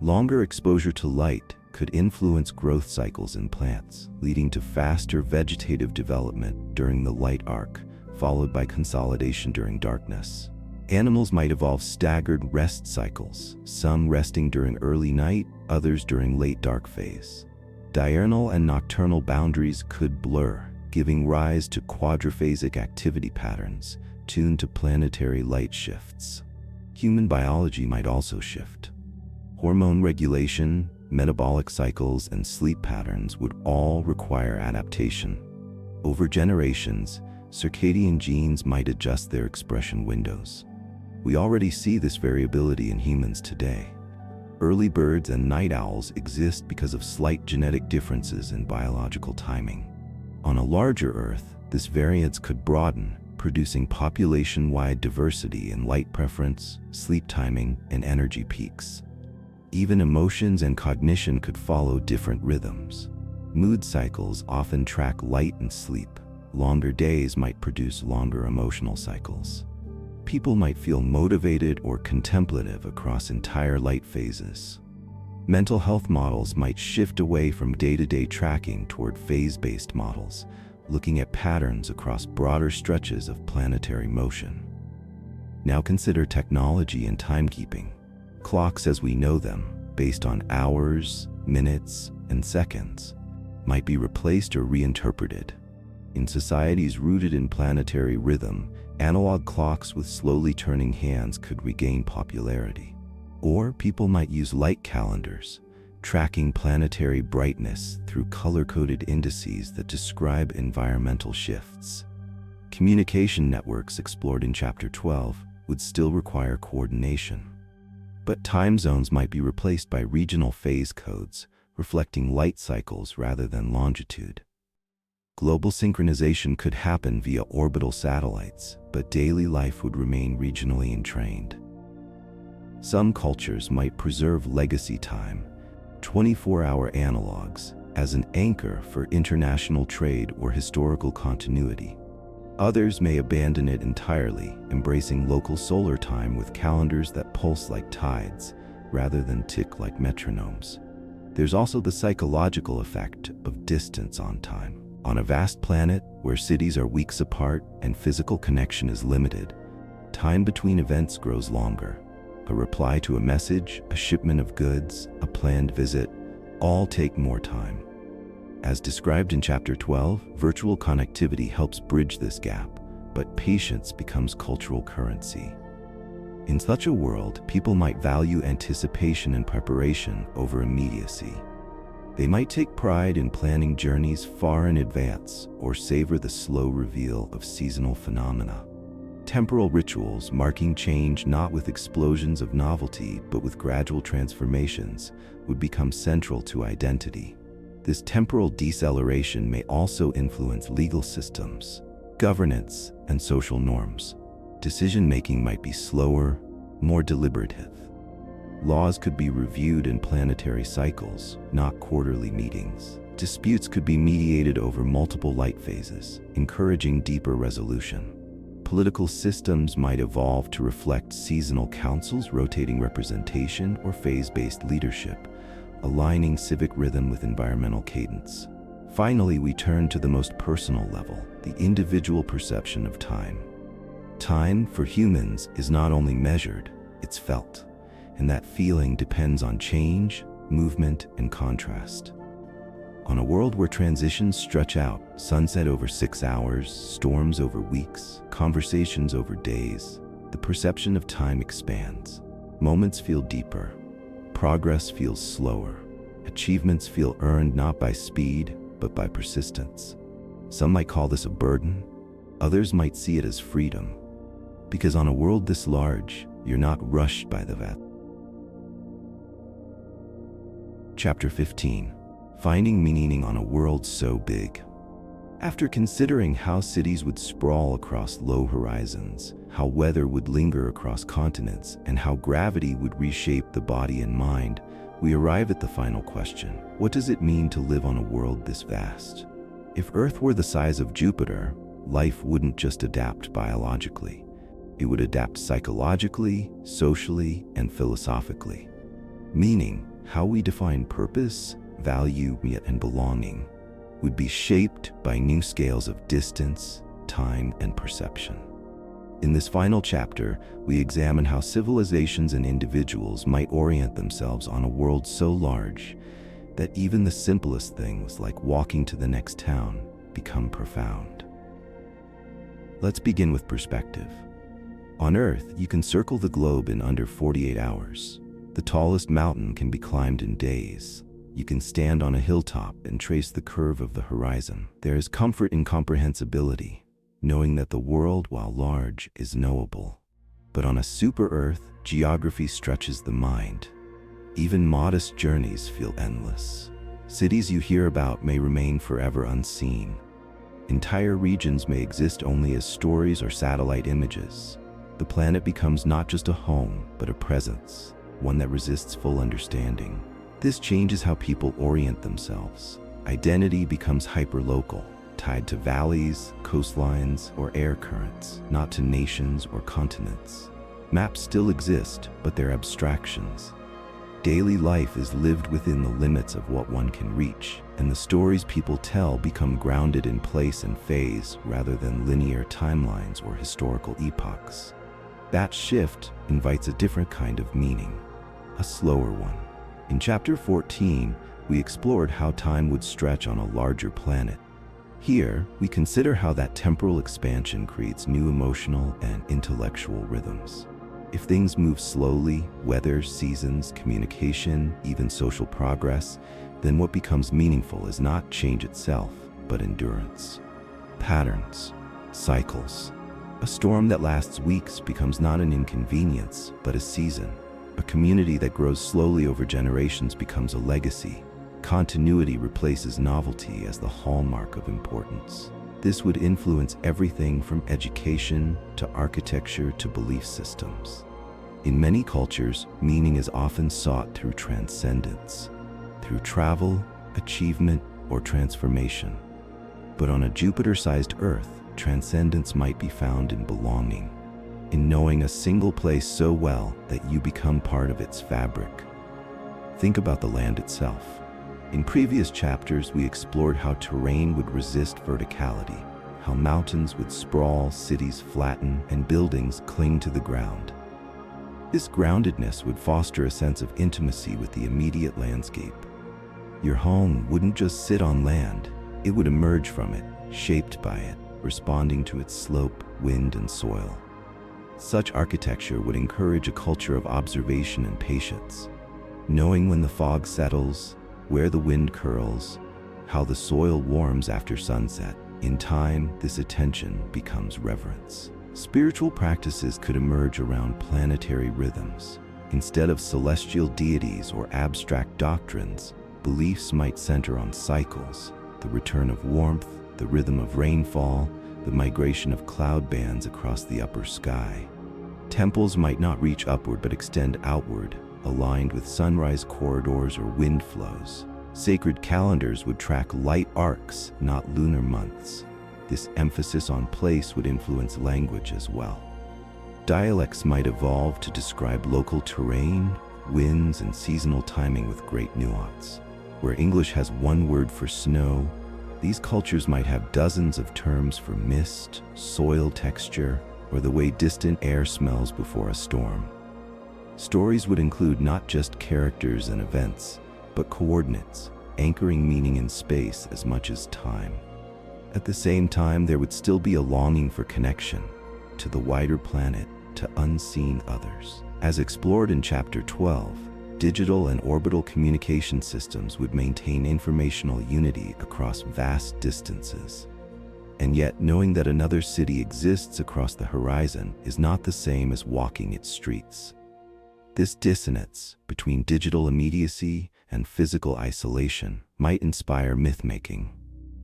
Longer exposure to light could influence growth cycles in plants, leading to faster vegetative development during the light arc, followed by consolidation during darkness. Animals might evolve staggered rest cycles, some resting during early night, others during late dark phase. Diurnal and nocturnal boundaries could blur, giving rise to quadriphasic activity patterns tuned to planetary light shifts. Human biology might also shift. Hormone regulation, metabolic cycles, and sleep patterns would all require adaptation. Over generations, circadian genes might adjust their expression windows. We already see this variability in humans today. Early birds and night owls exist because of slight genetic differences in biological timing. On a larger Earth, this variance could broaden, producing population-wide diversity in light preference, sleep timing, and energy peaks. Even emotions and cognition could follow different rhythms. Mood cycles often track light and sleep. Longer days might produce longer emotional cycles. people might feel motivated or contemplative across entire light phases. Mental health models might shift away from day-to-day tracking toward phase-based models, looking at patterns across broader stretches of planetary motion. Now consider technology and timekeeping. Clocks as we know them, based on hours, minutes, and seconds, might be replaced or reinterpreted. In societies rooted in planetary rhythm, analog clocks with slowly turning hands could regain popularity. Or people might use light calendars, tracking planetary brightness through color-coded indices that describe environmental shifts. Communication networks explored in Chapter 12 would still require coordination. But time zones might be replaced by regional phase codes, reflecting light cycles rather than longitude. Global synchronization could happen via orbital satellites, but daily life would remain regionally entrained. Some cultures might preserve legacy time, 24-hour analogs, as an anchor for international trade or historical continuity. Others may abandon it entirely, embracing local solar time with calendars that pulse like tides, rather than tick like metronomes. There's also the psychological effect of distance on time. On a vast planet where cities are weeks apart and physical connection is limited, time between events grows longer. A reply to a message, a shipment of goods, a planned visit, all take more time. As described in Chapter 12, virtual connectivity helps bridge this gap, but patience becomes cultural currency. In such a world, people might value anticipation and preparation over immediacy. They might take pride in planning journeys far in advance or savor the slow reveal of seasonal phenomena. Temporal rituals marking change not with explosions of novelty but with gradual transformations would become central to identity. This temporal deceleration may also influence legal systems, governance, and social norms. Decision-making might be slower, more deliberative. Laws could be reviewed in planetary cycles, not quarterly meetings. Disputes could be mediated over multiple light phases, encouraging deeper resolution. Political systems might evolve to reflect seasonal councils, rotating representation, or phase-based leadership, aligning civic rhythm with environmental cadence. Finally, we turn to the most personal level, the individual perception of time. Time, for humans, is not only measured, it's felt, and that feeling depends on change, movement, and contrast. On a world where transitions stretch out, sunset over 6 hours, storms over weeks, conversations over days, the perception of time expands. Moments feel deeper. Progress feels slower. Achievements feel earned not by speed, but by persistence. Some might call this a burden. Others might see it as freedom. Because on a world this large, you're not rushed by the vat. Chapter 15. Finding meaning on a world so big. After considering how cities would sprawl across low horizons, how weather would linger across continents, and how gravity would reshape the body and mind, we arrive at the final question. What does it mean to live on a world this vast? If Earth were the size of Jupiter, life wouldn't just adapt biologically. It would adapt psychologically, socially, and philosophically. Meaning, how we define purpose, value, and belonging would be shaped by new scales of distance, time, and perception. In this final chapter, we examine how civilizations and individuals might orient themselves on a world so large that even the simplest things like walking to the next town become profound. Let's begin with perspective. On Earth, you can circle the globe in under 48 hours. The tallest mountain can be climbed in days. You can stand on a hilltop and trace the curve of the horizon. There is comfort in comprehensibility, knowing that the world, while large, is knowable. But on a super-Earth, geography stretches the mind. Even modest journeys feel endless. Cities you hear about may remain forever unseen. Entire regions may exist only as stories or satellite images. The planet becomes not just a home, but a presence, one that resists full understanding. This changes how people orient themselves. Identity becomes hyperlocal, tied to valleys, coastlines, or air currents, not to nations or continents. Maps still exist, but they're abstractions. Daily life is lived within the limits of what one can reach, and the stories people tell become grounded in place and phase rather than linear timelines or historical epochs. That shift invites a different kind of meaning, a slower one. In Chapter 14, we explored how time would stretch on a larger planet. Here, we consider how that temporal expansion creates new emotional and intellectual rhythms. If things move slowly, weather, seasons, communication, even social progress, then what becomes meaningful is not change itself, but endurance. Patterns, cycles. A storm that lasts weeks becomes not an inconvenience, but a season. A community that grows slowly over generations becomes a legacy. Continuity replaces novelty as the hallmark of importance. This would influence everything from education to architecture to belief systems. In many cultures, meaning is often sought through transcendence, through travel, achievement, or transformation. But on a Jupiter-sized Earth, transcendence might be found in belonging, in knowing a single place so well that you become part of its fabric. Think about the land itself. In previous chapters, we explored how terrain would resist verticality, how mountains would sprawl, cities flatten, and buildings cling to the ground. This groundedness would foster a sense of intimacy with the immediate landscape. Your home wouldn't just sit on land, it would emerge from it, shaped by it, responding to its slope, wind, and soil. Such architecture would encourage a culture of observation and patience, knowing when the fog settles, where the wind curls, how the soil warms after sunset. In time, this attention becomes reverence. Spiritual practices could emerge around planetary rhythms. Instead of celestial deities or abstract doctrines, beliefs might center on cycles, the return of warmth, the rhythm of rainfall, the migration of cloud bands across the upper sky. Temples might not reach upward but extend outward, aligned with sunrise corridors or wind flows. Sacred calendars would track light arcs, not lunar months. This emphasis on place would influence language as well. Dialects might evolve to describe local terrain, winds, and seasonal timing with great nuance. Where English has one word for snow, these cultures might have dozens of terms for mist, soil texture, or the way distant air smells before a storm. Stories would include not just characters and events, but coordinates, anchoring meaning in space as much as time. At the same time, there would still be a longing for connection, to the wider planet, to unseen others. As explored in Chapter 12, digital and orbital communication systems would maintain informational unity across vast distances. And yet, knowing that another city exists across the horizon is not the same as walking its streets. This dissonance between digital immediacy and physical isolation might inspire myth-making.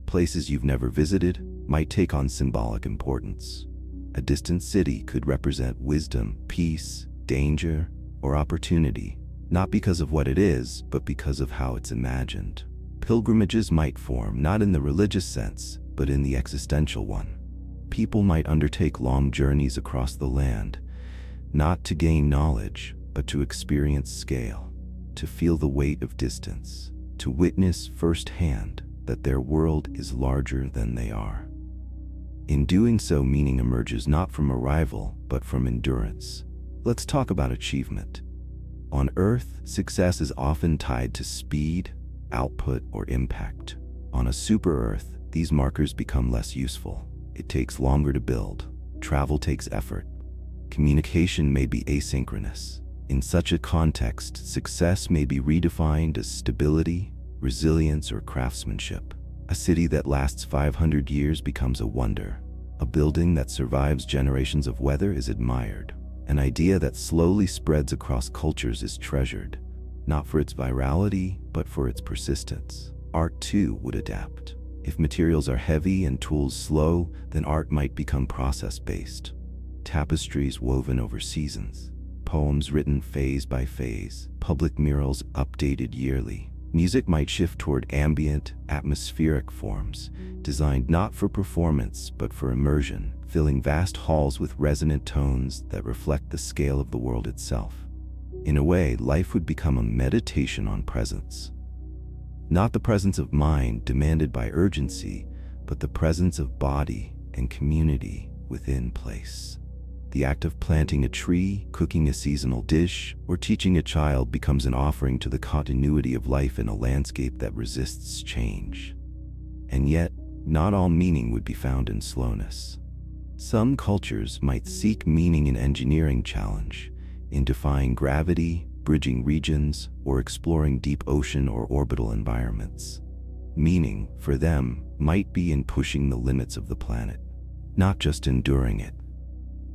Places you've never visited might take on symbolic importance. A distant city could represent wisdom, peace, danger, or opportunity, not because of what it is, but because of how it's imagined. Pilgrimages might form not in the religious sense, but in the existential one. People might undertake long journeys across the land, not to gain knowledge, but to experience scale, to feel the weight of distance, to witness firsthand that their world is larger than they are. In doing so, meaning emerges not from arrival, but from endurance. Let's talk about achievement. On Earth, success is often tied to speed, output, or impact. On a super-Earth, these markers become less useful. It takes longer to build. Travel takes effort. Communication may be asynchronous. In such a context, success may be redefined as stability, resilience, or craftsmanship. A city that lasts 500 years becomes a wonder. A building that survives generations of weather is admired. An idea that slowly spreads across cultures is treasured, not for its virality, but for its persistence. Art, too, would adapt. If materials are heavy and tools slow, then art might become process-based. Tapestries woven over seasons, poems written phase by phase, public murals updated yearly. Music might shift toward ambient, atmospheric forms, designed not for performance but for immersion, filling vast halls with resonant tones that reflect the scale of the world itself. In a way, life would become a meditation on presence. Not the presence of mind demanded by urgency, but the presence of body and community within place. The act of planting a tree, cooking a seasonal dish, or teaching a child becomes an offering to the continuity of life in a landscape that resists change. And yet, not all meaning would be found in slowness. Some cultures might seek meaning in engineering challenge, in defying gravity, bridging regions, or exploring deep ocean or orbital environments. Meaning, for them, might be in pushing the limits of the planet, not just enduring it.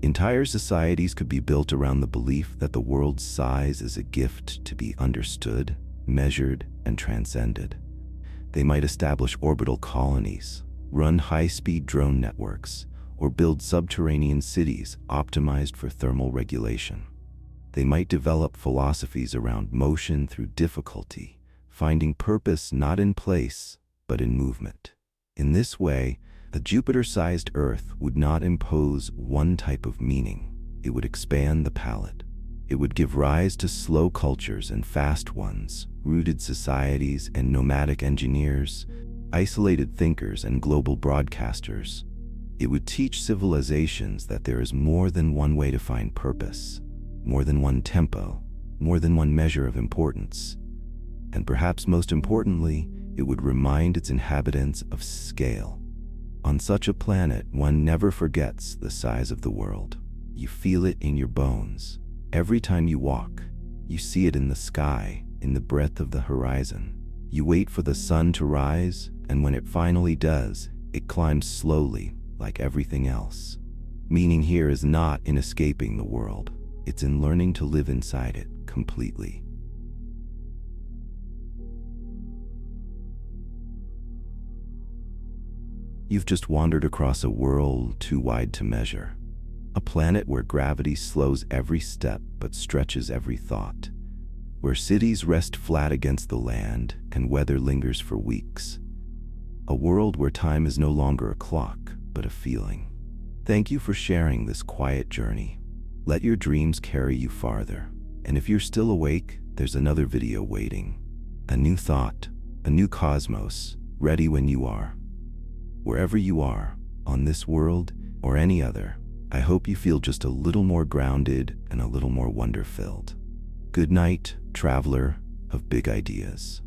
Entire societies could be built around the belief that the world's size is a gift to be understood, measured, and transcended. They might establish orbital colonies, run high-speed drone networks, or build subterranean cities optimized for thermal regulation. They might develop philosophies around motion through difficulty, finding purpose not in place, but in movement. In this way, a Jupiter-sized Earth would not impose one type of meaning. It would expand the palette. It would give rise to slow cultures and fast ones, rooted societies and nomadic engineers, isolated thinkers and global broadcasters. It would teach civilizations that there is more than one way to find purpose, more than one tempo, more than one measure of importance. And perhaps most importantly, it would remind its inhabitants of scale. On such a planet, one never forgets the size of the world. You feel it in your bones. Every time you walk, you see it in the sky, in the breadth of the horizon. You wait for the sun to rise, and when it finally does, it climbs slowly, like everything else. Meaning here is not in escaping the world. It's in learning to live inside it completely. You've just wandered across a world too wide to measure. A planet where gravity slows every step but stretches every thought. Where cities rest flat against the land and weather lingers for weeks. A world where time is no longer a clock, but a feeling. Thank you for sharing this quiet journey. Let your dreams carry you farther. And if you're still awake, there's another video waiting. A new thought, a new cosmos, ready when you are. Wherever you are, on this world or any other, I hope you feel just a little more grounded and a little more wonder-filled. Good night, traveler of big ideas.